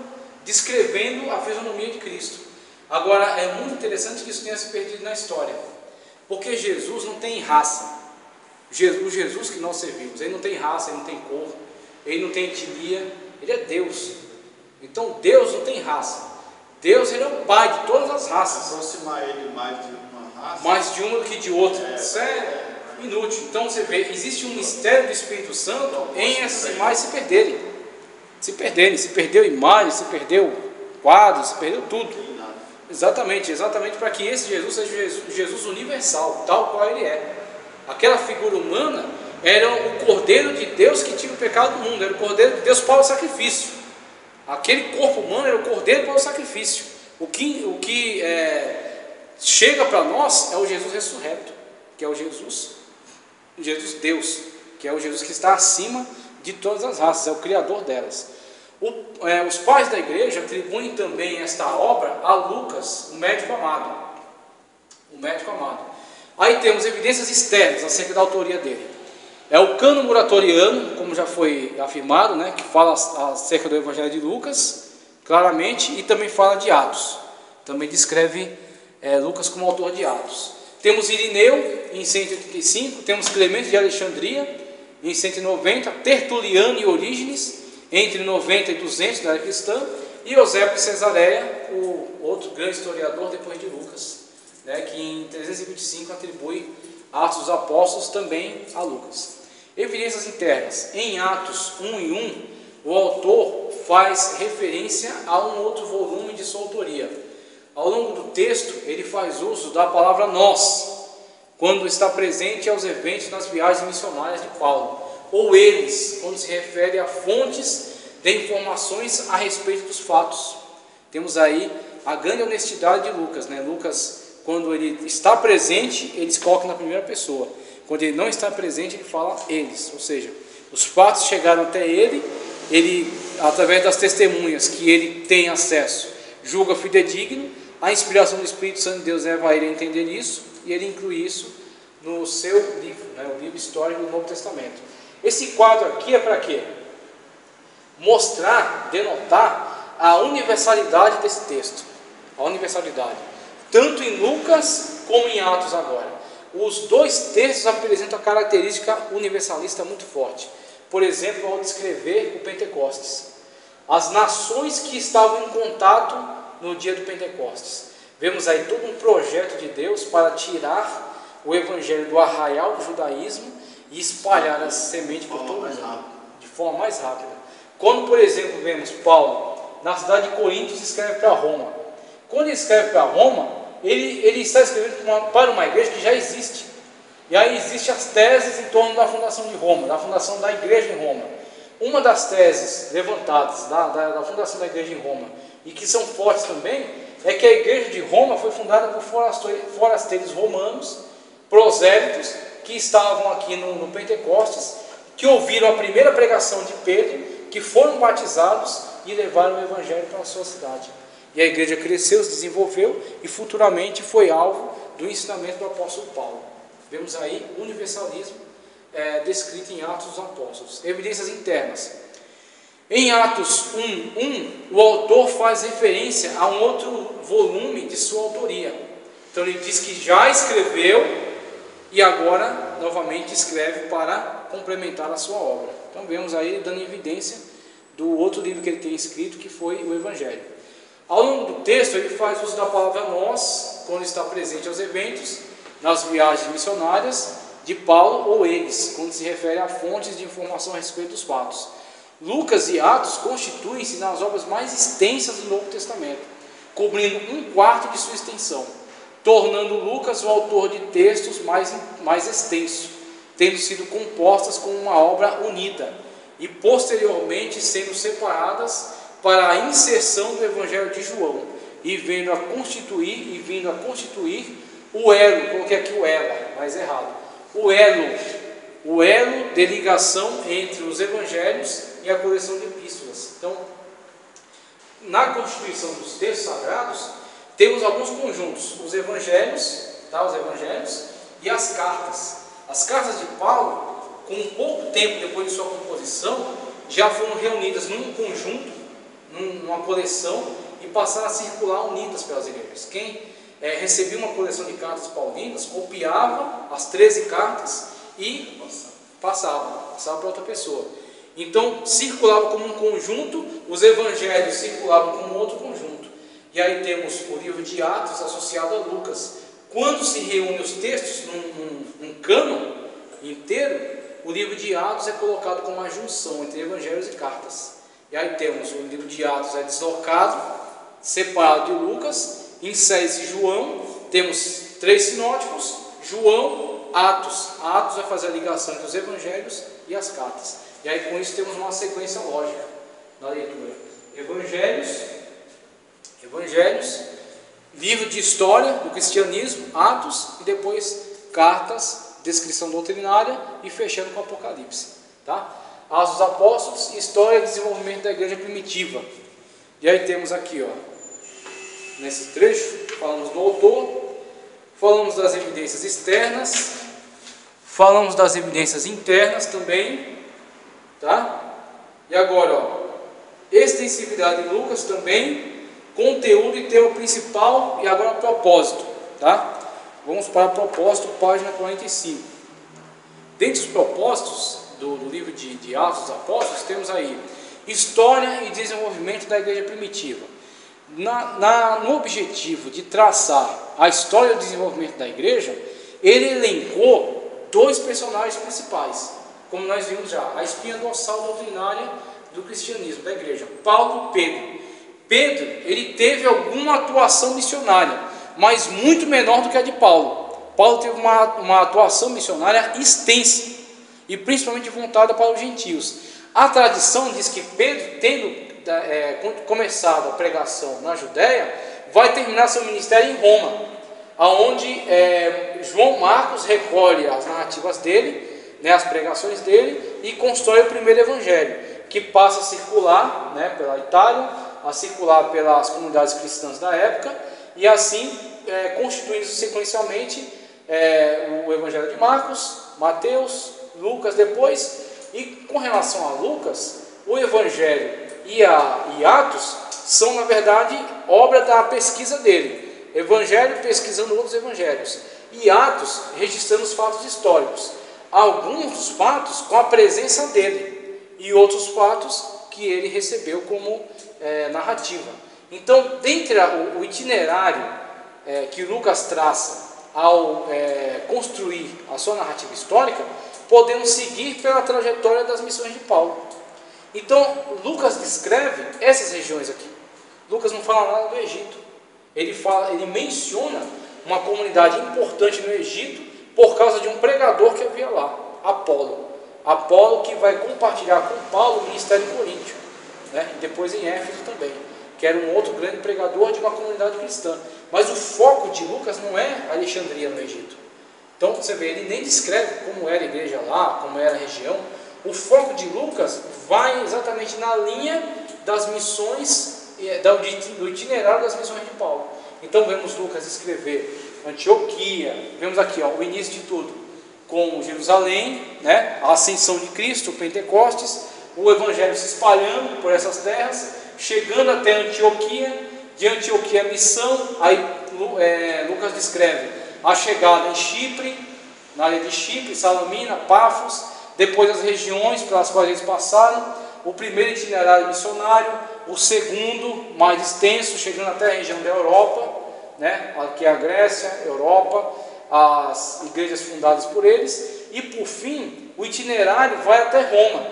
descrevendo a fisionomia de Cristo. Agora, é muito interessante que isso tenha se perdido na história, porque Jesus não tem raça. O Jesus que nós servimos, ele não tem raça, ele não tem cor, ele não tem etnia, ele é Deus. Então Deus não tem raça. Deus, ele é o Pai de todas as raças. Aproximar ele mais de uma raça, mais de uma do que de outra, isso é inútil. Então você vê, existe um mistério do Espírito Santo em essas imagens se perdeu imagem, se perdeu quadros, se perdeu tudo. Exatamente para que esse Jesus seja Jesus universal, tal qual ele é. Aquela figura humana era o Cordeiro de Deus que tira o pecado do mundo, era o Cordeiro de Deus para o sacrifício. Aquele corpo humano era o Cordeiro para o sacrifício. O que chega para nós é o Jesus ressurreto, que é o Jesus Deus, que é o Jesus que está acima de todas as raças, é o Criador delas. Os pais da igreja atribuem também esta obra a Lucas, o médico amado. Aí temos evidências externas acerca da autoria dele. É o cânon muratoriano, como já foi afirmado, né, que fala acerca do Evangelho de Lucas, claramente, e também fala de Atos. Também descreve Lucas como autor de Atos. Temos Irineu, em 185, temos Clemente de Alexandria, em 190, Tertuliano e Orígenes, entre 90 e 200 da era cristã, e Eusébio de Cesareia, o outro grande historiador depois de Lucas, né, que em 325 atribui Atos dos Apóstolos também a Lucas. Evidências internas: em Atos 1:1, o autor faz referência a um outro volume de sua autoria. Ao longo do texto, ele faz uso da palavra nós, quando está presente aos eventos nas viagens missionárias de Paulo, ou eles, quando se refere a fontes de informações a respeito dos fatos. Temos aí a grande honestidade de Lucas, né? Lucas, quando ele está presente, ele se coloca na primeira pessoa. Quando ele não está presente, ele fala eles, ou seja, os fatos chegaram até ele, através das testemunhas que ele tem acesso, julga fidedigno, a inspiração do Espírito Santo de Deus leva a ele a entender isso, e ele inclui isso no seu livro, né, o livro histórico do Novo Testamento. Esse quadro aqui é para quê? Mostrar, denotar a universalidade desse texto, a universalidade, tanto em Lucas como em Atos agora. Os dois textos apresentam a característica universalista muito forte. Por exemplo, ao descrever o Pentecostes, as nações que estavam em contato no dia do Pentecostes. Vemos aí todo um projeto de Deus para tirar o evangelho do arraial do judaísmo e espalhar a semente por todo mundo, de forma mais rápida. Quando, por exemplo, vemos Paulo na cidade de Coríntios, escreve para Roma. Quando ele escreve para Roma, ele está escrevendo para uma igreja que já existe. E aí existem as teses em torno da fundação de Roma, da fundação da igreja em Roma. Uma das teses levantadas da fundação da igreja em Roma, e que são fortes também, é que a igreja de Roma foi fundada por forasteiros romanos, prosélitos, que estavam aqui no Pentecostes, que ouviram a primeira pregação de Pedro, que foram batizados e levaram o evangelho para a sua cidade. E a igreja cresceu, se desenvolveu e futuramente foi alvo do ensinamento do apóstolo Paulo. Vemos aí o universalismo descrito em Atos dos Apóstolos. Evidências internas. Em Atos 1:1, o autor faz referência a um outro volume de sua autoria. Então ele diz que já escreveu e agora novamente escreve para complementar a sua obra. Então vemos aí dando evidência do outro livro que ele tem escrito, que foi o Evangelho. Ao longo do texto ele faz uso da palavra nós, quando está presente aos eventos, nas viagens missionárias de Paulo, ou eles, quando se refere a fontes de informação a respeito dos fatos. Lucas e Atos constituem-se nas obras mais extensas do Novo Testamento, cobrindo 1/4 de sua extensão, tornando Lucas o autor de textos mais extensos, tendo sido compostas como uma obra unida e posteriormente sendo separadas para a inserção do Evangelho de João e vindo a constituir o elo, coloquei aqui o elo, mas errado, o elo de ligação entre os evangelhos e a coleção de epístolas. Então, na constituição dos textos sagrados, temos alguns conjuntos, os evangelhos e as cartas. As cartas de Paulo, com pouco tempo depois de sua composição, já foram reunidas num conjunto, numa coleção, e passaram a circular unidas pelas igrejas. Quem recebia uma coleção de cartas paulinas, copiava as 13 cartas e passava para outra pessoa. Então circulava como um conjunto, os evangelhos circulavam como outro conjunto. E aí temos o livro de Atos associado a Lucas. Quando se reúne os textos num cânon inteiro, o livro de Atos é colocado como uma junção entre evangelhos e cartas. E aí temos o livro de Atos deslocado, separado de Lucas, insere-se João, temos 3 sinóticos, João, Atos. Atos vai fazer a ligação entre os evangelhos e as cartas. E aí com isso temos uma sequência lógica na leitura. Evangelhos, livro de história do cristianismo, Atos, e depois cartas, descrição doutrinária e fechando com Apocalipse. Tá? Atos dos Apóstolos, história e desenvolvimento da igreja primitiva. E aí temos aqui, nesse trecho, falamos do autor, falamos das evidências externas, falamos das evidências internas também, tá? E agora, extensividade de Lucas também, conteúdo e tema principal, e agora propósito, tá? Vamos para o propósito, página 45. Dentre os propósitos do livro de Atos dos Apóstolos, temos aí história e desenvolvimento da igreja primitiva. No objetivo de traçar a história e o desenvolvimento da igreja, ele elencou 2 personagens principais, como nós vimos já, a espinha dorsal doutrinária do cristianismo, da igreja, Paulo e Pedro. Pedro, ele teve alguma atuação missionária, mas muito menor do que a de Paulo. Paulo teve uma atuação missionária extensa, e principalmente voltada para os gentios. A tradição diz que Pedro, tendo começado a pregação na Judéia, vai terminar seu ministério em Roma, aonde João Marcos recolhe as narrativas dele, né, as pregações dele, e constrói o primeiro evangelho, que passa a circular, né, pela Itália, a circular pelas comunidades cristãs da época, e assim constituindo sequencialmente o evangelho de Marcos, Mateus, Lucas depois. E com relação a Lucas, o evangelho e Atos são, na verdade, obra da pesquisa dele. Evangelho pesquisando outros evangelhos, e Atos registrando os fatos históricos. Alguns dos fatos com a presença dele, e outros fatos que ele recebeu como narrativa. Então, dentre o itinerário que Lucas traça ao construir a sua narrativa histórica, podemos seguir pela trajetória das missões de Paulo. Então, Lucas descreve essas regiões aqui. Lucas não fala nada do Egito. Ele menciona uma comunidade importante no Egito por causa de um pregador que havia lá, Apolo, que vai compartilhar com Paulo o ministério em Coríntio, né? E depois em Éfeso também, que era um outro grande pregador de uma comunidade cristã. Mas o foco de Lucas não é Alexandria no Egito. Então você vê, ele nem descreve como era a igreja lá, como era a região. O foco de Lucas vai exatamente na linha das missões, do itinerário das missões de Paulo. Então vemos Lucas escrever Antioquia, vemos aqui o início de tudo, com Jerusalém, né, a ascensão de Cristo, o Pentecostes, o evangelho se espalhando por essas terras, chegando até Antioquia, de Antioquia a missão. Aí Lucas descreve a chegada em Chipre, na área de Chipre, Salamina, Pafos, depois as regiões pelas quais eles passaram, o primeiro itinerário missionário, o segundo, mais extenso, chegando até a região da Europa, né, aqui é a Grécia, Europa, as igrejas fundadas por eles, e por fim, o itinerário vai até Roma,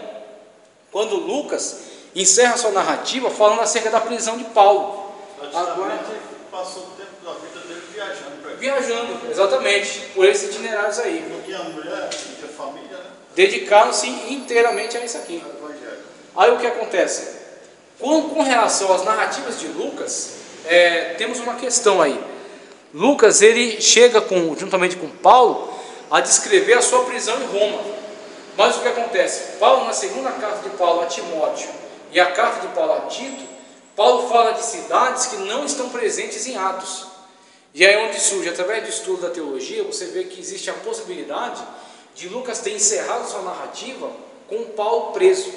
quando Lucas encerra sua narrativa falando acerca da prisão de Paulo. Agora ele passou o tempo da vida dele viajando. Viajando, exatamente, por esses itinerários aí. Não tinha mulher, não tinha família, né? Dedicaram-se inteiramente a isso aqui. Aí o que acontece? Com relação às narrativas de Lucas, temos uma questão aí. Lucas, ele chega juntamente com Paulo a descrever a sua prisão em Roma. Mas o que acontece? Paulo, na segunda carta de Paulo a Timóteo e a carta de Paulo a Tito, Paulo fala de cidades que não estão presentes em Atos. E aí onde surge, através do estudo da teologia, você vê que existe a possibilidade de Lucas ter encerrado sua narrativa com Paulo preso.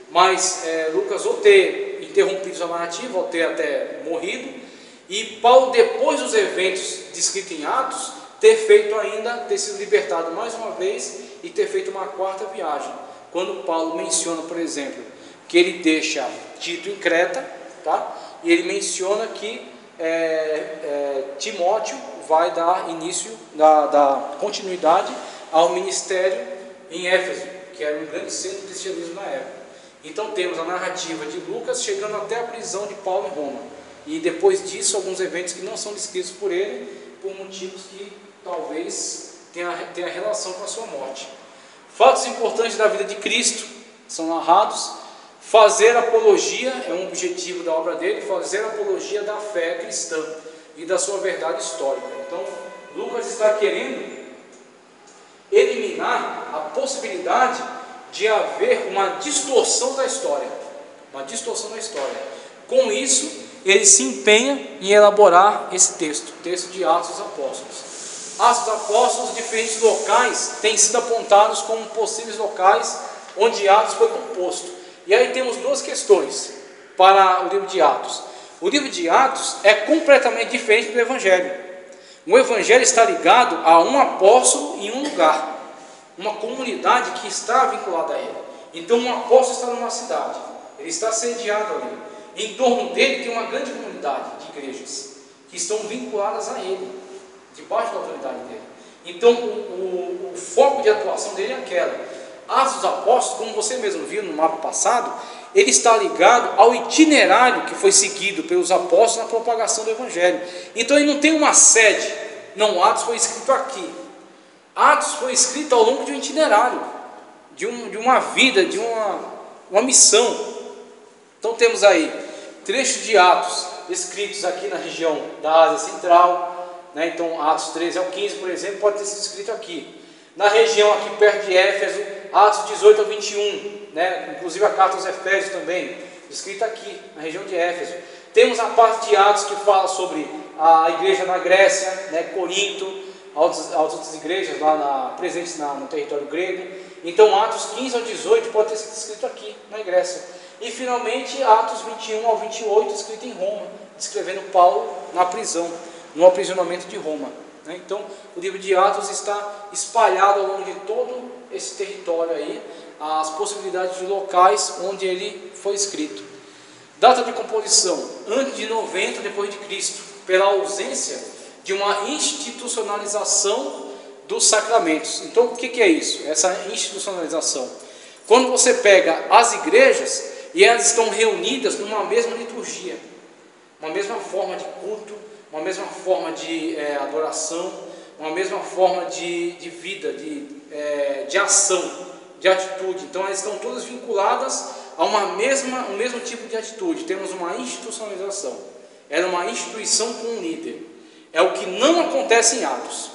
Mas Lucas ou ter interrompido sua narrativa, ou ter até morrido, e Paulo, depois dos eventos descritos em Atos, ter sido libertado mais uma vez e ter feito uma quarta viagem. Quando Paulo menciona, por exemplo, que ele deixa Tito em Creta, tá? E ele menciona que Timóteo vai dar início, dar continuidade ao ministério em Éfeso, que era um grande centro do cristianismo na época. Então temos a narrativa de Lucas chegando até a prisão de Paulo em Roma, e depois disso alguns eventos que não são descritos por ele, por motivos que talvez tenha relação com a sua morte. Fatos importantes da vida de Cristo são narrados. Fazer apologia é um objetivo da obra dele, fazer apologia da fé cristã e da sua verdade histórica. Então Lucas está querendo eliminar a possibilidade de haver uma distorção da história. Com isso, ele se empenha em elaborar esse texto, o texto de Atos dos Apóstolos. Atos dos Apóstolos, diferentes locais têm sido apontados como possíveis locais onde Atos foi composto. E aí temos duas questões para o livro de Atos. O livro de Atos é completamente diferente do Evangelho. O Evangelho está ligado a um apóstolo em um lugar, uma comunidade que está vinculada a ele. Então um apóstolo está numa cidade, ele está sediado ali. Em torno dele tem uma grande comunidade de igrejas que estão vinculadas a ele, debaixo da autoridade dele. Então o foco de atuação dele é aquela. Atos dos Apóstolos, como você mesmo viu no mapa passado, ele está ligado ao itinerário que foi seguido pelos apóstolos na propagação do Evangelho. Então ele não tem uma sede. Não, Atos foi escrito aqui. Atos foi escrito ao longo de um itinerário, de uma vida, de uma missão. Então temos aí trechos de Atos escritos aqui na região da Ásia Central, né? Então Atos 13 ao 15, por exemplo, pode ter sido escrito aqui. Na região aqui perto de Éfeso, Atos 18 ao 21, né? Inclusive a carta aos Efésios também, escrita aqui, na região de Éfeso. Temos a parte de Atos que fala sobre a igreja na Grécia, né? Corinto, as outras igrejas lá presentes no território grego. Então Atos 15 ao 18 pode ter sido escrito aqui, na Grécia. E finalmente Atos 21 ao 28, escrito em Roma, descrevendo Paulo na prisão, no aprisionamento de Roma. Então o livro de Atos está espalhado ao longo de todo esse território aí, as possibilidades de locais onde ele foi escrito. Data de composição, antes de 90 depois de Cristo, pela ausência de uma institucionalização dos sacramentos. Então o que é isso? Essa institucionalização. Quando você pega as igrejas e elas estão reunidas numa mesma liturgia, uma mesma forma de culto, uma mesma forma de adoração, uma mesma forma de vida, de ação, de atitude. Então elas estão todas vinculadas a um mesmo tipo de atitude. Temos uma institucionalização. Era uma instituição com um líder. É o que não acontece em Atos.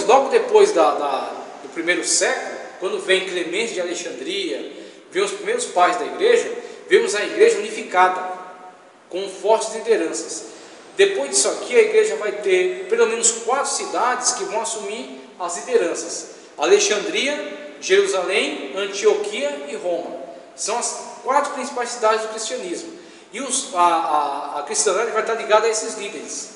Logo depois do primeiro século, quando vem Clemente de Alexandria, vem os primeiros pais da igreja, vemos a igreja unificada, com fortes lideranças. Depois disso aqui, a igreja vai ter pelo menos 4 cidades que vão assumir as lideranças: Alexandria, Jerusalém, Antioquia e Roma. São as 4 principais cidades do cristianismo. E a cristandade vai estar ligada a esses líderes.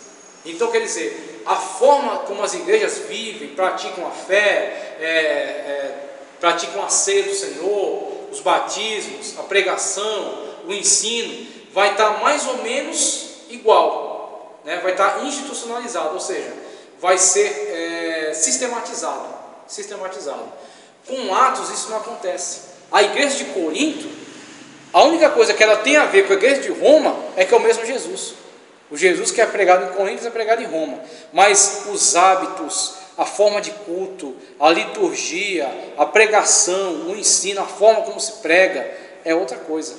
Então, quer dizer, a forma como as igrejas vivem, praticam a fé, praticam a ceia do Senhor, os batismos, a pregação, o ensino, vai estar mais ou menos igual, né? Vai estar institucionalizado, ou seja, vai ser sistematizado. Com Atos isso não acontece. A igreja de Corinto, a única coisa que ela tem a ver com a igreja de Roma é que é o mesmo Jesus. O Jesus que é pregado em Corinto é pregado em Roma, mas os hábitos, a forma de culto, a liturgia, a pregação, o ensino, a forma como se prega é outra coisa.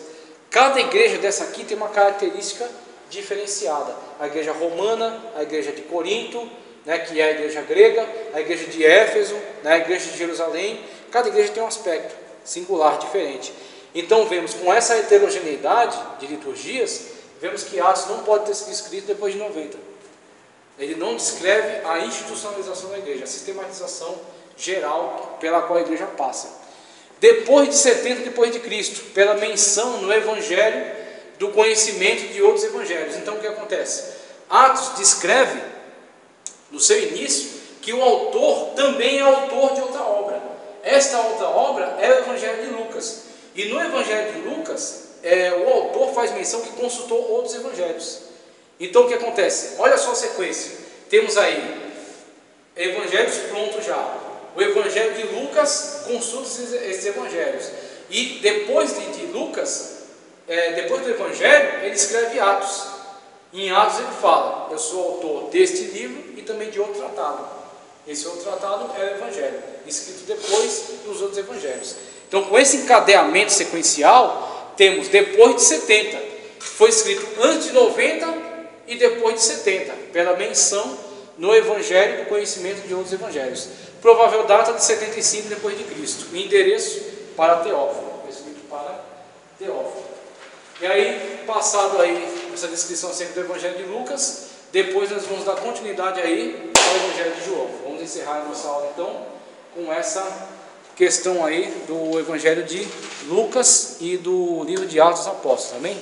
Cada igreja dessa aqui tem uma característica diferenciada. A igreja romana, a igreja de Corinto, né, que é a igreja grega, a igreja de Éfeso, né, a igreja de Jerusalém. Cada igreja tem um aspecto singular, diferente. Então vemos, com essa heterogeneidade de liturgias, vemos que Atos não pode ter sido escrito depois de 90. Ele não descreve a institucionalização da igreja, a sistematização geral pela qual a igreja passa. Depois de 70 depois de Cristo, pela menção no Evangelho do conhecimento de outros evangelhos. Então o que acontece? Atos descreve, no seu início, que o autor também é autor de outra obra. Esta outra obra é o Evangelho de Lucas. E no Evangelho de Lucas, o autor faz menção que consultou outros evangelhos. Então o que acontece? Olha só a sequência. Temos aí evangelhos prontos já. O Evangelho de Lucas consulta esses evangelhos. E depois de Lucas, depois do Evangelho, ele escreve Atos. Em Atos ele fala: eu sou autor deste livro e também de outro tratado. Esse outro tratado é o Evangelho, escrito depois dos outros evangelhos. Então, com esse encadeamento sequencial, temos depois de 70, foi escrito antes de 90 e depois de 70, pela menção no Evangelho do conhecimento de outros evangelhos. Provável data de 75 depois de Cristo. Endereço para Teófilo, escrito para Teófilo. E aí, passado aí essa descrição sempre do Evangelho de Lucas, depois nós vamos dar continuidade aí ao Evangelho de João. Vamos encerrar a nossa aula então com essa questão aí do Evangelho de Lucas e do livro de Atos dos Apóstolos. Amém?